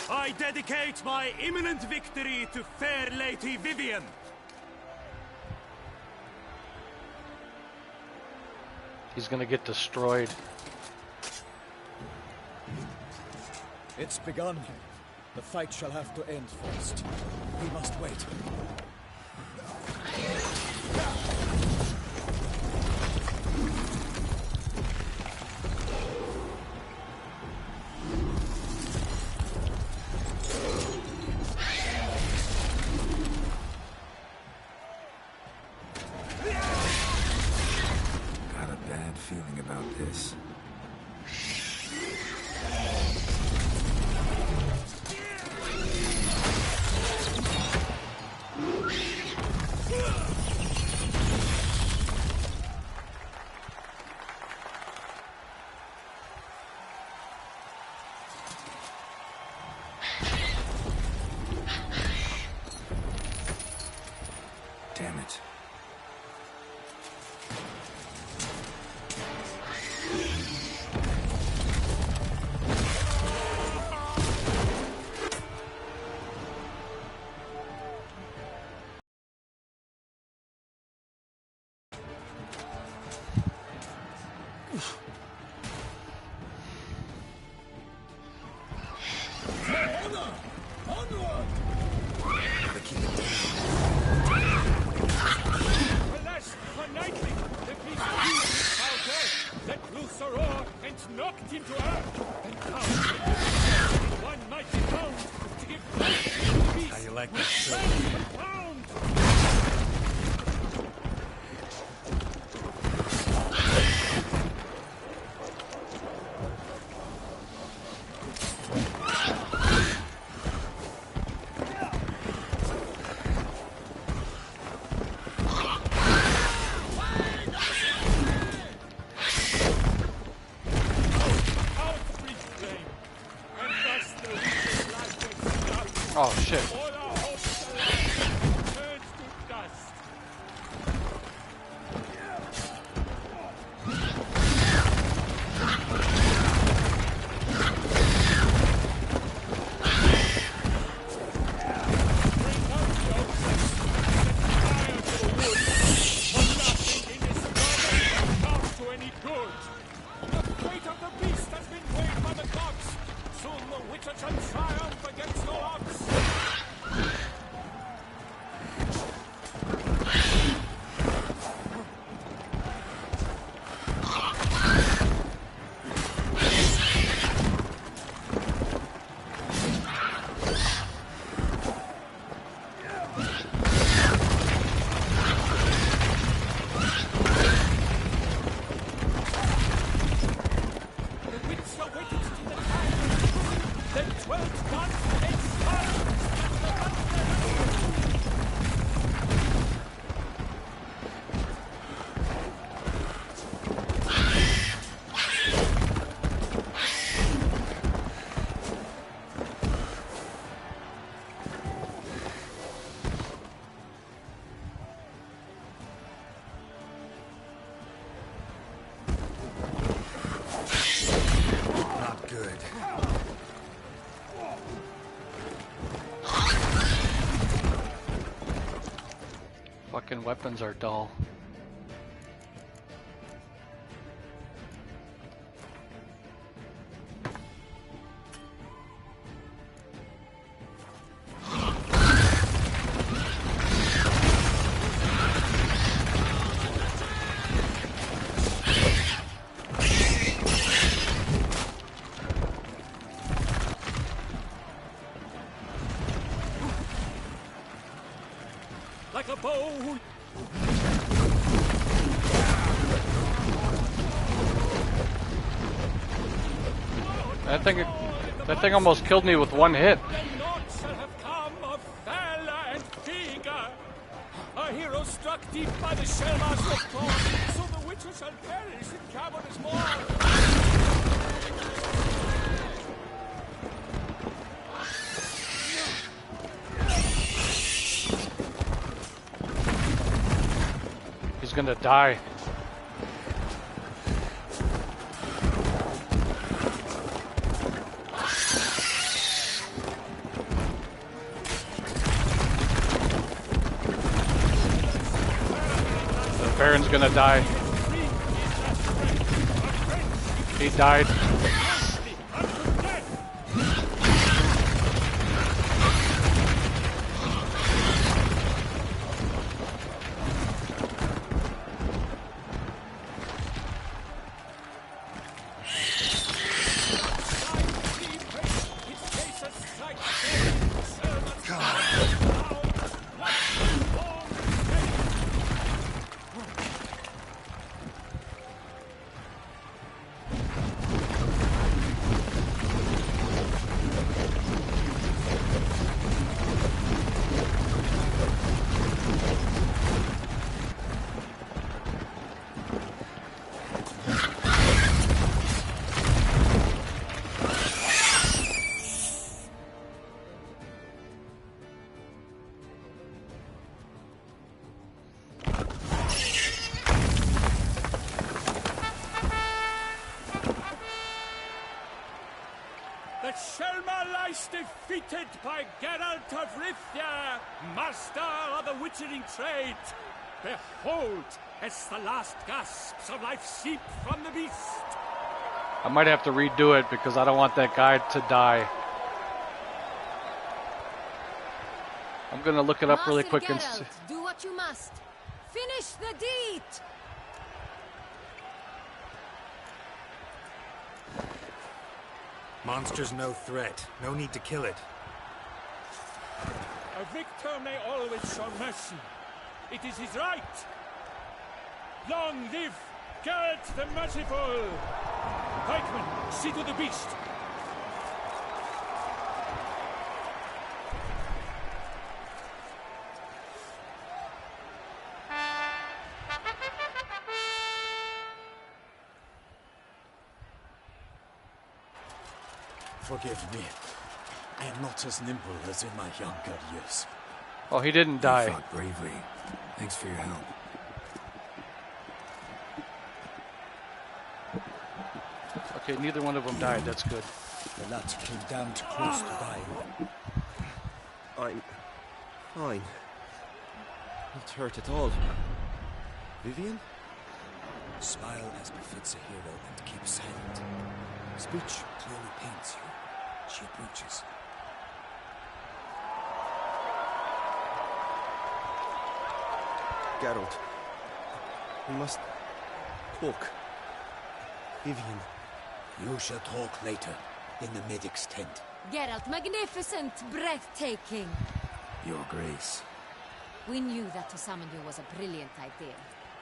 I dedicate my imminent victory to fair Lady Vivian. He's gonna get destroyed. It's begun. The fight shall have to end first. We must wait. Got a bad feeling about this. Damn it. Alas, for nightly, the beast used our death, let loose a roar, and knocked him to earth, and pounded in one mighty pound to give life to the beast. How you like that, sir? Pound! Oh shit. Not good. Fucking weapons are dull. Like a bow. That thing almost killed me with one hit. The Lord shall have come of valor and vigor. A hero struck deep by the shellmaster of Thorn, so the witcher shall perish in cavernous moor. He's gonna die. Baron's gonna die. He died. The Shelma lies defeated by Geralt of Rivia, master of the witchering trade. Behold, as the last gasps of life seep from the beast. I might have to redo it because I don't want that guy to die. I'm gonna look it up really quick and see. Do what you must. Finish the deed. Monster's no threat. No need to kill it. A victor may always show mercy. It is his right. Long live Geralt the Merciful! Pikeman, see to the beast. Forgive me. I am not as nimble as in my younger years. Oh, he didn't die. You fought bravely. Thanks for your help. Okay, neither one of them died. That's good. The lad came down too close to dying. I'm fine. Not hurt at all. Vivian? Smile as befits a hero and keep silent. Speech clearly paints you. She approaches. Geralt. We must talk. Vivian. You shall talk later, in the medic's tent. Geralt, magnificent, breathtaking. Your Grace. We knew that to summon you was a brilliant idea.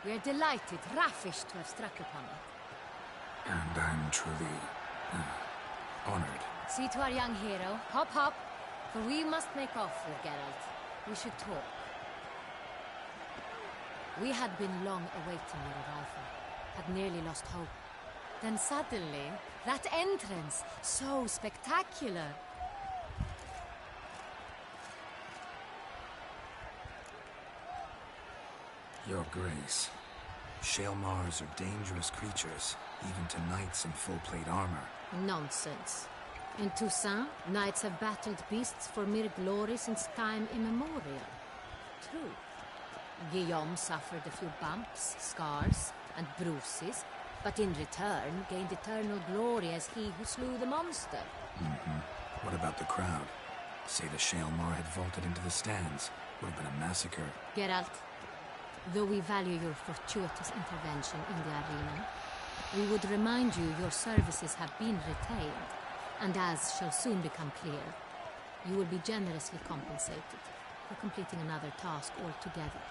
We are delighted, ravished to have struck upon it. And I'm truly honored. See to our young hero. Hop, hop. For we must make off with Geralt. We should talk. We had been long awaiting your arrival. Had nearly lost hope. Then suddenly, that entrance, so spectacular. Your Grace. Shaelmars are dangerous creatures, even to knights in full plate armor. Nonsense. In Toussaint, knights have battled beasts for mere glory since time immemorial. True. Guillaume suffered a few bumps, scars, and bruises, but in return gained eternal glory as he who slew the monster. What about the crowd? Say the Shaelmar had vaulted into the stands. Would have been a massacre. Geralt, though we value your fortuitous intervention in the arena, we would remind you your services have been retained, and as shall soon become clear, you will be generously compensated for completing another task altogether.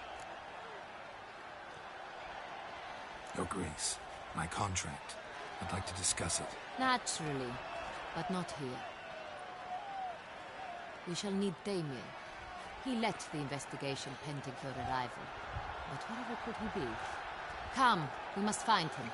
Your Grace, my contract. I'd like to discuss it. Naturally, but not here. We shall need Damien. He led the investigation pending your arrival. But wherever could he be? Come, we must find him.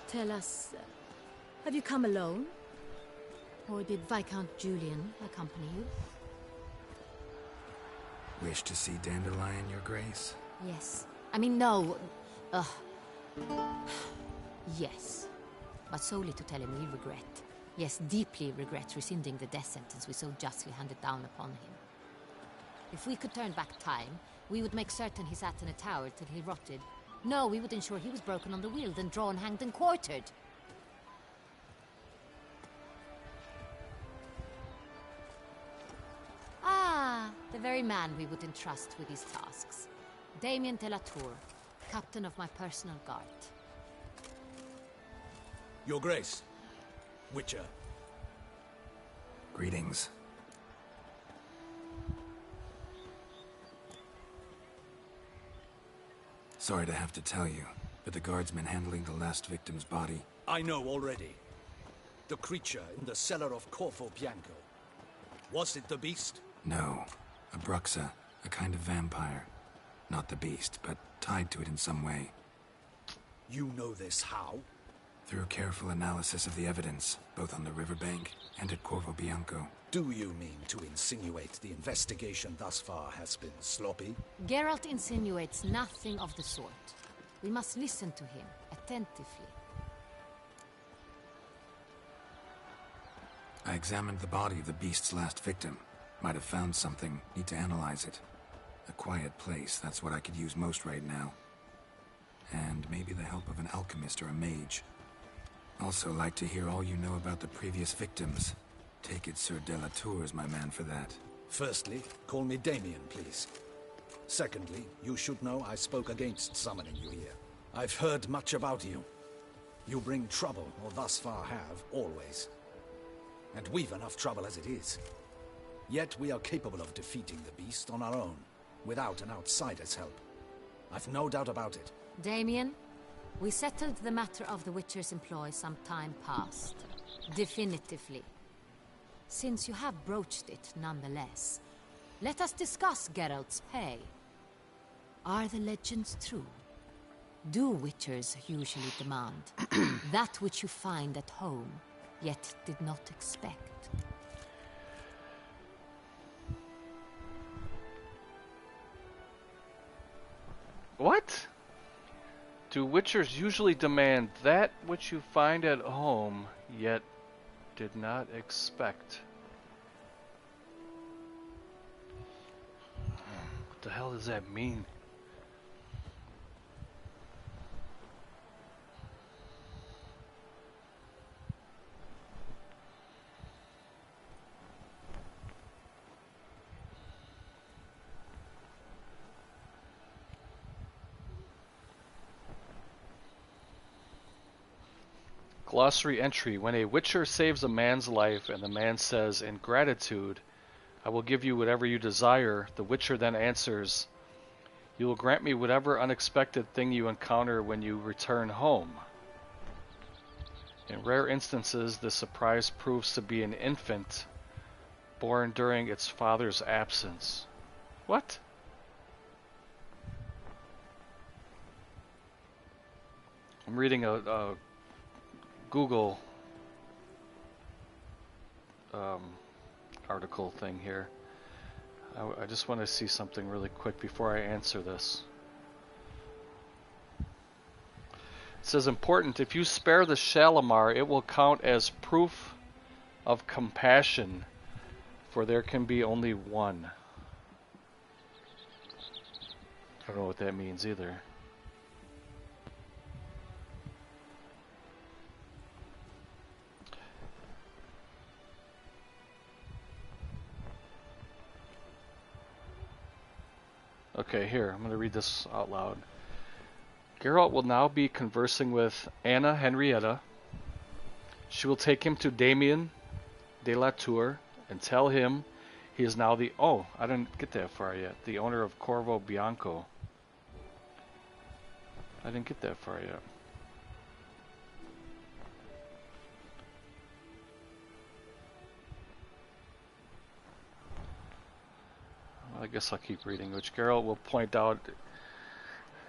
Tell us, have you come alone? Or did Viscount Julian accompany you? Wish to see Dandelion, Your Grace? Yes. I mean, no. Yes. But solely to tell him we regret. Yes, deeply regret rescinding the death sentence we so justly handed down upon him. If we could turn back time, we would make certain he sat in a tower till he rotted. No, we would ensure he was broken on the wheel, then drawn, hanged, and quartered. Ah, the very man we would entrust with these tasks. Damien de la Tour, captain of my personal guard. Your Grace, Witcher. Greetings. Sorry to have to tell you, but the guardsman handling the last victim's body... I know already. The creature in the cellar of Corvo Bianco. Was it the beast? No. A Bruxa, a kind of vampire. Not the beast, but tied to it in some way. You know this how? Through careful analysis of the evidence, both on the riverbank and at Corvo Bianco. Do you mean to insinuate the investigation thus far has been sloppy? Geralt insinuates nothing of the sort. We must listen to him attentively. I examined the body of the beast's last victim. Might have found something. Need to analyze it. A quiet place, that's what I could use most right now. And maybe the help of an alchemist or a mage. Also like to hear all you know about the previous victims. Take it Sir de la Tour is my man for that. Firstly, call me Damien, please. Secondly, you should know I spoke against summoning you here. I've heard much about you. You bring trouble, or thus far have, always. And we've enough trouble as it is. Yet we are capable of defeating the beast on our own, without an outsider's help. I've no doubt about it. Damien, we settled the matter of the Witcher's employ some time past. Definitively. Since you have broached it nonetheless, let us discuss Geralt's pay. Are the legends true? Do Witchers usually demand that which you find at home, yet did not expect? What? Do Witchers usually demand that which you find at home, yet did not expect? What the hell does that mean? Glossary entry: when a Witcher saves a man's life and the man says, in gratitude, I will give you whatever you desire, the Witcher then answers, you will grant me whatever unexpected thing you encounter when you return home. In rare instances, the surprise proves to be an infant born during its father's absence. What? I'm reading a Google article thing here. I just want to see something really quick before I answer this. It says, important, if you spare the Shalimar, it will count as proof of compassion, for there can be only one. I don't know what that means either. Okay, here, I'm going to read this out loud. Geralt will now be conversing with Anna Henrietta. She will take him to Damien de la Tour and tell him he is now the... Oh, I didn't get that far yet. The owner of Corvo Bianco. I didn't get that far yet. I guess I'll keep reading, which Geralt will point out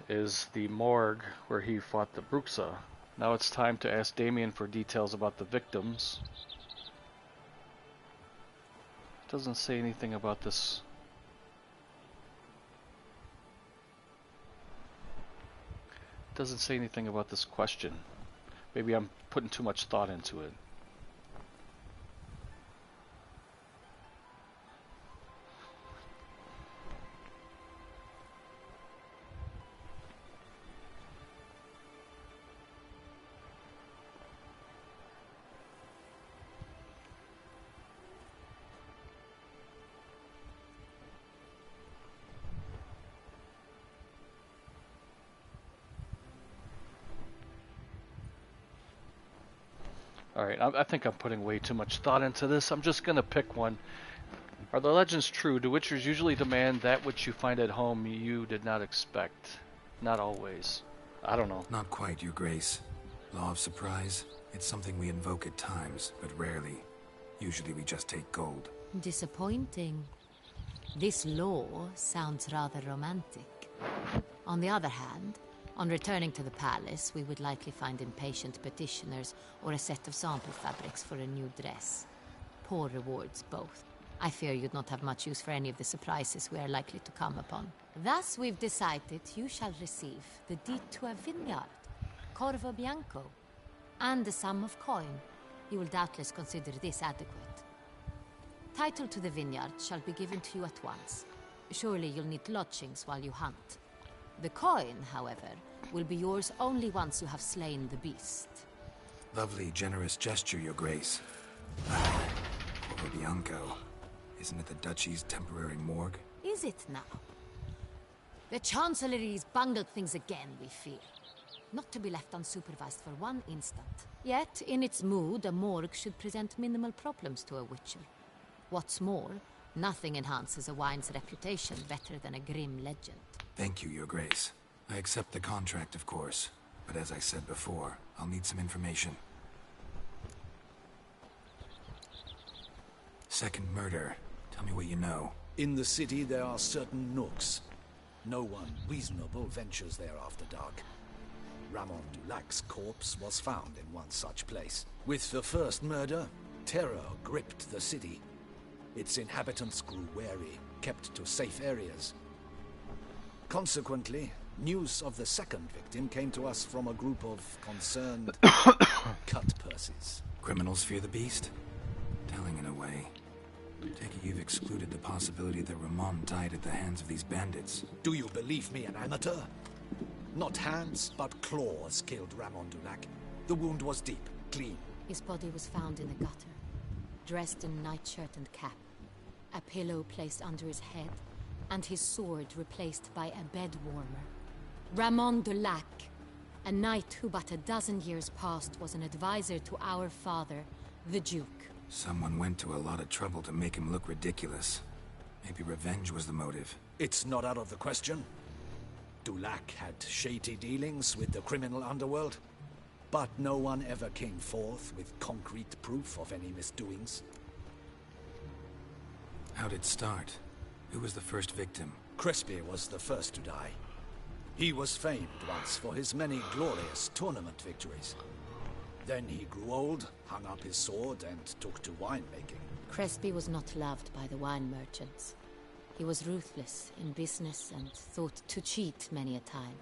is the morgue where he fought the Bruxa. Now it's time to ask Damien for details about the victims. It doesn't say anything about this. doesn't say anything about this question. Maybe I'm putting too much thought into it. Alright, I think I'm putting way too much thought into this. I'm just going to pick one. Are the legends true? Do witchers usually demand that which you find at home you did not expect? Not always. I don't know. Not quite, Your Grace. Law of surprise? It's something we invoke at times, but rarely. Usually we just take gold. Disappointing. This law sounds rather romantic. On the other hand, on returning to the palace, we would likely find impatient petitioners or a set of sample fabrics for a new dress. Poor rewards, both. I fear you'd not have much use for any of the surprises we are likely to come upon. Thus, we've decided you shall receive the deed to a vineyard, Corvo Bianco, and a sum of coin. You will doubtless consider this adequate. Title to the vineyard shall be given to you at once. Surely you'll need lodgings while you hunt. The coin, however, will be yours only once you have slain the beast. Lovely, generous gesture, Your Grace. Corvo Bianco. Isn't it the Duchy's temporary morgue? Is it now? The Chancellery's bungled things again, we fear. Not to be left unsupervised for one instant. Yet, in its mood, a morgue should present minimal problems to a witcher. What's more, nothing enhances a wine's reputation better than a grim legend. Thank you, Your Grace. I accept the contract, of course. But as I said before, I'll need some information. Second murder. Tell me what you know. In the city, there are certain nooks. No one reasonable ventures there after dark. Ramon Dulac's corpse was found in one such place. With the first murder, terror gripped the city. Its inhabitants grew wary, kept to safe areas. Consequently, news of the second victim came to us from a group of concerned cut purses. Criminals fear the beast? Telling in a way. Take it you've excluded the possibility that Ramon died at the hands of these bandits. Do you believe me an amateur? Not hands, but claws killed Ramon Dulac. The wound was deep, clean. His body was found in the gutter, dressed in nightshirt and cap, a pillow placed under his head, and his sword replaced by a bed warmer. Ramon Dulac, a knight who but a dozen years past was an advisor to our father, the Duke. Someone went to a lot of trouble to make him look ridiculous. Maybe revenge was the motive. It's not out of the question. Dulac had shady dealings with the criminal underworld, but no one ever came forth with concrete proof of any misdoings. How'd it start? Who was the first victim? Crespi was the first to die. He was famed once for his many glorious tournament victories. Then he grew old, hung up his sword, and took to winemaking. Crespi was not loved by the wine merchants. He was ruthless in business and thought to cheat many a time.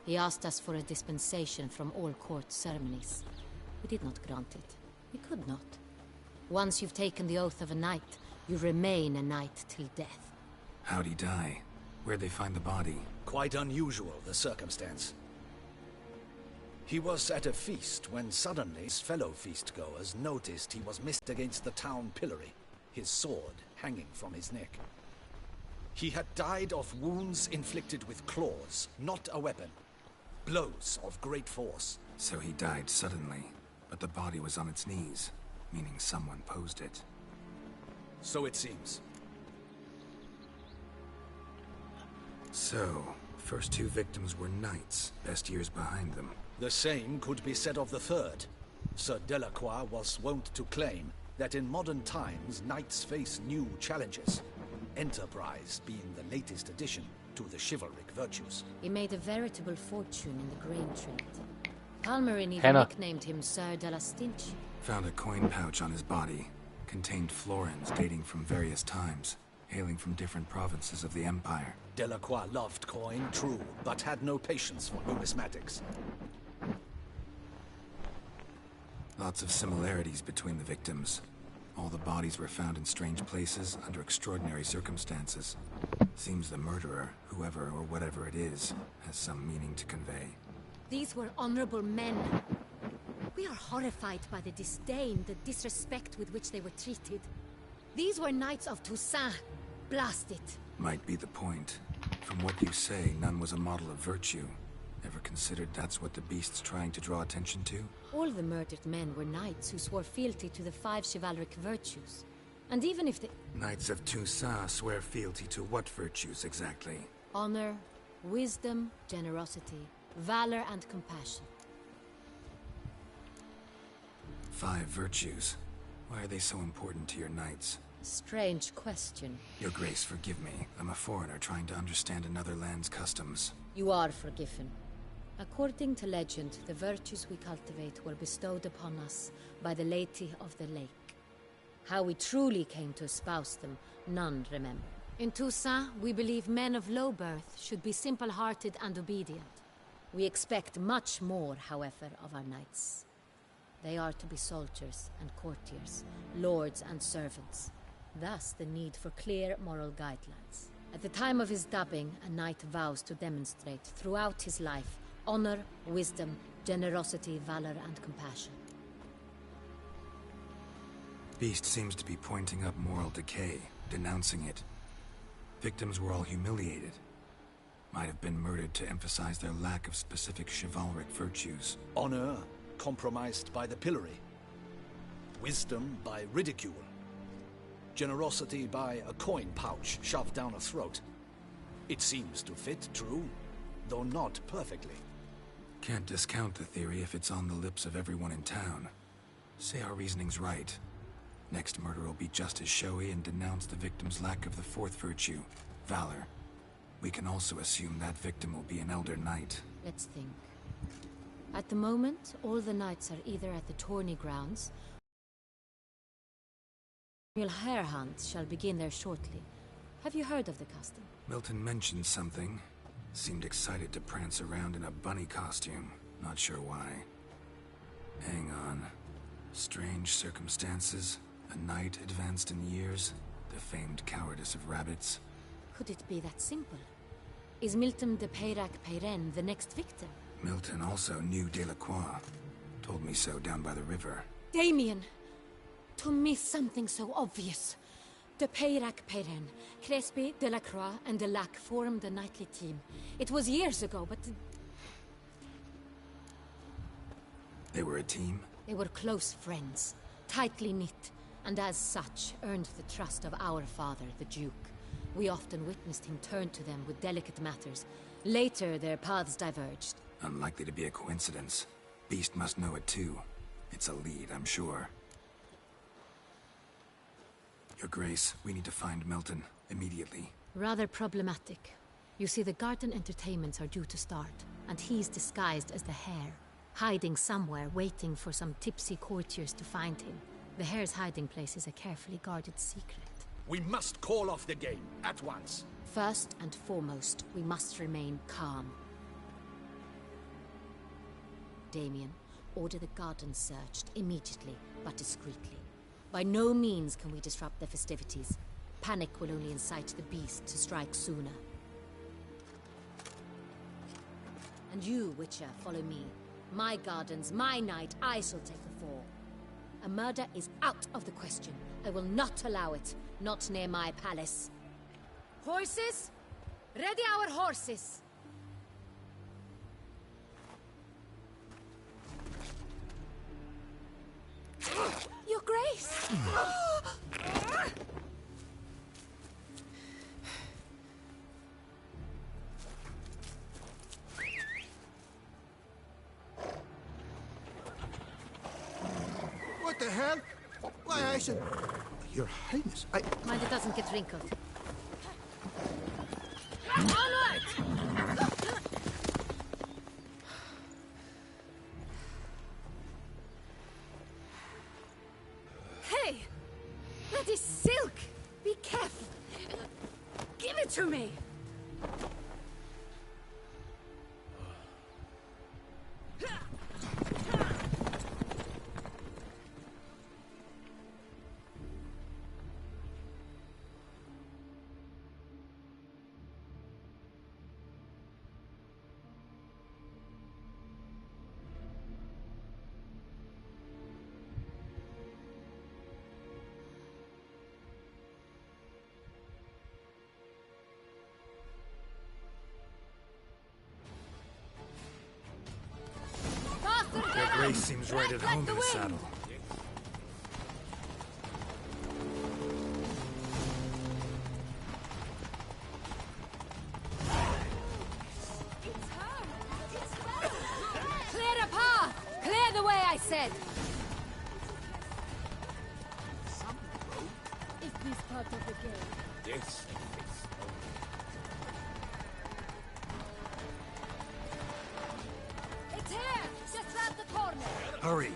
He asked us for a dispensation from all court ceremonies. We did not grant it. We could not. Once you've taken the oath of a knight, you remain a knight till death. How'd he die? Where'd they find the body? Quite unusual, the circumstance. He was at a feast when suddenly his fellow feastgoers noticed he was missed against the town pillory, his sword hanging from his neck. He had died of wounds inflicted with claws, not a weapon. Blows of great force. So he died suddenly, but the body was on its knees, meaning someone posed it. So it seems. So, first two victims were knights, best years behind them. The same could be said of the third. Sir Delacroix was wont to claim that in modern times knights face new challenges, enterprise being the latest addition to the chivalric virtues. He made a veritable fortune in the grain trade. Palmerin even Hannah. nicknamed him Sir de la Stinch. Found a coin pouch on his body. Contained florins dating from various times. hailing from different provinces of the Empire. Delacroix loved coin, true, but had no patience for numismatics. Lots of similarities between the victims. All the bodies were found in strange places, under extraordinary circumstances. Seems the murderer, whoever or whatever it is, has some meaning to convey. These were honorable men. We are horrified by the disdain, the disrespect with which they were treated. These were knights of Toussaint. Blast it. Might be the point. From what you say, none was a model of virtue. Ever considered that's what the beast's trying to draw attention to? All the murdered men were knights who swore fealty to the 5 chivalric virtues. And even if the... Knights of Toussaint swear fealty to what virtues exactly? Honor, wisdom, generosity, valor, and compassion. 5 virtues. Why are they so important to your knights? Strange question. Your Grace, forgive me. I'm a foreigner trying to understand another land's customs. You are forgiven. According to legend, the virtues we cultivate were bestowed upon us by the Lady of the Lake. How we truly came to espouse them, none remember. In Toussaint, we believe men of low birth should be simple-hearted and obedient. We expect much more, however, of our knights. They are to be soldiers and courtiers, lords and servants. Thus, the need for clear moral guidelines. At the time of his dubbing, a knight vows to demonstrate throughout his life honor, wisdom, generosity, valor, and compassion. Beast seems to be pointing up moral decay, denouncing it. Victims were all humiliated. Might have been murdered to emphasize their lack of specific chivalric virtues. Honor compromised by the pillory. Wisdom by ridicule. Generosity by a coin pouch shoved down a throat. It seems to fit, true, though not perfectly. Can't discount the theory if it's on the lips of everyone in town. Say our reasoning's right. Next murder will be just as showy and denounce the victim's lack of the 4th virtue, valor. We can also assume that victim will be an elder knight. Let's think. At the moment, all the knights are either at the tourney grounds. Hare hunts shall begin there shortly. Have you heard of the custom? Milton mentioned something. Seemed excited to prance around in a bunny costume. Not sure why. Hang on. Strange circumstances. A knight advanced in years. The famed cowardice of rabbits. Could it be that simple? Is Milton de Peyrac-Peyren the next victim? Milton also knew Delacroix. Told me so down by the river. Damien! To miss something so obvious. De Peyrac-Peyren, Crespi, Delacroix, and Delac formed a knightly team. It was years ago, but... They were a team? They were close friends, tightly knit, and as such earned the trust of our father, the Duke. We often witnessed him turn to them with delicate matters. Later, their paths diverged. Unlikely to be a coincidence. Beast must know it too. It's a lead, I'm sure. Your Grace, we need to find Milton, immediately. Rather problematic. You see, the garden entertainments are due to start, and he's disguised as the Hare, hiding somewhere, waiting for some tipsy courtiers to find him. The Hare's hiding place is a carefully guarded secret. We must call off the game, at once. First and foremost, we must remain calm. Damien, order the garden searched immediately, but discreetly. By no means can we disrupt the festivities. Panic will only incite the beast to strike sooner. And you, Witcher, follow me. My gardens, my night, I shall take the fall. A murder is out of the question. I will not allow it. Not near my palace. Horses? Ready our horses! Your Grace! What the hell? Why, I said... Your Highness, Mind it doesn't get wrinkled. Onward! Hey! That is silk! Be careful! Give it to me! Your grace seems right at home in the saddle. Clear the path! Clear the way, I said! Is this part of the game? Yes. It's here! Just round the corner! Hurry!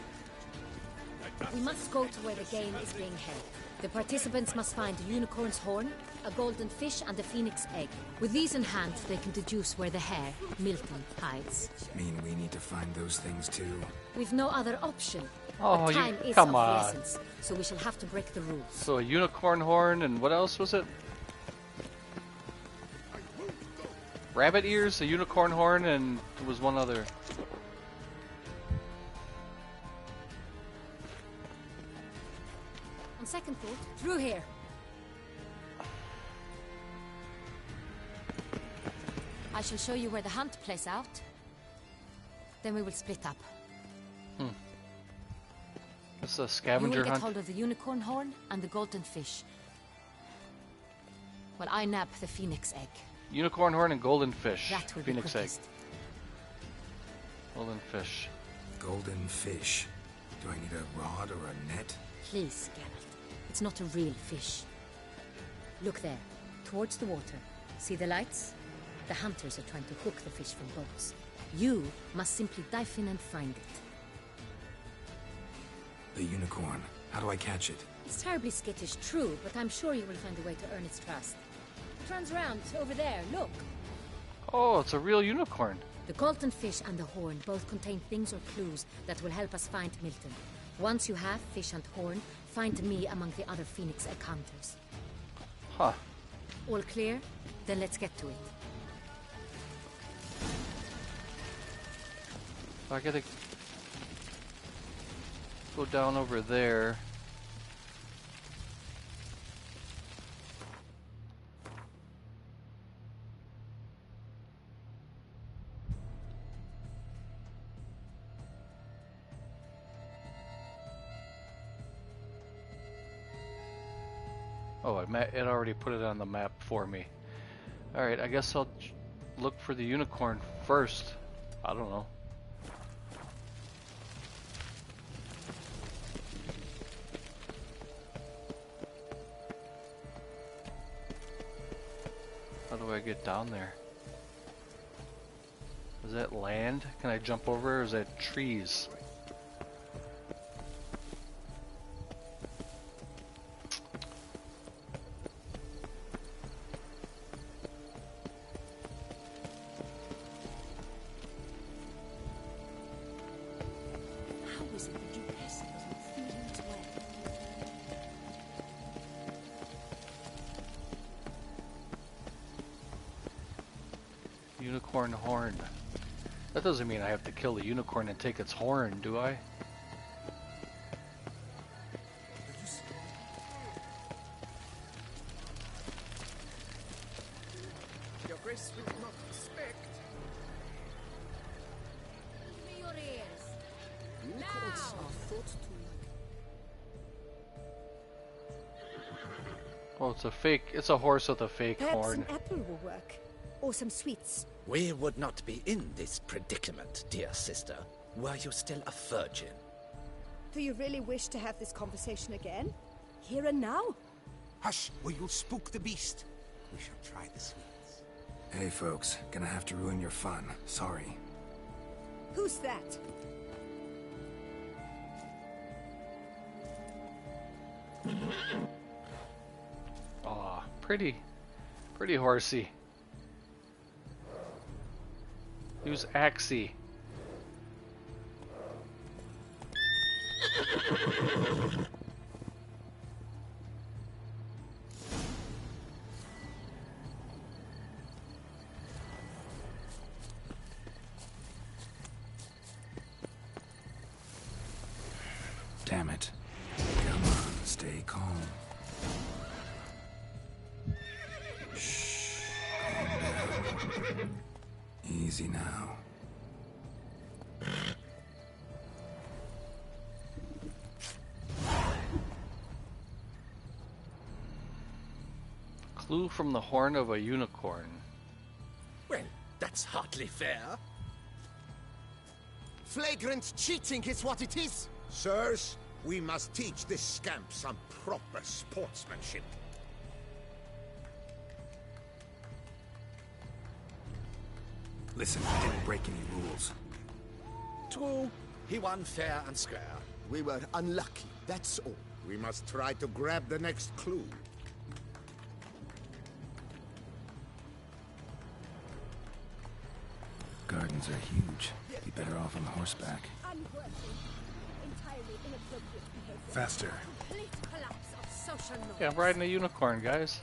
We must go to where the game is being held. The participants must find a unicorn's horn, a golden fish, and a phoenix egg. With these in hand, they can deduce where the hare, Milton, hides. Mean we need to find those things too? We've no other option. Oh, But you- time is come of the on. essence, so we shall have to break the rules. So a unicorn horn and what else was it? Rabbit ears, a unicorn horn, and there was one other. On second thought, through here. I shall show you where the hunt plays out. Then we will split up. This is a You scavenger will get hunt. hold of the unicorn horn and the golden fish. While I nab the phoenix egg. Unicorn horn and golden fish. That will be Phoenix egg. quickest. Golden fish. Golden fish. Do I need a rod or a net? Please, Geralt. It's not a real fish. Look there, towards the water. See the lights? The hunters are trying to hook the fish from boats. You must simply dive in and find it. The unicorn. How do I catch it? It's terribly skittish, true, but I'm sure you will find a way to earn its trust. It runs round over there, look. Oh, it's a real unicorn. The golden fish and the horn both contain things or clues that will help us find Milton. Once you have fish and horn, find me among the other phoenix egg hunters. Huh. All clear? Then let's get to it. I gotta go down over there. Oh, it already put it on the map for me. Alright, I guess I'll look for the unicorn first. I don't know. How do I get down there? Is that land? Can I jump over, or is that trees? How is it that you peasant doesn't feel it well? Unicorn horn. That doesn't mean I have to kill the unicorn and take its horn, do I? Your Grace will not expect. Give me your ears. Unicorns are thought to. Oh, it's a fake. It's a horse with a fake Perhaps horn. an apple will work. Or some sweets. We would not be in this predicament, dear sister, were you still a virgin. Do you really wish to have this conversation again? Here and now? Hush, or you'll spook the beast. We shall try the sweets. Hey folks, gonna have to ruin your fun. Sorry. Who's that? Aw, pretty. Pretty horsey. Use Axie. Damn it. Come on, stay calm. Shh. Calm down. Easy now. Clue from the horn of a unicorn. Well, that's hardly fair. Flagrant cheating is what it is. Sirs, we must teach this scamp some proper sportsmanship. Listen, I didn't break any rules. True, he won fair and square. We were unlucky, that's all. We must try to grab the next clue. Gardens are huge. Be better off on horseback. Unworthy. Entirely inappropriate behavior. Faster. Complete collapse of social norms. Yeah, I'm riding a unicorn, guys.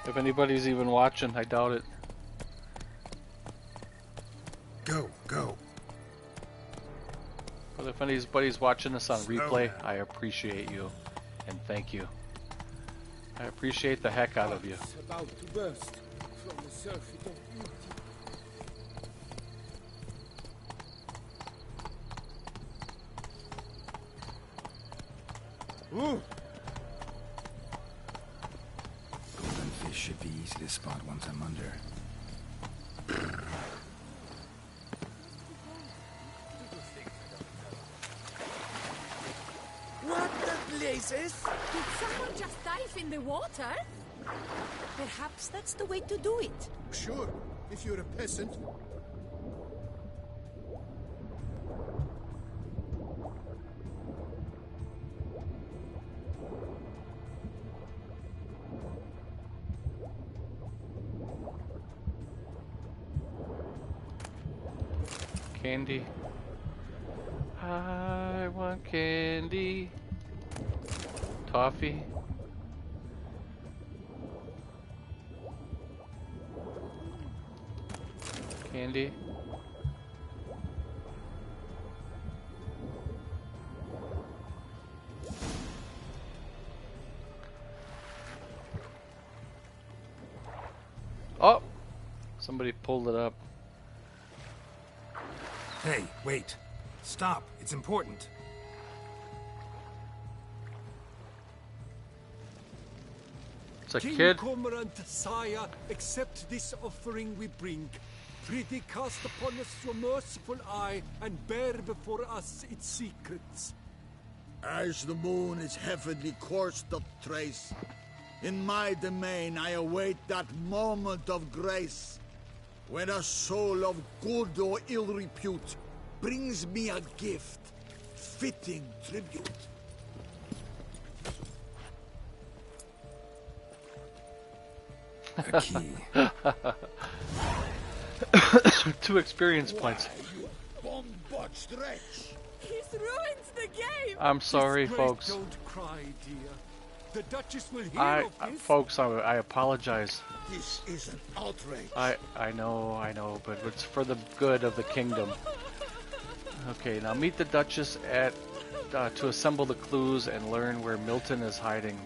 If anybody's even watching, I doubt it. Go, go. But if anybody's watching this on Slow replay, down. I appreciate you. And thank you. I appreciate the heck out of you. It's about to burst from the surface of beauty. Golden fish should be easy to spot once I'm under. What the blazes? Did someone just dive in the water? Perhaps that's the way to do it. Sure, if you're a peasant. Candy. I want candy. Toffee. Candy. Oh! Somebody pulled it up. Hey, wait. Stop. It's important. It's a King kid. Cormorant, sire, accept this offering we bring. Prithee cast upon us your merciful eye, and bear before us its secrets. As the moon its heavenly course doth trace, in my domain I await that moment of grace, when a soul of good or ill repute brings me a gift, fitting tribute. A key. 2 experience points. Bomb-botched wretch. He's ruined the game! I'm sorry, Disgrace, folks. Don't cry, dear. The Duchess will hear of this. Folks, I apologize. This is an outrage. I know, but it's for the good of the kingdom. Okay, now meet the Duchess at to assemble the clues and learn where Milton is hiding.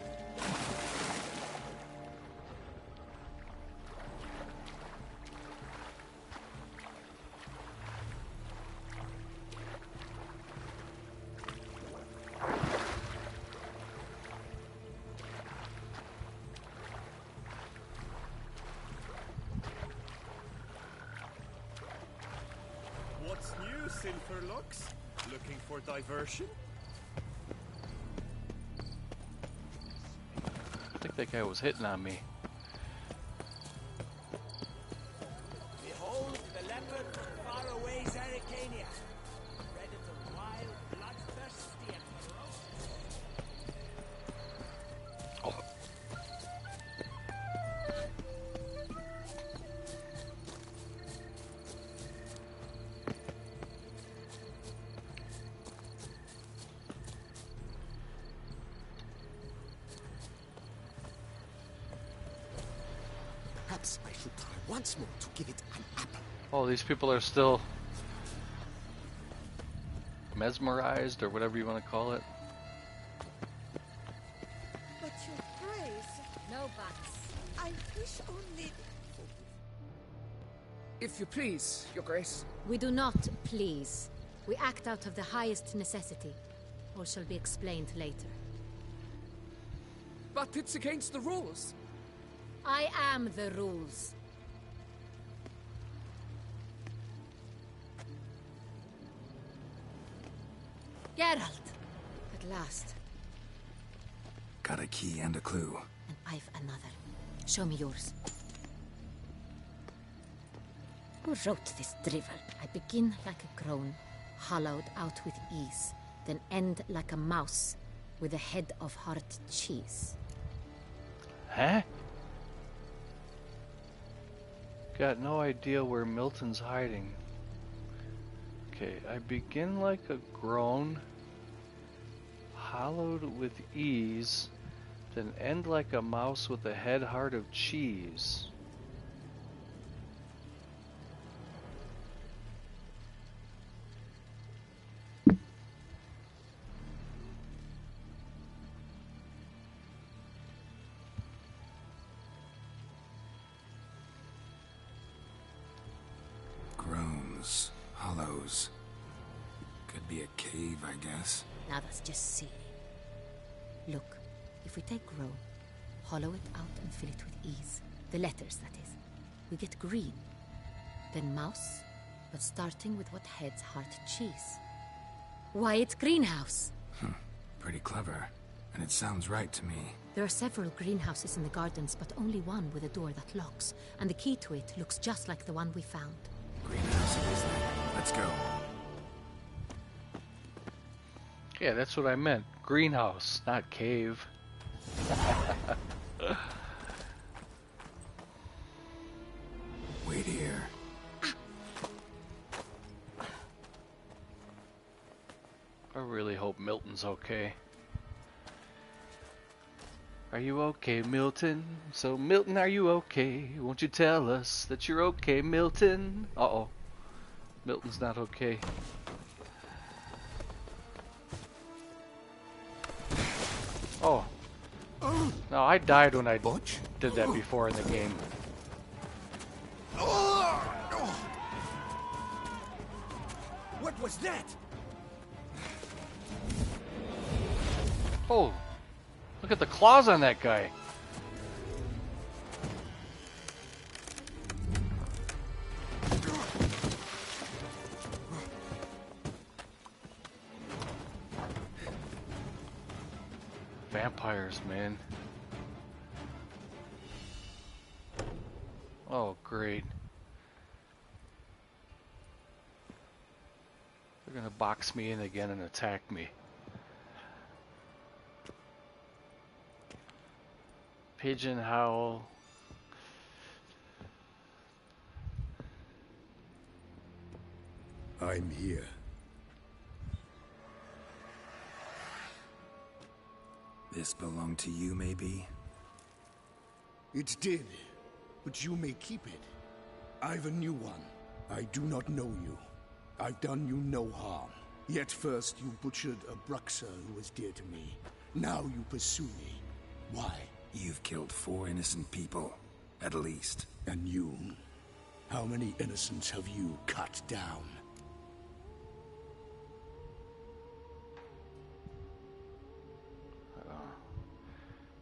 What's new, Silverlocks? Looking for diversion? I think that guy was hitting on me. Behold the leopard from faraway Zaricania. Predator wild, bloodthirsty, and ferocious. Perhaps I should try once more to give it an apple. Oh, these people are still mesmerized, or whatever you want to call it. But your grace... No buts. I wish only... If you please, Your Grace. We do not please. We act out of the highest necessity. All shall be explained later. But it's against the rules. I am the rules. Geralt! At last. Got a key and a clue. And I've another. Show me yours. Who wrote this drivel? I begin like a groan, hollowed out with ease, then end like a mouse with a head of hard cheese. Huh? Got no idea where Milton's hiding. Okay, I begin like a groan, hollowed with ease, then end like a mouse with a head hard of cheese. Groans, hollows. Could be a cave, I guess. Now that's just silly. Look, if we take groan, hollow it out and fill it with ease, the letters, that is, we get green. Then mouse, but starting with what heads heart cheese. Why, it's greenhouse. Pretty clever. And it sounds right to me. There are several greenhouses in the gardens, but only one with a door that locks, and the key to it looks just like the one we found. Greenhouse it is then. Let's go. Yeah, that's what I meant. Greenhouse, not cave. Wait here. I really hope Milton's okay. Are you okay, Milton? So, Milton, are you okay? Won't you tell us that you're okay, Milton? Uh-oh. Milton's not okay. Oh. No, I died when I did that before in the game. What was that? Oh. Look at the claws on that guy. Vampires, man. Oh, great. They're gonna box me in again and attack me. Pigeon howl. I'm here. This belonged to you, maybe? It did, but you may keep it. I've a new one. I do not know you. I've done you no harm. Yet first you butchered a Bruxer who was dear to me. Now you pursue me. Why? You've killed 4 innocent people, at least. And you? How many innocents have you cut down?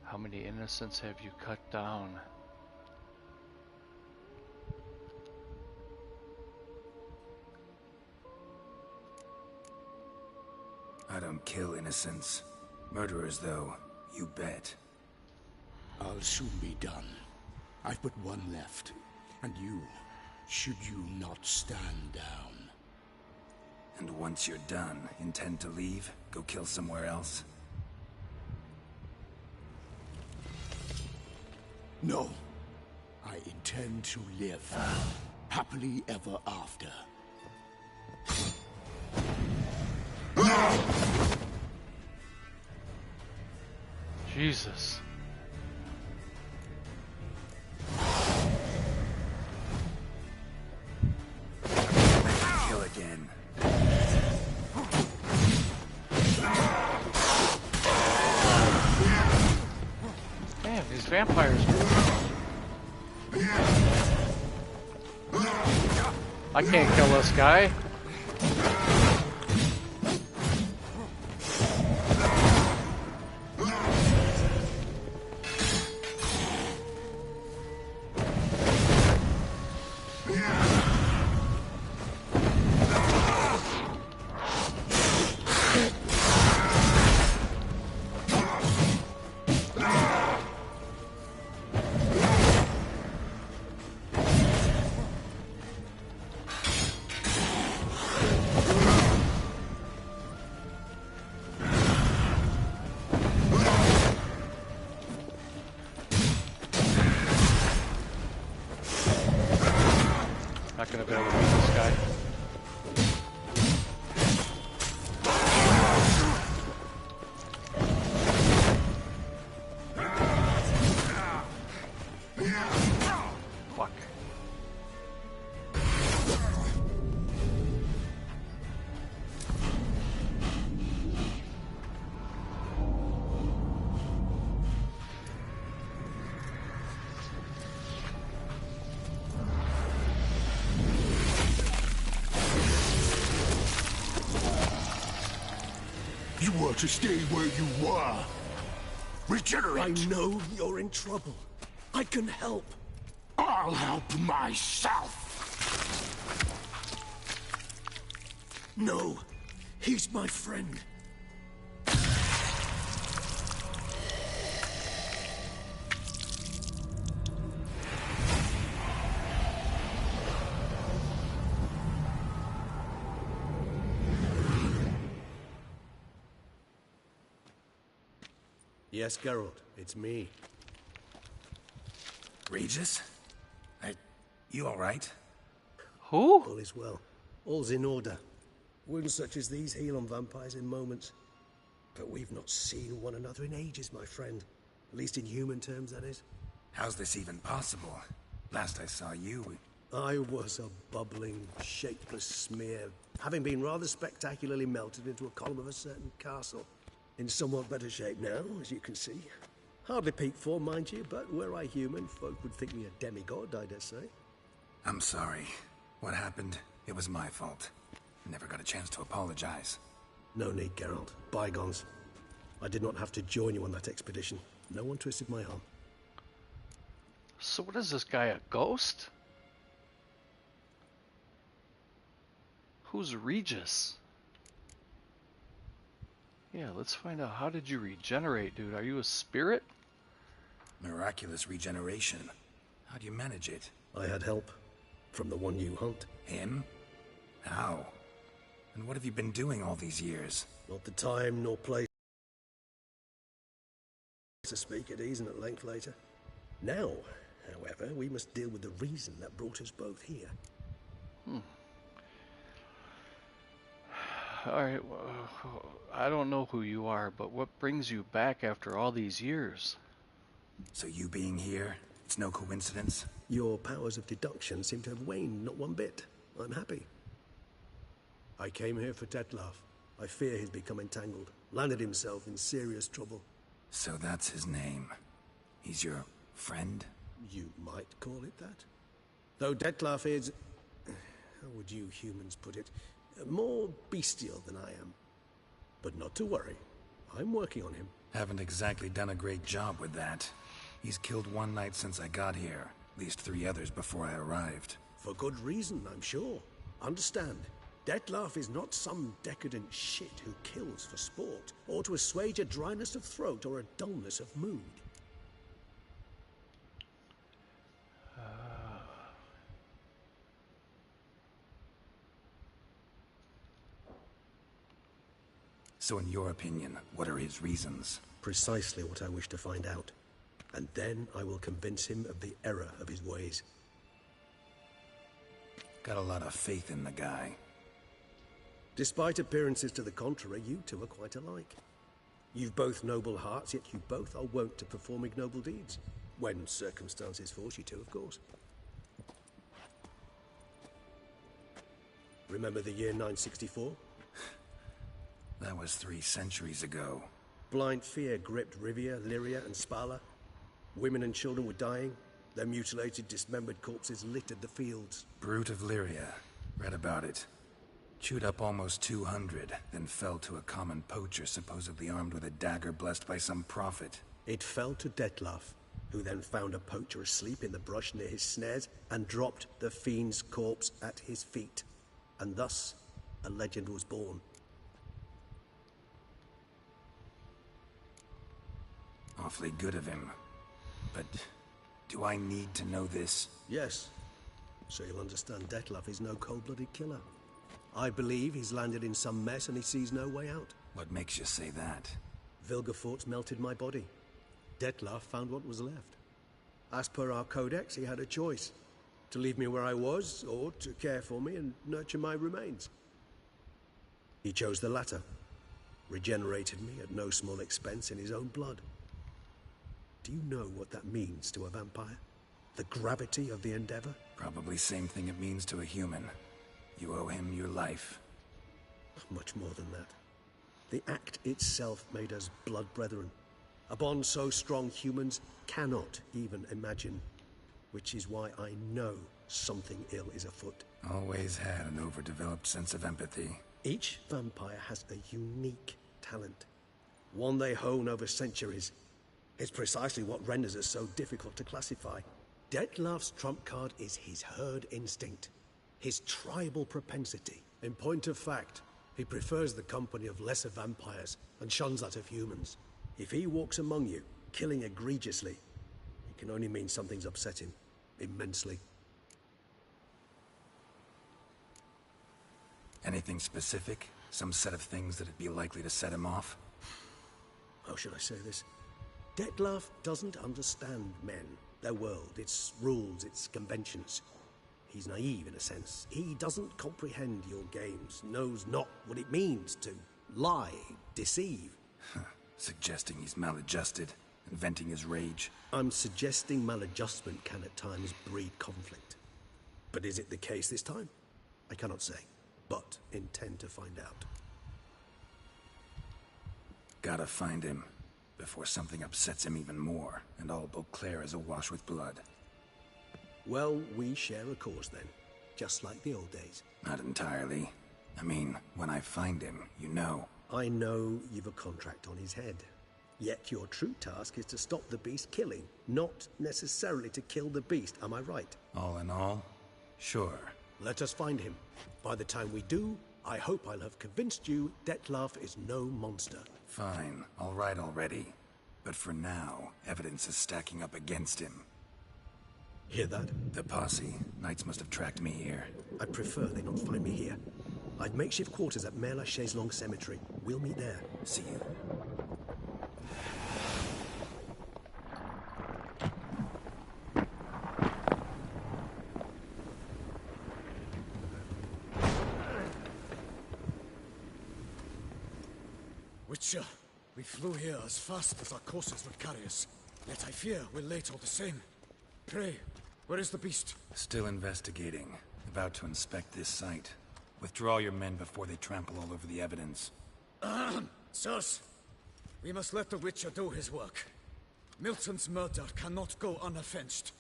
How many innocents have you cut down? I don't kill innocents. Murderers, though, you bet. I'll soon be done. I've but one left. And you, should you not stand down. And once you're done, intend to leave? Go kill somewhere else? No. I intend to live. Happily ever after. Jesus. Man, these vampires. I can't kill this guy. Not gonna be able to beat this guy. Fuck. You were to stay where you were. Regenerate. I know you're in trouble. I can help. I'll help myself. No, he's my friend. Yes, Geralt, it's me. Regis? You alright? Who? All is well. All's in order. Wounds such as these heal on vampires in moments. But we've not seen one another in ages, my friend. At least in human terms, that is. How's this even possible? Last I saw you... I was a bubbling, shapeless smear, having been rather spectacularly melted into a column of a certain castle. In somewhat better shape now, as you can see. Hardly peak form, mind you, but were I human, folk would think me a demigod, I dare say. I'm sorry. What happened, it was my fault. Never got a chance to apologize. No need, Geralt. Bygones. I did not have to join you on that expedition. No one twisted my arm. So what is this guy, a ghost? Who's Regis? Yeah, let's find out. How did you regenerate, dude? Are you a spirit? Miraculous regeneration. How do you manage it? I had help. From the one you hunt. Him? How? And what have you been doing all these years? Not the time nor place to speak at ease and at length later. Now, however, we must deal with the reason that brought us both here. Alright, well, I don't know who you are, but what brings you back after all these years? So you being here, it's no coincidence? Your powers of deduction seem to have waned not one bit. I'm happy. I came here for Detlef. I fear he's become entangled, landed himself in serious trouble. So that's his name. He's your friend? You might call it that. Though Detlef is... how would you humans put it? More bestial than I am. But not to worry. I'm working on him. Haven't exactly done a great job with that. He's killed one knight since I got here. At least 3 others before I arrived. For good reason, I'm sure. Understand, Detlef is not some decadent shit who kills for sport, or to assuage a dryness of throat or a dullness of mood. So in your opinion, what are his reasons? Precisely what I wish to find out. And then I will convince him of the error of his ways. Got a lot of faith in the guy. Despite appearances to the contrary, you two are quite alike. You've both noble hearts, yet you both are wont to perform ignoble deeds. When circumstances force you to, of course. Remember the year 964? That was 3 centuries ago. Blind fear gripped Rivia, Lyria, and Spala. Women and children were dying. Their mutilated, dismembered corpses littered the fields. Brute of Lyria. Read about it. Chewed up almost 200, then fell to a common poacher supposedly armed with a dagger blessed by some prophet. It fell to Detlef, who then found a poacher asleep in the brush near his snares and dropped the fiend's corpse at his feet. And thus, a legend was born. Awfully good of him. But do I need to know this? Yes. So you'll understand Detlef is no cold-blooded killer. I believe he's landed in some mess and he sees no way out. What makes you say that? Vilgefortz melted my body. Detlef found what was left. As per our codex, he had a choice. To leave me where I was, or to care for me and nurture my remains. He chose the latter. Regenerated me at no small expense in his own blood. Do you know what that means to a vampire? The gravity of the endeavor? Probably same thing it means to a human. You owe him your life. Much more than that. The act itself made us blood brethren. A bond so strong humans cannot even imagine. Which is why I know something ill is afoot. Always had an overdeveloped sense of empathy. Each vampire has a unique talent. One they hone over centuries. It's precisely what renders it so difficult to classify. Detlef's trump card is his herd instinct. His tribal propensity. In point of fact, he prefers the company of lesser vampires and shuns that of humans. If he walks among you, killing egregiously, it can only mean something's upset him. Immensely. Anything specific? Some set of things that'd be likely to set him off? How should I say this? Detlef doesn't understand men, their world, its rules, its conventions. He's naive in a sense. He doesn't comprehend your games, knows not what it means to lie, deceive. Suggesting he's maladjusted, and venting his rage. I'm suggesting maladjustment can at times breed conflict. But is it the case this time? I cannot say, but intend to find out. Gotta find him, before something upsets him even more, and all Beauclair is awash with blood. Well, we share a cause then, just like the old days. Not entirely. I mean, when I find him, you know. I know you've a contract on his head. Yet your true task is to stop the beast killing, not necessarily to kill the beast, am I right? All in all, sure. Let us find him. By the time we do, I hope I'll have convinced you Detlef is no monster. Fine, all right already. But for now, evidence is stacking up against him. Hear that? The posse. Knights must have tracked me here. I prefer they not find me here. I've makeshift quarters at Mère Lachaise Long Cemetery. We'll meet there. See you. Witcher, we flew here as fast as our courses would carry us. Yet I fear we're late all the same. Pray, where is the beast? Still investigating. About to inspect this site. Withdraw your men before they trample all over the evidence. Sirs, we must let the Witcher do his work. Milton's murder cannot go unavenged.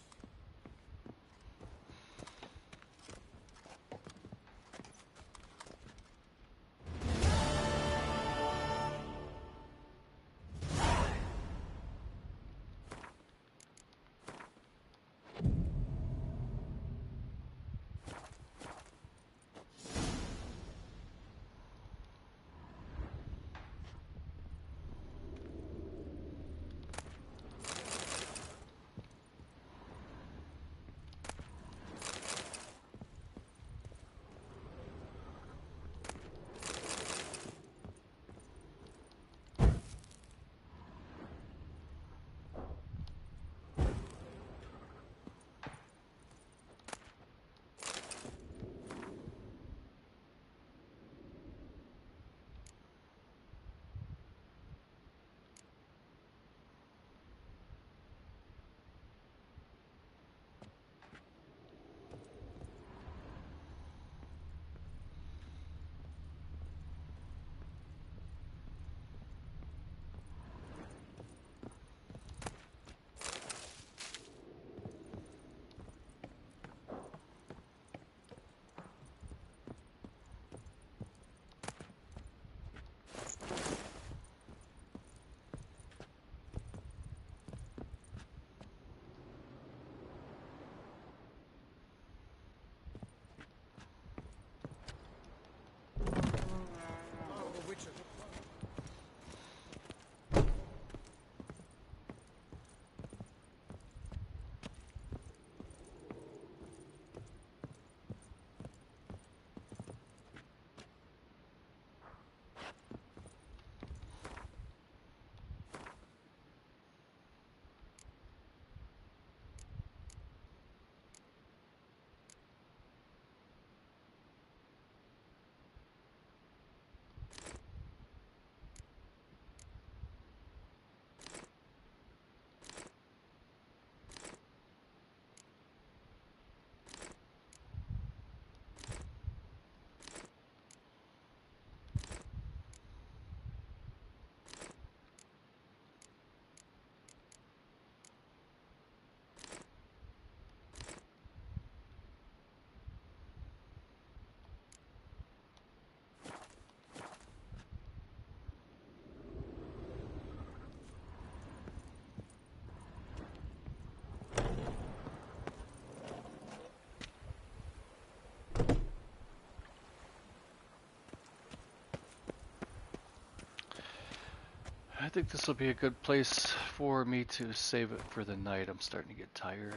think this will be a good place for me to save it for the night. I'm starting to get tired.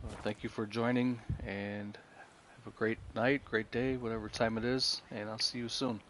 Well, thank you for joining, and have a great night, great day, whatever time it is, and I'll see you soon.